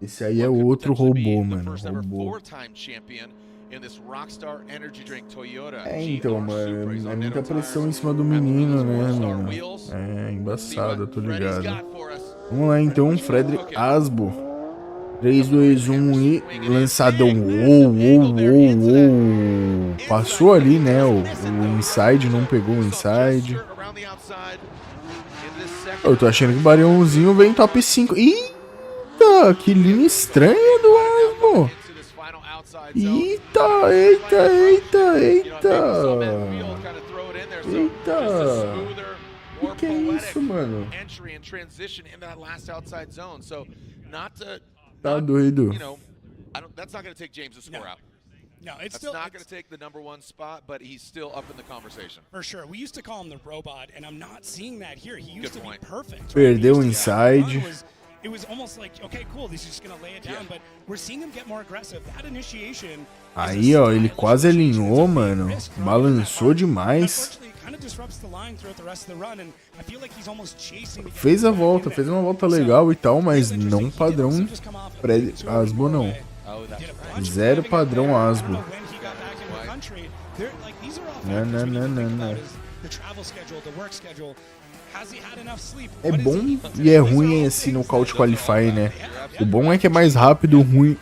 Esse aí é outro robô, mano. Robô. É, então, mano. É muita pressão em cima do menino, né, mano? É embaçado, eu tô ligado. Vamos lá, então. Frederick Asbo. 3, 2, 1 e lançadão. Passou ali, né? O inside, não pegou o inside. Eu tô achando que o Barionzinho vem top 5. Eita, que linha estranha do Asbo. Eita, eita, eita, eita. Eita. Que é isso, mano? Tá doido. That's not going to take James to score out. No, it's That's still not going to take the #1 spot, but he's still up in the conversation. For sure. We used to call him the robot, and I'm not seeing that here. He used to be perfect. Perdeu o inside. It was almost like, okay, cool, this is just going to lay it down, but we're seeing him get more aggressive. That initiation. Aí, ó, ele quase alinhou, mano. Balançou demais. Fez a volta, fez uma volta legal e tal, mas não padrão Asbo, não. Zero padrão Asbo. Não. É bom e é ruim esse nocaute qualify, né? O bom é que é mais rápido, o ruim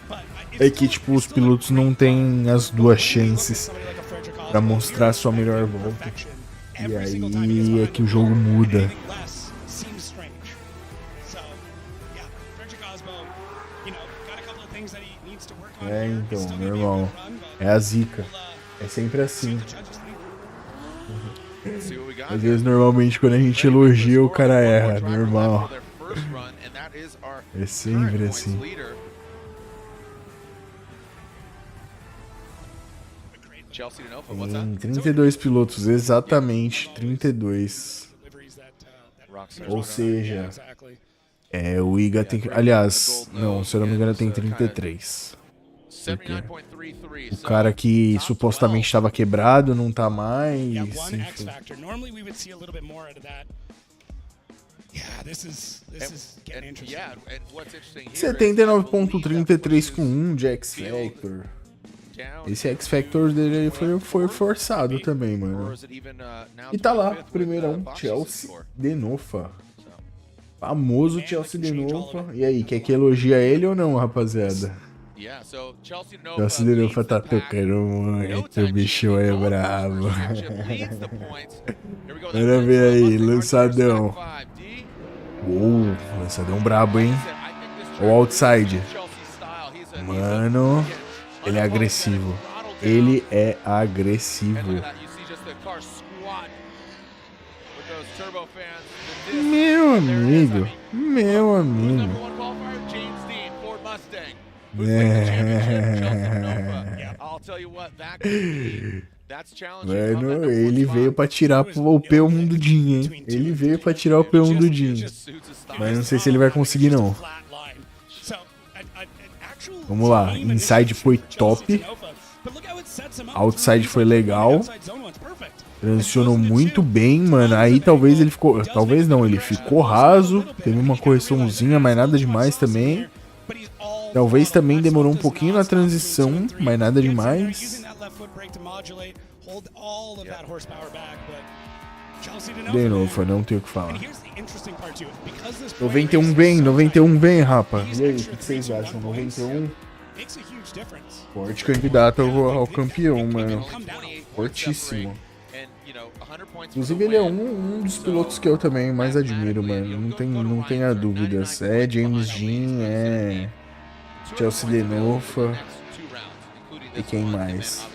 é que, tipo, os pilotos não têm as duas chances pra mostrar a sua melhor volta. E aí é que o jogo muda. É, então, normal. É a zica. É sempre assim. Às vezes, normalmente, quando a gente elogia, o cara erra. Normal. first run, and that is our É sempre current points assim. leader. Chelsea de novo, what's that? Tem 32 pilotos, exatamente 32. Ou seja, o HIGA tem que... Aliás, não, se eu não me engano tem 33. Porque o cara que supostamente estava quebrado não tá mais, enfim. 79.33 com 1 de X-Factor. Esse X-Factor dele foi forçado também, mano. E tá lá, primeirão, Chelsea de Nofa. Famoso Chelsea de Nofa. E aí, quer que elogia ele ou não, rapaziada? Chelsea de Nofa tá tocando muito, o bicho é bravo. Bora ver aí, lançadão. Lançadão brabo, hein? O outside. Mano... Ele é agressivo. Ele é agressivo. Meu amigo. Meu amigo. Mano, ele veio pra tirar o P1 do Jin, hein? Ele veio pra tirar o P1 do Jin. Mas não sei se ele vai conseguir, não. Vamos lá, inside foi top, outside foi legal, transicionou muito bem, mano, aí talvez ele ficou, talvez não, ele ficou raso, teve uma correçãozinha, mas nada demais também, talvez também demorou um pouquinho na transição, mas nada demais. De novo, não tenho o que falar. 91 vem, rapa. E aí, o que vocês acham? 91? Forte candidato ao campeão, mano. Fortíssimo. Inclusive, ele é um dos pilotos que eu também mais admiro, mano. Não tenha dúvidas. É James Dean, é Chelsea de Nofa. E quem mais?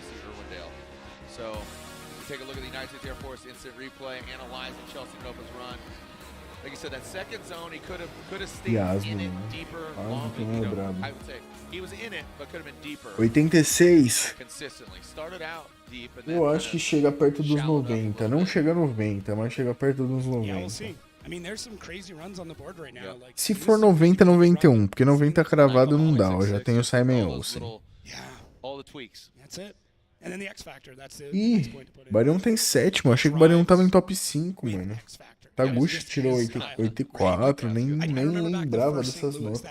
Take a look at the United States Air Force instant replay, analyzing Chelsea Nova's run. Like you said, that second zone, he could have stayed in it deeper, longer. You know, I would say he was in it, but could have been deeper. 86. Consistently started out deep. Eu acho que chega perto dos 90. Não chega a 90, mas chega perto dos 90. Se for 90, 91. Porque 90 cravado não dá. Eu já tenho o Simon Olsen. Ih, Barion tem sétimo. Achei que o Barion tava em top 5, mano. Taguchi tirou 84, nem lembrava dessas notas.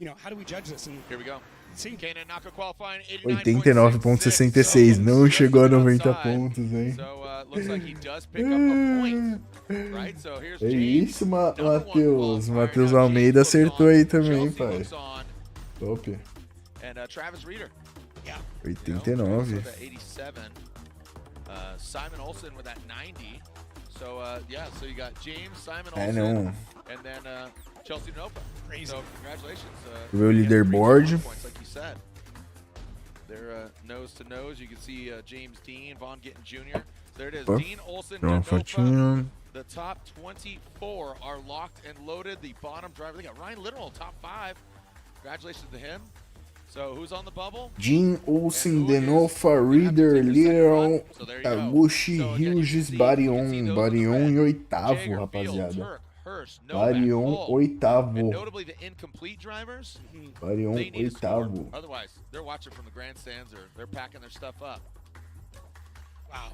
Here we go. 89.66, não chegou a 90 pontos, hein? É isso, Matheus. Matheus Almeida acertou aí também, pai. Top. 89. Simon Olsen with that 90. So yeah, so you got James, Simon É, Olsen, não. and then Chelsea Nova. So congratulations. Ver o leaderboard. Like you said. They're nose to nose. You can see James Dean, Vaughn Gittin Jr. There it is. Dean Olsen, Nova. The top 24 are locked and loaded. The bottom driver, they got Ryan Literal top 5. Congratulations to him. So who's on the bubble? Dean Olsen, Denofa, Reader, Literal, Taguchi, Hughes, Barion. Barion em oitavo, rapaziada. Barion oitavo. Barion oitavo. Otherwise, they're watching from the grandstands or they're packing their stuff up. Wow.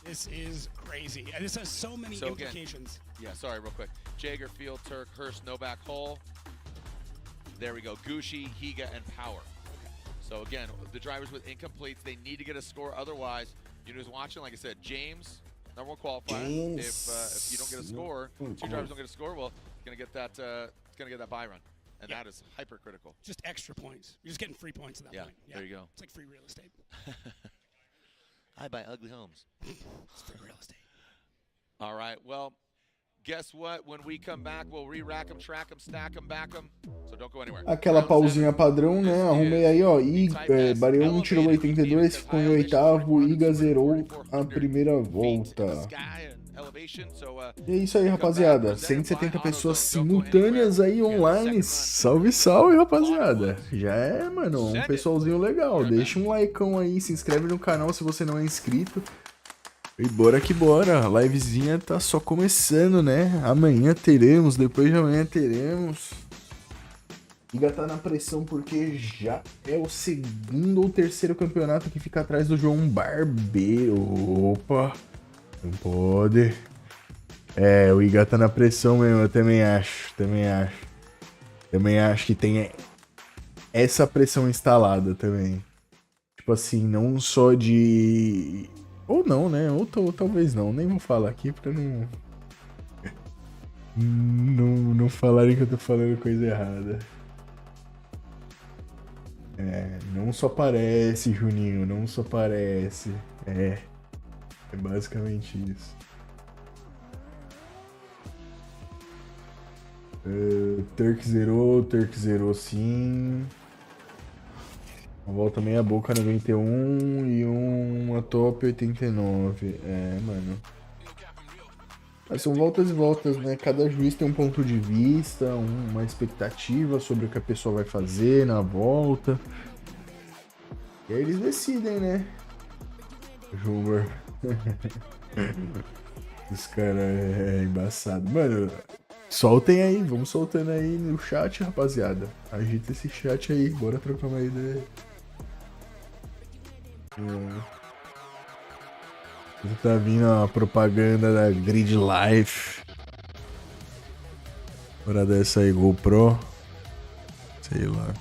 This is crazy. And this has so many implications. Again, yeah, sorry, real quick. Jager, Field, Turk, Hurst, Novak, Hull. There we go. Gucci, Higa, and Power. So again, the drivers with incompletes, they need to get a score. Otherwise, you know who's watching? Like I said, James, number 1 qualifier. If you don't get a score, 2 drivers don't get a score, well, it's gonna get that buy run, and that is hypercritical. Just extra points. You're just getting free points at that point. Yeah, there you go. It's like free real estate. I buy ugly homes. It's free real estate. All right. Well, guess what? When we come back, we'll re-rack them, track them, stack them, back them. So don't go anywhere. Aquela pausinha padrão, né? Arrumei aí, ó. Barion tirou 82, ficou em oitavo. HIGA zerou a primeira volta. E é isso aí, rapaziada. 170 pessoas simultâneas aí online. Salve, salve, rapaziada. Já é, mano, um pessoalzinho legal. Deixa um likeão aí, se inscreve no canal se você não é inscrito. E bora que bora. A livezinha tá só começando, né? Amanhã teremos, depois de amanhã teremos. HIGA tá na pressão porque já é o segundo ou terceiro campeonato que fica atrás do João Barbeiro. Opa! Não pode. É, o HIGA tá na pressão mesmo, eu também acho. Também acho que tem essa pressão instalada também. Tipo assim, não só de... Ou não, né? Ou talvez não. Nem vou falar aqui pra não... Não falarem que eu tô falando coisa errada. É, não só parece, Juninho, não só parece. É basicamente isso. Turk zerou sim. Uma volta meia boca 91 e uma top 89. É, mano. Mas são voltas e voltas, né? Cada juiz tem um ponto de vista, uma expectativa sobre o que a pessoa vai fazer na volta. E aí eles decidem, né? Júnior. Os caras é embaçado. Mano, soltem aí, vamos soltando aí no chat, rapaziada. Agita esse chat aí, bora trocar uma ideia. Tá vindo a propaganda da Grid Life. Bora dessa aí, GoPro. Sei lá.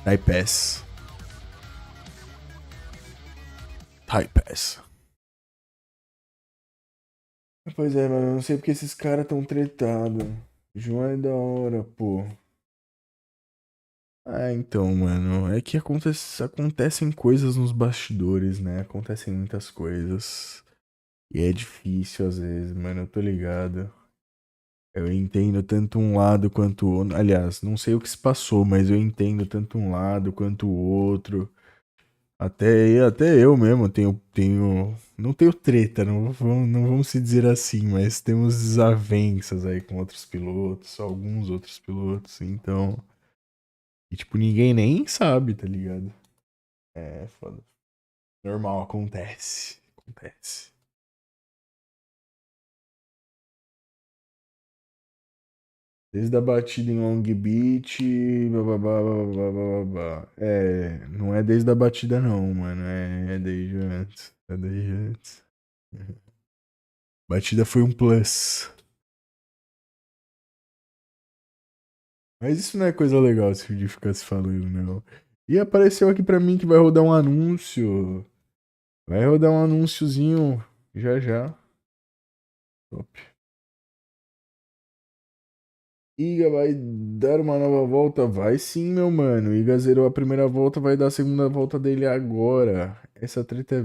Type-S. Pois é, mano, eu não sei porque esses caras tão tretados. João é da hora, pô. Ah, então, mano, é que acontecem coisas nos bastidores, né? Acontecem muitas coisas. E é difícil às vezes, mano, eu tô ligado. Eu entendo tanto um lado quanto o outro. Aliás, não sei o que se passou, mas eu entendo tanto um lado quanto o outro. Até eu mesmo tenho. Não tenho treta, não vamos se dizer assim, mas temos desavenças aí com outros pilotos, alguns outros pilotos, então. E tipo, ninguém nem sabe, tá ligado? É foda. Normal, acontece. Desde a batida em Long Beach, bababá. É, não é desde a batida não, mano. É desde antes. É desde antes. Batida foi um plus. Mas isso não é coisa legal de ficar se falando, não. E apareceu aqui pra mim que vai rodar um anúncio. Vai rodar um anúnciozinho já. Top. HIGA vai dar uma nova volta? Vai sim, meu mano. HIGA zerou a primeira volta, vai dar a segunda volta dele agora. Essa treta é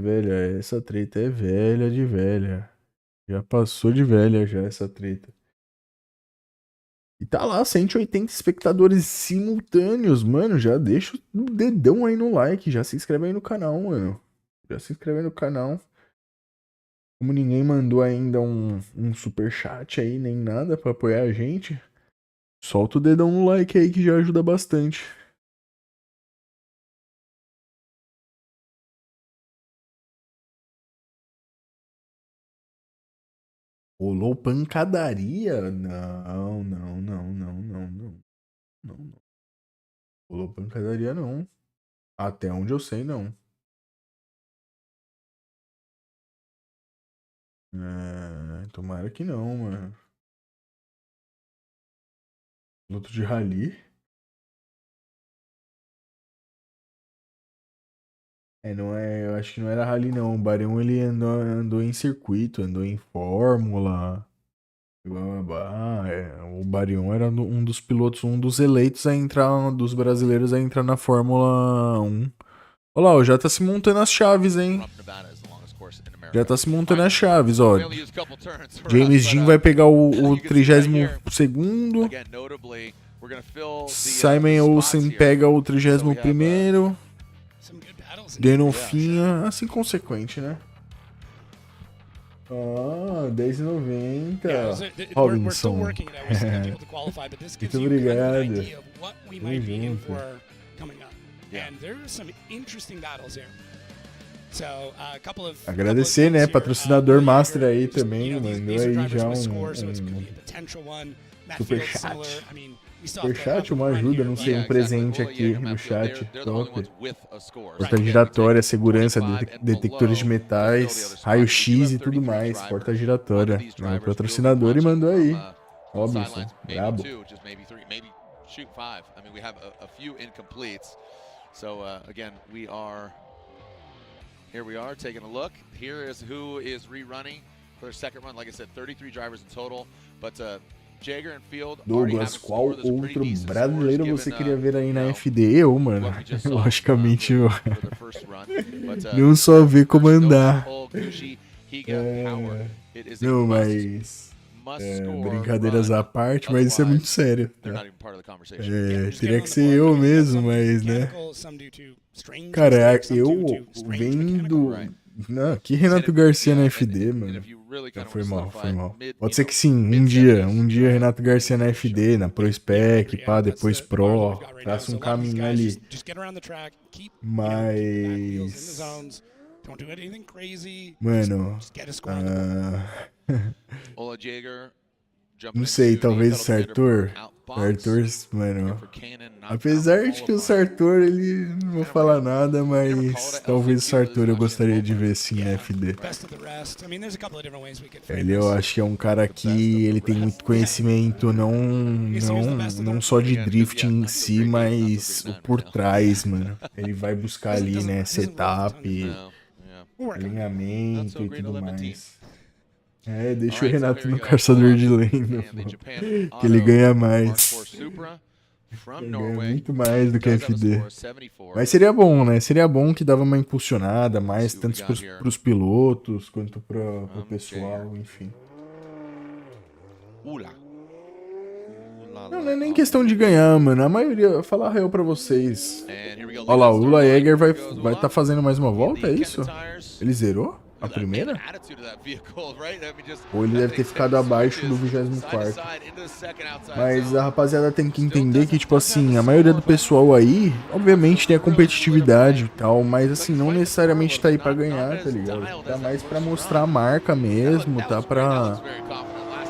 velha de velha. Já passou de velha já essa treta. E tá lá, 180 espectadores simultâneos, mano. Já deixa o dedão aí no like, já se inscreve aí no canal, mano. Já se inscreve aí no canal. Como ninguém mandou ainda um superchat aí, nem nada pra apoiar a gente, solta o dedão no like aí que já ajuda bastante. Rolou pancadaria? Não. Rolou pancadaria não. Até onde eu sei, não. Tomara que não, mano. Piloto de rally? Não é, eu acho que não era rally não. O Barion ele andou em circuito, andou em fórmula. O Barion era um dos pilotos, um dos eleitos a entrar, dos brasileiros a entrar na Fórmula 1. Olha lá, já tá se montando as chaves, hein? Já tá se montando as chaves, ó. James Dean vai pegar o 32º. Simon Olsen pega o 31º. Denofinha, assim consequente, né? Ah, 10,90. Robinson. Muito obrigado. Agradecer, né? Patrocinador master aí também. Mandou aí já um superchat. Superchat, uma ajuda, não sei, um presente aqui no chat. Top. Porta giratória, segurança, detectores de metais, raio-x e tudo mais. Porta giratória. É o patrocinador e mandou aí. Robinson, brabo. Here we are taking a look. Here is who is rerunning for their second run. Like I said, 33 drivers in total, but Jagger and Field. Douglas, qual outro brasileiro você queria ver aí na FD? Eu, mano. Logicamente, eu. Não só ver comandar. Não, mas. Brincadeiras à parte, mas isso é muito sério. Tá? Teria que ser eu mesmo, mas, né? Cara, eu vendo. Não, que Renato Garcia na FD, mano. Foi mal, foi mal. Pode ser que sim, um dia Renato Garcia na FD, na Pro Spec, pá, depois Pro, traça um caminho ali. Mas. Mano. Não sei, talvez o Sartor. Sartor, mano. Apesar de que o Sartor, ele não vou falar nada, mas talvez o Sartor eu gostaria de ver sim na FD. Ele eu acho que é um cara que ele tem muito conhecimento, não só de drift em si, mas o por trás, mano. Ele vai buscar ali, né, setup, alinhamento e tudo mais. Deixa o Renato no caçador de lenda, pô. Que ele ganha mais. Ele ganha muito mais do que a FD. Mas seria bom, né? Seria bom que dava uma impulsionada mais, tanto pros pilotos quanto pro pessoal, enfim. Não é nem questão de ganhar, mano. A maioria, falar real pra vocês. Olha lá, o Lula Jäger vai tá fazendo mais uma volta, é isso? Ele zerou? A primeira? Ou ele deve ter ficado abaixo do 24º. Mas a rapaziada tem que entender que, tipo assim, a maioria do pessoal aí, obviamente tem a competitividade e tal, mas assim, não necessariamente tá aí pra ganhar, tá ligado? Tá mais pra mostrar a marca mesmo, tá pra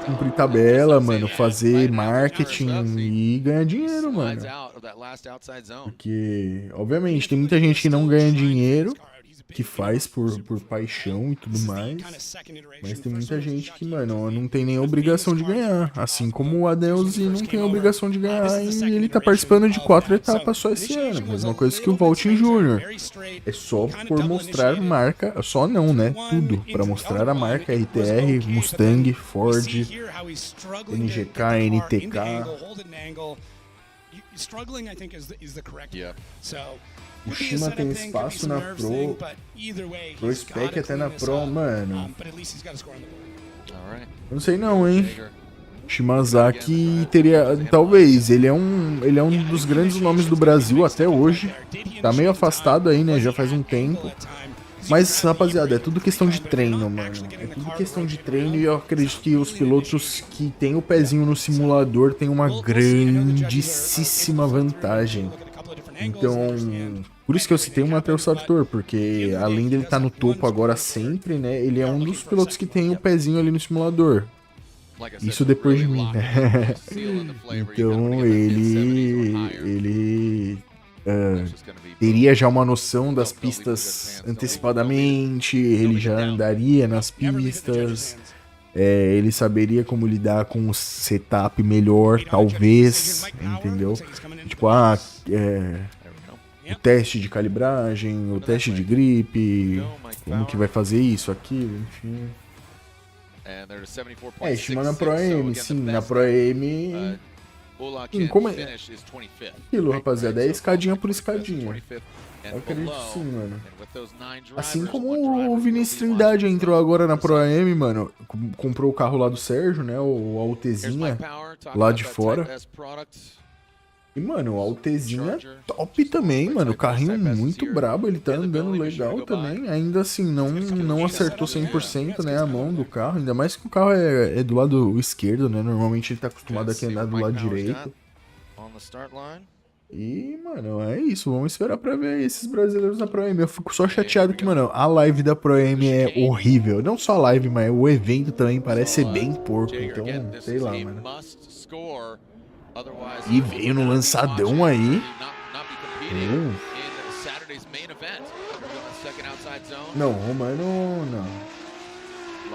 cumprir tabela, mano, fazer marketing e ganhar dinheiro, mano. Porque, obviamente, tem muita gente que não ganha dinheiro, que faz por paixão e tudo mais, mas tem muita gente que, mano, não tem nem obrigação de ganhar, assim como o Adelzi não tem obrigação de ganhar e ele tá participando de 4 etapas só esse ano, mesma coisa que o Valtin Jr. É só por mostrar marca, só não, né, tudo, pra mostrar a marca RTR, Mustang, Ford, NGK, NTK. O Shima tem espaço na Pro Spec até na Pro, mano. Não sei não, hein. Shimazaki teria, talvez, ele é um dos grandes nomes do Brasil até hoje. Tá meio afastado aí, né, já faz um tempo. Mas, rapaziada, é tudo questão de treino, mano. É tudo questão de treino e eu acredito que os pilotos que tem o pezinho no simulador têm uma grandíssima vantagem. Então, por isso que eu citei o Matheus Sartor, porque além dele estar no topo agora sempre, né, ele é um dos pilotos que tem o pezinho ali no simulador. Isso depois de mim, né? Então, ele teria já uma noção das pistas antecipadamente, ele já andaria nas pistas, ele saberia como lidar com o setup melhor, talvez, entendeu? Tipo, o teste de calibragem, o teste de grip, como que vai fazer isso, aquilo, enfim. Estima na Pro AM, sim, na Pro AM Como é aquilo, rapaziada? É escadinha por escadinha. Eu acredito sim, mano. Assim como o Vinícius Trindade entrou agora na Pro AM, mano. Comprou o carro lá do Sérgio, né? O Altezinha lá de fora. E, mano, o Altezinha top também, mano. O carrinho muito brabo, ele tá andando legal também. Ainda assim, não acertou 100%, né, a mão do carro. Ainda mais que o carro é do lado esquerdo, né? Normalmente ele tá acostumado aqui a andar do lado direito. E, mano, é isso. Vamos esperar pra ver esses brasileiros na Pro AM. Eu fico só chateado que, mano, a live da Pro AM é horrível. Não só a live, mas o evento também parece ser bem porco. Então, sei lá, mano. E veio no lançadão aí. Não, o Romano não.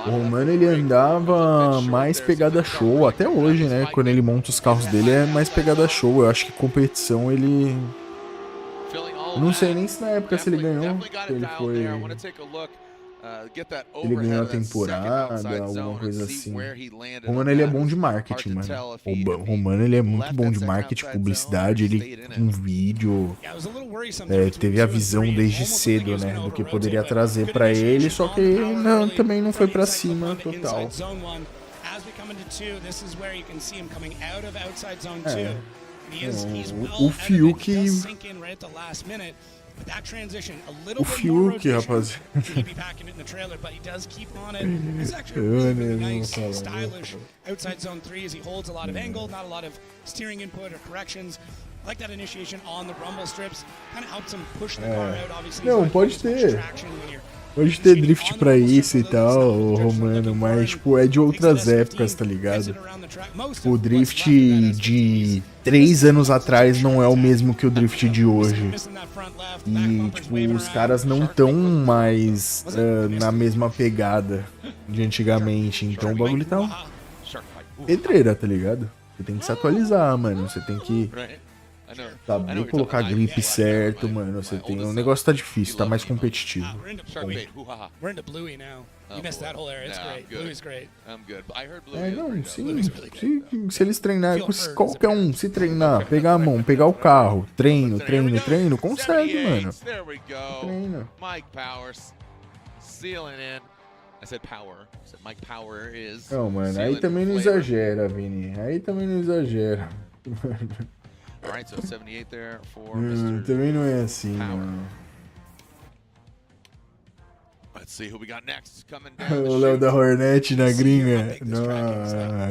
O Romano ele andava mais pegada show, até hoje, né? Quando ele monta os carros dele é mais pegada show. Eu acho que competição ele... Não sei nem se na época se ele ganhou. Ele foi... Ele ganhou a temporada, alguma coisa assim. O Romano ele é bom de marketing, mano. O Romano ele é muito bom de marketing, publicidade. Ele com vídeo teve a visão desde cedo, né, do que poderia trazer pra ele, só que também não foi pra cima total. O Fiuk, rapaziada. Outside zone 3 as he holds a lot of angle, not a lot of steering input or corrections. I like that initiation on the rumble strips. Kind of helps him push the car out, obviously. Não, pode ter. Pode ter drift pra isso e tal, Romano, mas, tipo, é de outras épocas, tá ligado? O drift de 3 anos atrás não é o mesmo que o drift de hoje. E, tipo, os caras não tão mais na mesma pegada de antigamente. Então o bagulho tá pedreira, tá ligado? Você tem que se atualizar, mano. Você tem que saber colocar grip certo, mano. Você tem... O negócio tá difícil, tá mais competitivo. Não, sim. Se eles treinarem, qualquer um, se treinar, pegar a mão, pegar o carro, treino, consegue, mano. Treina. Não, mano, aí também não exagera, Vini. Aí também não exagera. Também não é assim, mano. O Léo da Hornet na gringa,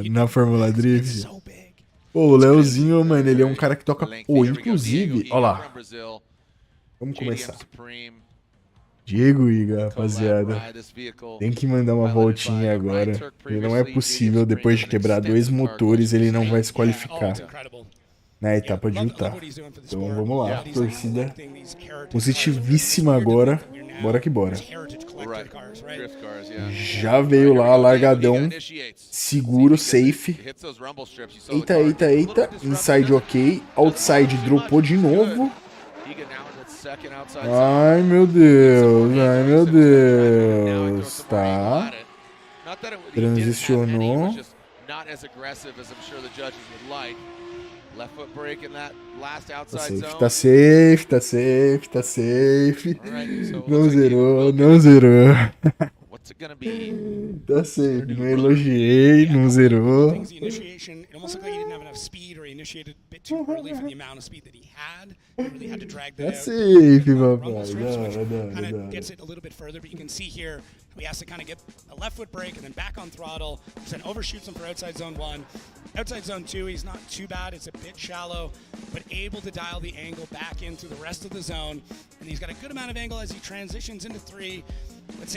na Fórmula Drift. Pô, o Léozinho, mano, ele é um cara que toca... Pô, inclusive, ó lá. Vamos começar. Diego Higa, rapaziada. Tem que mandar uma voltinha agora. E não é possível, depois de quebrar 2 motores, ele não vai se qualificar na etapa de Utah. Então vamos lá, torcida positivíssima agora. Bora que bora. Já veio lá, largadão, seguro, safe. Eita. Inside ok. Outside dropou de novo. Ai, meu Deus. Tá. Transicionou. Tá safe. Não zerou. Tá safe, não elogiei, não zerou. Tá safe, papai. He has to kind of get a left foot brake and then back on throttle. Then overshoots him for outside zone 1. Outside zone 2, he's not too bad. It's a bit shallow, but able to dial the angle back into the rest of the zone. And he's got a good amount of angle as he transitions into 3.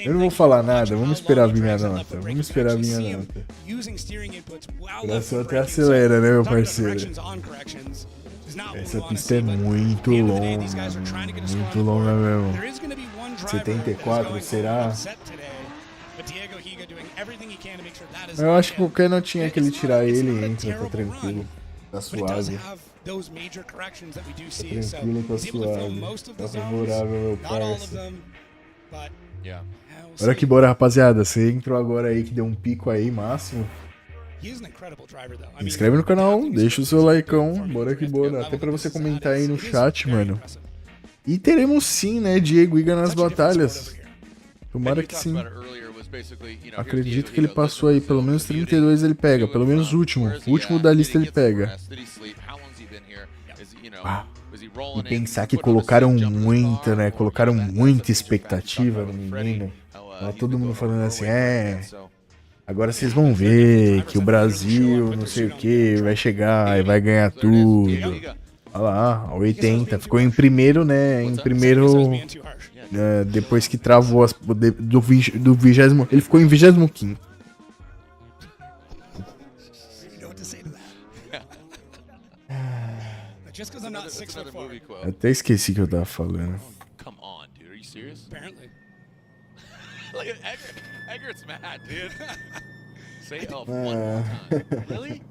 Eu não vou falar nada, vamos esperar vir minha nota. O coração até acelera, né, meu parceiro? Essa pista é muito longa mesmo. 74, será? Eu acho que qualquer notinha que ele tirar ele entra, tá tranquilo. Tá suave. Tá tranquilo, tá suave. Tá favorável, meu parceiro. Bora que bora, rapaziada. Você entrou agora aí que deu um pico aí, máximo. He's an incredible driver, though. I Se mean, inscreve no canal, adapting deixa o his seu sport likeão, from bora que drift to bora. level Até pra that você this is comentar at, aí no it is chat, very mano. impressive. E teremos sim, né, Diego Higa nas Such a different sport batalhas. over here. Tomara que sim. Acredito que ele passou aí, pelo menos 32 ele pega, pelo menos o último. O último da lista ele pega. Ah, e pensar que colocaram muito, né? Colocaram muita expectativa no menino. Tá todo mundo falando assim, agora vocês vão ver que o Brasil, não sei o que, vai chegar e vai ganhar tudo. Olha lá, 80. Ficou em primeiro, né? Em primeiro. Depois que travou do 20º. Ele ficou em 25º. Até esqueci o que eu tava falando. Come on, dude. Are you serious? Apparently. Look at Eggert's mad, dude. Say one more time. Really?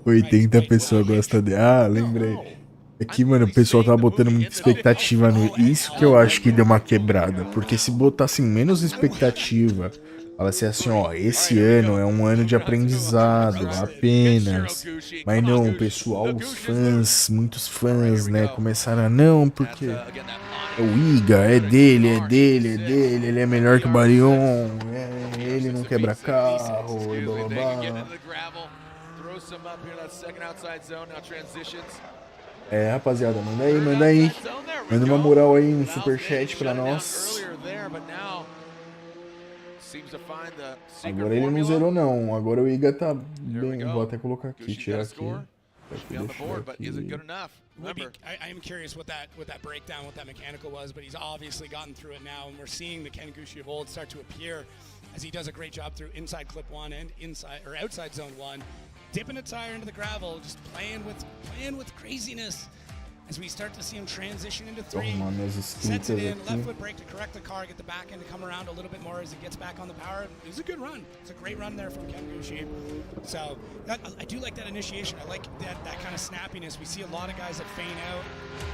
80 pessoas gostam dele. Ah, lembrei. É que, mano, o pessoal tava botando muita expectativa no... Isso que eu acho que deu uma quebrada. Porque se botassem menos expectativa, falasse assim, ó, esse ano é um ano de aprendizado, apenas. Mas não, o pessoal, os fãs, muitos fãs, né, começaram a não, porque o HIGA é dele, ele é melhor que o BARION, ele não quebra carro, e blá blá blá. Rapaziada, manda aí. Manda uma moral aí, um superchat pra nós. Agora ele não zerou não, agora o HIGA tá bem, vou até colocar aqui, tirar aqui. I am curious what that breakdown, what that mechanical was, but he's obviously gotten through it now, and we're seeing the Ken Gucci of old start to appear as he does a great job through inside clip 1 and outside zone 1. Dipping a tire into the gravel, just playing with craziness as we start to see him transition into 3. Sets it in, left foot brake to correct the car, get the back end to come around a little bit more as he gets back on the power. It was a good run. It's a great run there from Ken Gucci. So I do like that initiation. I like that kind of snappiness. We see a lot of guys that feign out,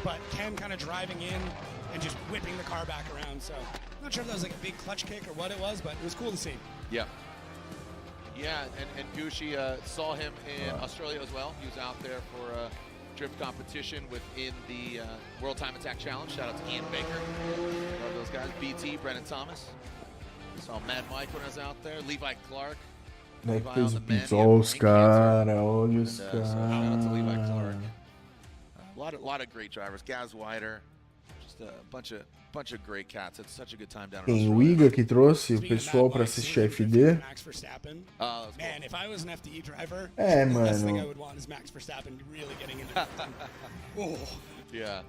but Ken kind of driving in and just whipping the car back around. So I'm not sure if that was like a big clutch kick or what it was, but it was cool to see. Yeah. Yeah, and Gucci saw him in Australia as well. He was out there for a drift competition within the World Time Attack Challenge. Shout out to Ian Baker. Love those guys. BT, Brennan Thomas. Saw Mad Mike when I was out there. Levi Clark. Levi on the men. Olha os caras, olha os caras. So shout out to Levi Clark. A lot of great drivers. Gaz Wider. Just a bunch of great cats. It's such a good time down in Tem Australia. o HIGA que trouxe o pessoal pra assistir a FD. Max Verstappen. Cool. Man, if I was an FDE driver, É, the last thing I mano. would want is Max Verstappen really getting into it. Oh. Yeah.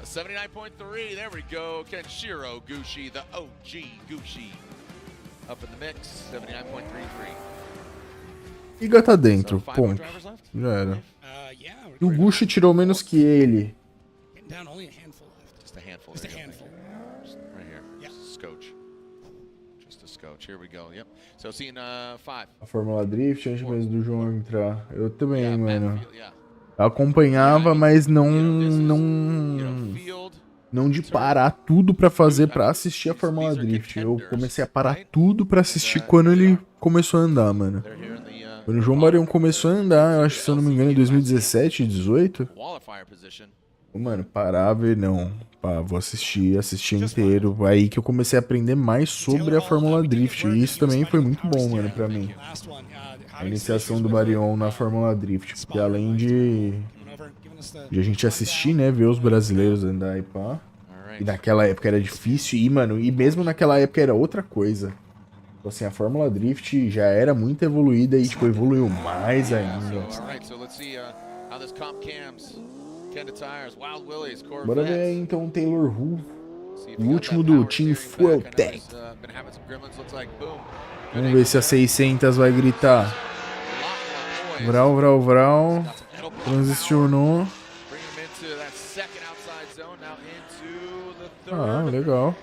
79.3. There we go. Kenshiro Gucci, the OG Gucci. Up in the mix. 79.33. HIGA tá dentro, So 5 more ponto. drivers left? Já era. Yeah. E o Gucci tirou menos que ele. Getting down only a handful left. Just a handful. Just a there you go. handful. Just right here. Yeah. Just a scotch. Just a scotch. Here we go. Yep. So seeing 5. A Fórmula Drift antes mesmo do João entrar. Eu também, Yeah, mano. Matt Field, yeah. Eu acompanhava, mas não Field. não de parar tudo pra fazer pra assistir a Fórmula Drift. Eu comecei a parar tudo pra assistir quando ele começou a andar, mano. They're here in the Quando o João Barion começou a andar, eu acho que se eu não me engano em 2017, 18. qualifier position. Mano, parava e não. Pá, vou assistir inteiro. Aí que eu comecei a aprender mais sobre a Fórmula Drift. E isso também foi muito bom, mano, pra mim. A iniciação do Barion na Fórmula Drift. Porque além de a gente assistir, né, ver os brasileiros andar e pá. E naquela época era difícil. E, mano, e mesmo naquela época era outra coisa. Então, assim, a Fórmula Drift já era muito evoluída e, tipo, evoluiu mais ainda. Alright, so let's see how this comp cams. Kenda Tires, Wild Willies, Corvette. Bora ver aí, então, o Taylor Hu. O último do Team Fuel Tech. Vamos ver se a 600 vai gritar. Vral, vral, vral. Transicionou. Ah, legal.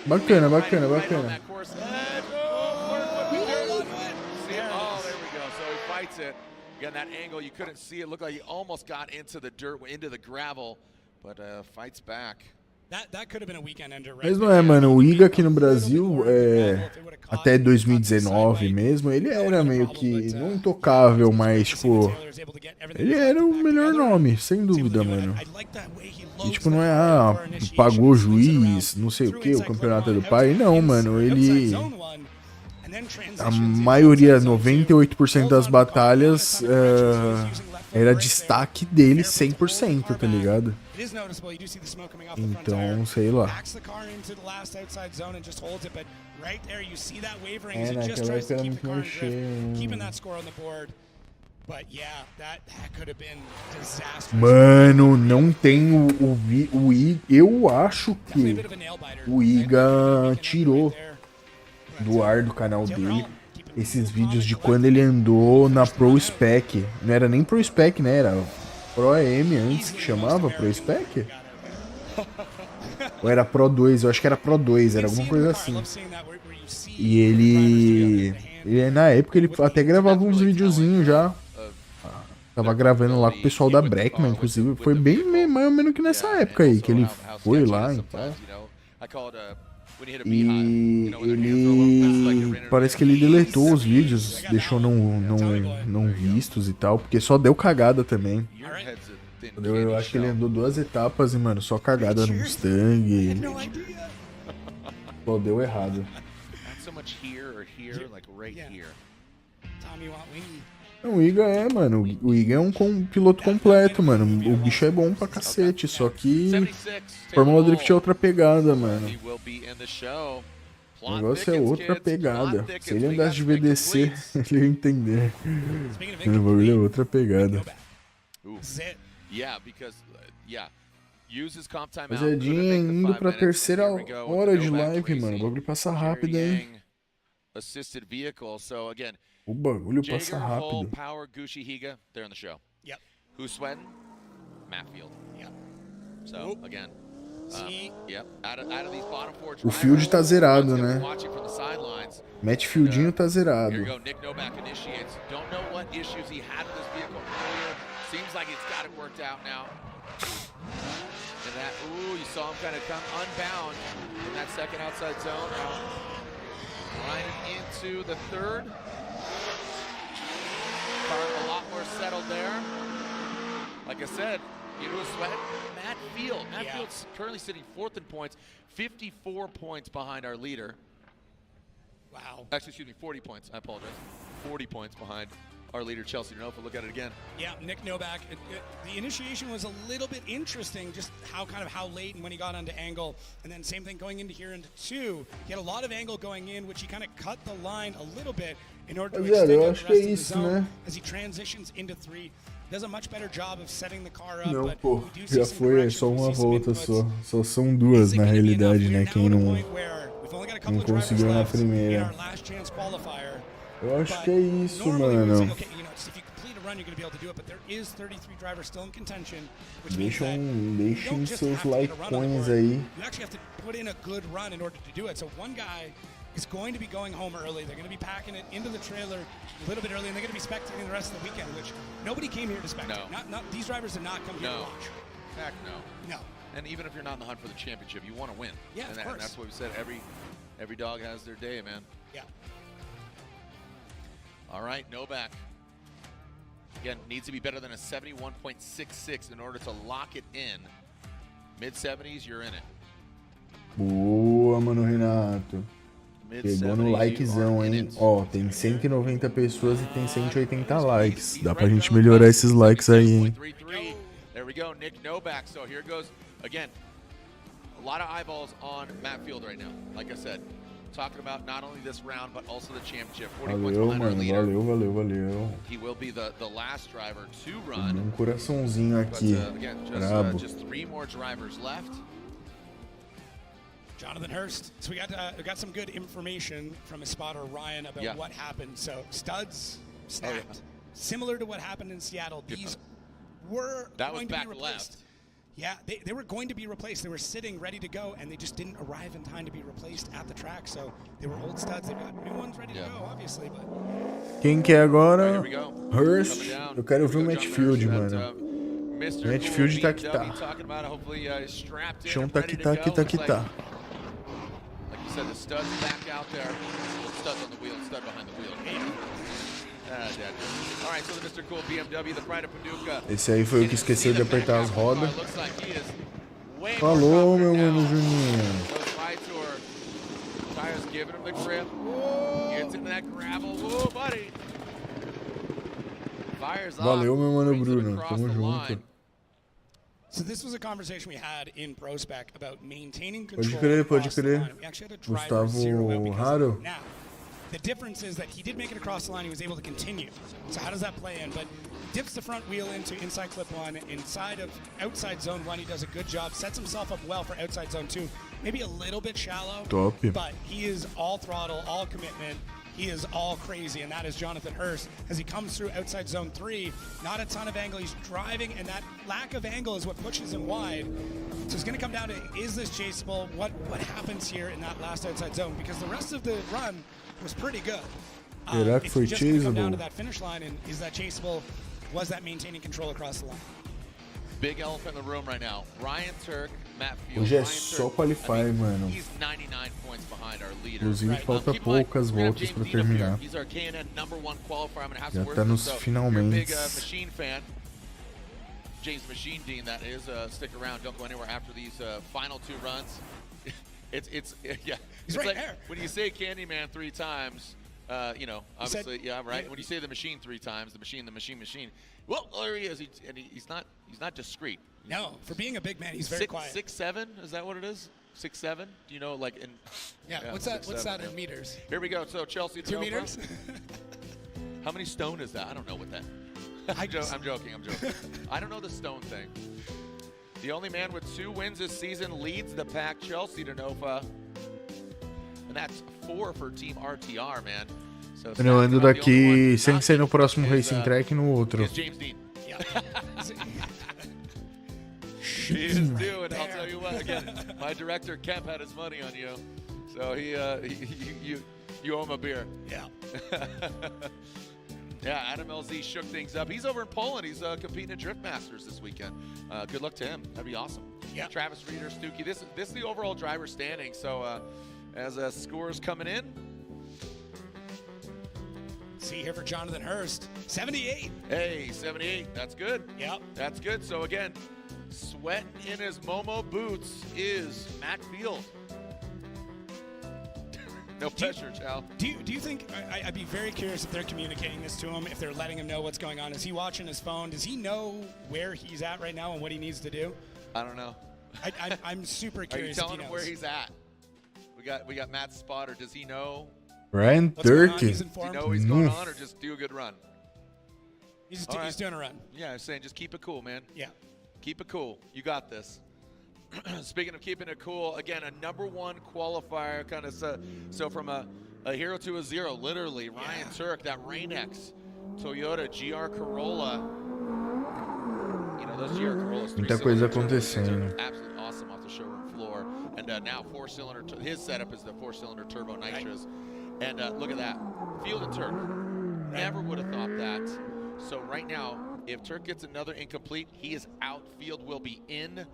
Bacana, bacana, bacana. Again, that angle, you couldn't see it. Looked like he almost got into the dirt, into the gravel, but fights back. That could have been a weekend ender, right? Mas não é, mano, o HIGA aqui no Brasil, até 2019 mesmo, ele era meio que não intocável, mas, tipo, ele era o melhor nome, sem dúvida, mano. E, tipo, não é, pagou juiz, não sei o que, o campeonato é do pai. Não, mano, ele... A maioria, 98% das batalhas, era destaque dele 100%, tá ligado? Então, sei lá. Naquela época era muito mais cheio. Mano, não tem o IGA. Eu acho que o IGA tirou do ar do canal dele esses vídeos de quando ele andou na Pro Spec. Não era nem Pro Spec, né? Era Pro AM antes que chamava Pro Spec? Ou era Pro 2? Eu acho que era Pro 2, era alguma coisa assim. E ele na época, ele até gravava uns videozinhos já. Tava gravando lá com o pessoal da Breckman, inclusive. Foi bem mais ou menos que nessa época aí, que ele foi lá e tal. E ele... Parece que ele deletou os vídeos, deixou não vistos e tal, porque só deu cagada também. Eu acho que ele andou 2 etapas e, mano, só cagada no Mustang. Pô, deu errado. O IGA é, mano, o IGA é um piloto completo, mano. O bicho é bom pra cacete, só que Fórmula Drift é outra pegada, mano. O negócio é outra pegada. Se ele andasse de VDC, ele ia entender. O bagulho é outra pegada. Rapaziadinha, indo pra terceira hora de live, mano. O bagulho passa rápido, hein? O bagulho passa rápido. O field tá zerado, né? Matt Fieldinho tá zerado. A lot more settled there. Like I said, it was Matt Field. Matt Field's currently sitting 4th in points, 54 points behind our leader. Wow. Actually, excuse me, 40 points. I apologize. 40 points behind our leader, Chelsea Denofa. Look at it again. Yeah, Nick Novak. The initiation was a little bit interesting, just how late and when he got onto angle. And then same thing going into here into 2. He had a lot of angle going in, which he kind of cut the line a little bit in order to extend the rest of the zone as he transitions into 3. Does a much better job of setting the car up. Não, pô, já foi, é só uma volta só. Só são 2 na realidade, né? Quem não conseguiu na primeira. Eu acho que é isso, mano. Deixem seus likecoins aí. Is going to be going home early. They're going to be packing it into the trailer a little bit early, and they're going to be spectating the rest of the weekend, which nobody came here to spectate. No. These drivers did not come here to watch. Heck no. No. And even if you're not in the hunt for the championship, you want to win. Yeah, of course. And that's what we said. Every dog has their day, man. Yeah. All right, Novak. Again, needs to be better than a 71.66 in order to lock it in. Mid-70s, you're in it. Boa, mano, Renato. Pegou no likezão, hein? Ó, tem 190 pessoas e tem 180 likes. Dá pra gente melhorar esses likes aí, hein? There we go, Nick Novak. So here goes, again, a lot of eyeballs on Matt Field right now. Like I said, talking about not only this round, but also the championship. 40 points behind our leader. Valeu. He will be the last driver to run. Coraçãozinho aqui. Again, just 3 more drivers left. Jonathan Hurst. So we got some good information from his spotter Ryan about what happened. So studs snapped, similar to what happened in Seattle. These were going to be replaced. Yeah, they were going to be replaced. They were sitting ready to go, and they just didn't arrive in time to be replaced at the track. So they were old studs. They've got new ones ready to go, obviously. But quem que é agora? Hurst. Eu quero ver o Matt Field, mano. Mr. Netfield Cool tá que BMW tá. talking about it. Hopefully he's strapped in Chão and tá ready que to tá, go. que tá, que Looks tá. Like you said, the stud's back out there. Well, studs on the wheel, stud behind the wheel. Dead. All right, so the Mr. Cool BMW, the Pride of Paducah. Esse aí foi o que esqueceu de apertar as rodas. Looks like he is way Falou, more meu confident mano now. Juninho. Those wide tour tires giving him the grip. Gets into that gravel. Whoa, buddy. Fires off. Valeu, meu mano brings it Bruno. across Tamo the junto. line. So this was a conversation we had in Prospec about maintaining Pode control crer, pode across the crer. line. We actually had a driver zero out Gustavo because of Raro. it. Now, the difference is that he did make it across the line. He was able to continue. So how does that play in? But dips the front wheel into inside clip one. Inside of outside zone one, he does a good job. Sets himself up well for outside zone two. Maybe a little bit shallow. Top. But he is all throttle, all commitment. He is all crazy, and that is Jonathan Hurst. As he comes through outside zone three, not a ton of angle. He's driving, and that lack of angle is what pushes him wide. So it's going to come down to, is this chaseable? What happens here in that last outside zone? Because the rest of the run was pretty good. Será que It's foi just gonna come down chaseable? to that finish line, and is that chaseable? Was that maintaining control across the line? Big elephant in the room right now. Ryan Turk, Matt Field. Hoje é Ryan só Turk, qualify, mano. He's 99 points behind our leader. Inclusive, falta Keep in mind, poucas we have voltas James pra Dean up here. terminar. He's our KNN #1 qualifier. I'm gonna have Já some words tá with him. nos So, if you're a finalmente. big Machine fan. James Machine Dean, that is. Stick around. Don't go anywhere after these final two runs. It's yeah. He's It's right like there. when you say Candyman 3 times. You know, obviously, yeah, right. yeah. When you say the machine 3 times, the machine. Well, there he is. He's not discreet. No, for being a big man, he's very quiet. 6'7", is that what it is? 6'7"? Do you know, like in? Yeah, what's that? 6'7", What's that yeah. in meters? Here we go. So Chelsea. 2 Denova. meters? How many stone is that? I don't know what that. I'm joking. I don't know the stone thing. The only man with 2 wins this season leads the pack. Chelsea Denova. And that's 4 for Team RTR, man. So Eu ando daqui sem not ser no próximo is, Racing Track e no outro. is James Dean. Yeah. He is doing. I'll tell you what. Again, my director Kemp had his money on you, so you owe him a beer. Yeah. Yeah, Adam LZ shook things up. He's over in Poland. He's competing at Drift Masters this weekend. Good luck to him. That'd be awesome. Yeah. Travis Reeder, Stuckey. This is the overall driver standing. So as scores coming in. See here for Jonathan Hurst, 78. Hey, 78. That's good. Yep. That's good. So again, sweating in his Momo boots is Matt Field. No pressure, Chow. Do you think, I'd be very curious if they're communicating this to him, if they're letting him know what's going on. Is he watching his phone? Does he know where he's at right now and what he needs to do? I don't know. I'm super Are you curious. telling if he him where knows. he's at? We got Matt's spotter. Does he know? Ryan What's going on? Turkey. He's Does he informed. know he's going on, or just do a good run? He's All right. he's doing a run. Yeah, I'm saying just keep it cool, man. Yeah. Keep it cool. You got this. Speaking of keeping it cool, again, a #1 qualifier, kind of so from a hero to a zero, literally. Ryan Turk, that Rain-X Toyota GR Corolla. You know, those GR Corollas. Muita coisa 3-cylinder turbos, acontecendo. they're absolutely awesome off the showroom floor. And now 4-cylinder, his setup is the 4-cylinder turbo nitros. And look at that. Field and Turk. Never would have thought that. So right now, if Turk gets another incomplete, he is out. Field will be in.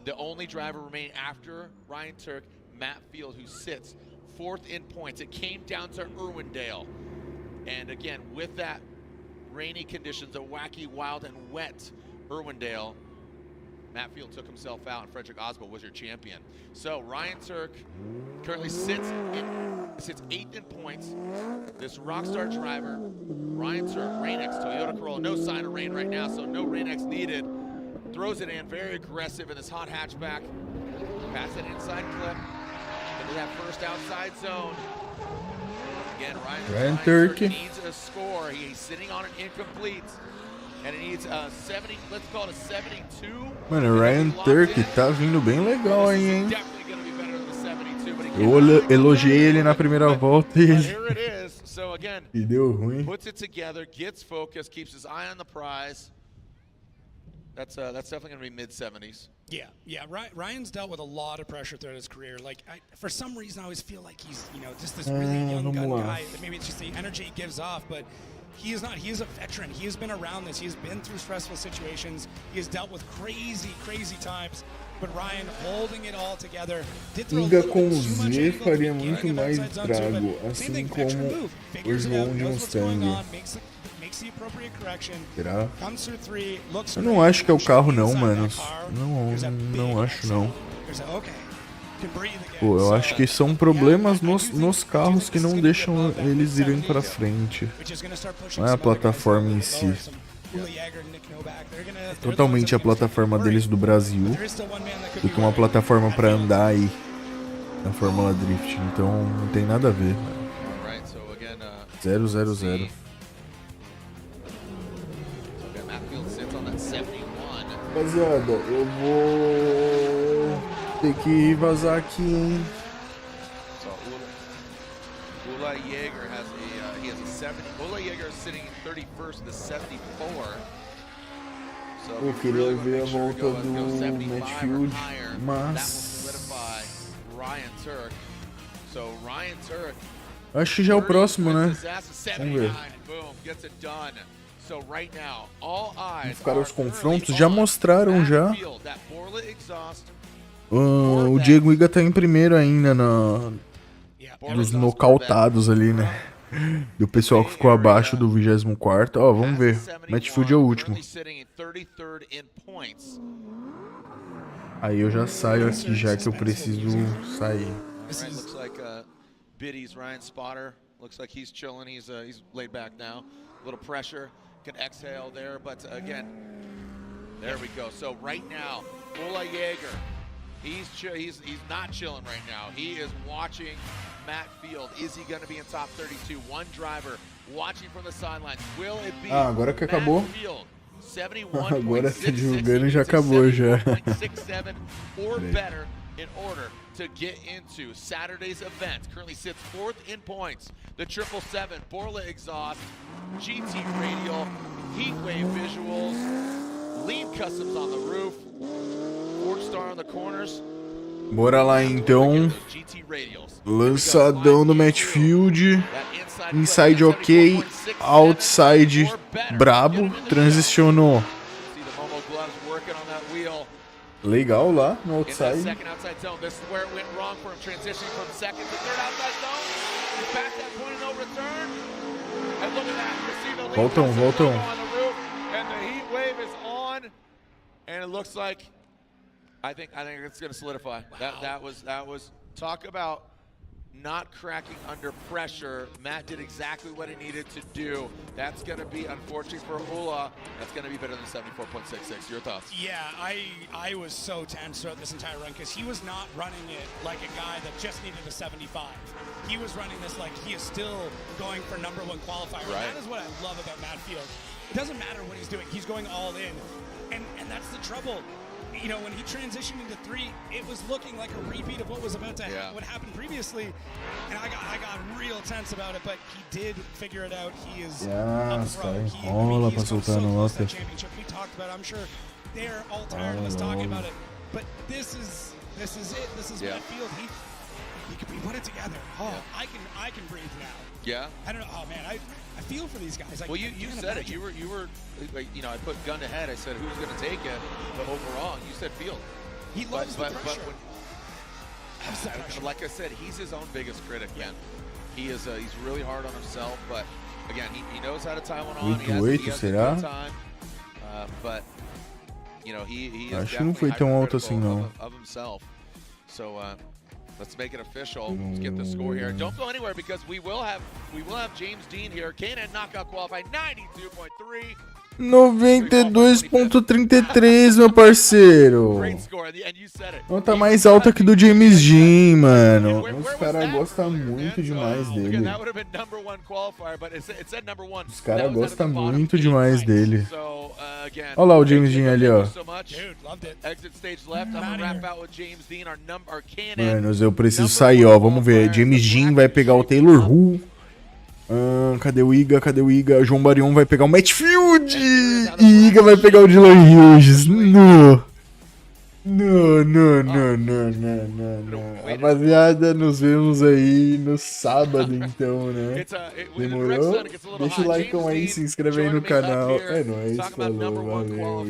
The only driver remaining after Ryan Turk, Matt Field, who sits 4th in points. It came down to Irwindale. And again, with that rainy conditions, a wacky, wild, and wet Irwindale, Matt Field took himself out, and Frederick Oswald was your champion. So Ryan Turk currently sits 8th in points. This rockstar driver, Ryan Turk, Rain-X Toyota Corolla. No sign of rain right now, so no Rain-X needed. Throws it in, very aggressive in this hot hatchback. Past that inside clip into that first outside zone. Again, Ryan Turk needs a score. He's sitting on an incomplete. And he needs a 70, let's call it a 72. Mano, Ryan Turkey tá vindo bem legal aí, hein? Definitely gonna be better than the 72, but he Eu elogiei ele na primeira volta e But here it is. So again, e deu ruim. puts it together, gets focused, keeps his eye on the prize. That's definitely gonna be mid-70s. Yeah. Ryan's dealt with a lot of pressure throughout his career. Like, for some reason, I always feel like he's, just this really young gun vamos lá. guy. Maybe it's just the energy he gives off, but he is not. He is a veteran. He has been around this. He has been through stressful situations. He has dealt with crazy times. But Ryan holding it all together. Higa com Z faria muito mais estrago, assim como o João de Mustang. Será? Eu não acho que é o carro não, mano. Não acho não. Pô, eu acho que são problemas nos carros que não deixam eles irem pra frente. Não é a plataforma em si. Totalmente a plataforma deles do Brasil do que uma plataforma pra andar aí na Fórmula Drift. Então não tem nada a ver. 000. Rapaziada, eu vou ter que vazar aqui, hein? Ula Jaeger has he has a 70. Ula Jaeger is sitting 31st to 74. So eu queria ver a volta do Matfield, mas Ryan Turk. So Ryan Turk. Acho que já é o próximo, né? Vamos ver. Vamos ficar os confrontos. Já mostraram já. O Diego Higa tá em primeiro ainda dos nocautados ali, né? Do pessoal que ficou abaixo do 24º. Ó, vamos ver. Matfield é o último. Aí eu já saio aqui, já que eu preciso sair. Biddy's Ryan Spotter looks like he's chilling. He's laid back now. A little pressure, can exhale there, but again, there we go. So right now, Ula Jaeger, he's not chilling right now. He is watching Matt Field. Is he going to be in top 32? One driver watching from the sidelines. Will it be agora que acabou. Matt Field? Agora tá divulgando e já acabou já. 67 or better in order to get into Saturday's event. Currently sits 4th in points. The 777 Borla exhaust, GT radial, heat wave visuals, lean customs on the roof, 4-star on the corners. Bora lá então. Lançadão do Matfield. Inside ok, outside brabo. Transicionou. Legal lá no outside. Voltam. And it looks like I think it's going to solidify. That was talk about not cracking under pressure. Matt did exactly what he needed to do. That's going to be unfortunate for Ula. That's going to be better than 74.66. Your thoughts? Yeah, I was so tense throughout this entire run because he was not running it like a guy that just needed a 75. He was running this like he is still going for #1 qualifier. Right. And that is what I love about Matt Field. It doesn't matter what he's doing. He's going all in. And that's the trouble. You know, when he transitioned into 3, it was looking like a repeat of what was about to happen, what happened previously. And I got real tense about it, but he did figure it out. He is up pro. He's come so close to that championship. We talked about it. I'm sure they're all tired of us talking about it. But this is it. This is Matt Field. We put it together. Oh, I can breathe now. Yeah. I don't know. Oh man, I feel for these guys. Well, you said it. You were like, you know, I put gun to head. I said who's going to take it, but overall, you said Field. He loves the pressure. But like I said, he's his own biggest critic, man. He is. He's really hard on himself, but again, he knows how to tie one on. He has a good time. But you know, he is acho que não foi tão alto assim não. Of himself. So let's make it official. Let's get the score here. Don't go anywhere because we will have James Dean here. Can knockout qualify 92.3. 92.33, meu parceiro. Não tá mais alta que do James Dean, mano. Os caras gostam muito demais dele. Os caras gostam muito demais dele. Olha lá o James Dean ali, ó. Mano, eu preciso sair, ó. Vamos ver. James Dean vai pegar o Taylor Hull. Cadê o Higa? João Barion vai pegar o Matfield. E Higa vai pegar o Dylan Hughes. No. Não. Rapaziada, nos vemos aí no sábado, então, né? Demorou? Deixa o like aí, se inscreve aí no canal. É nóis, falou, valeu.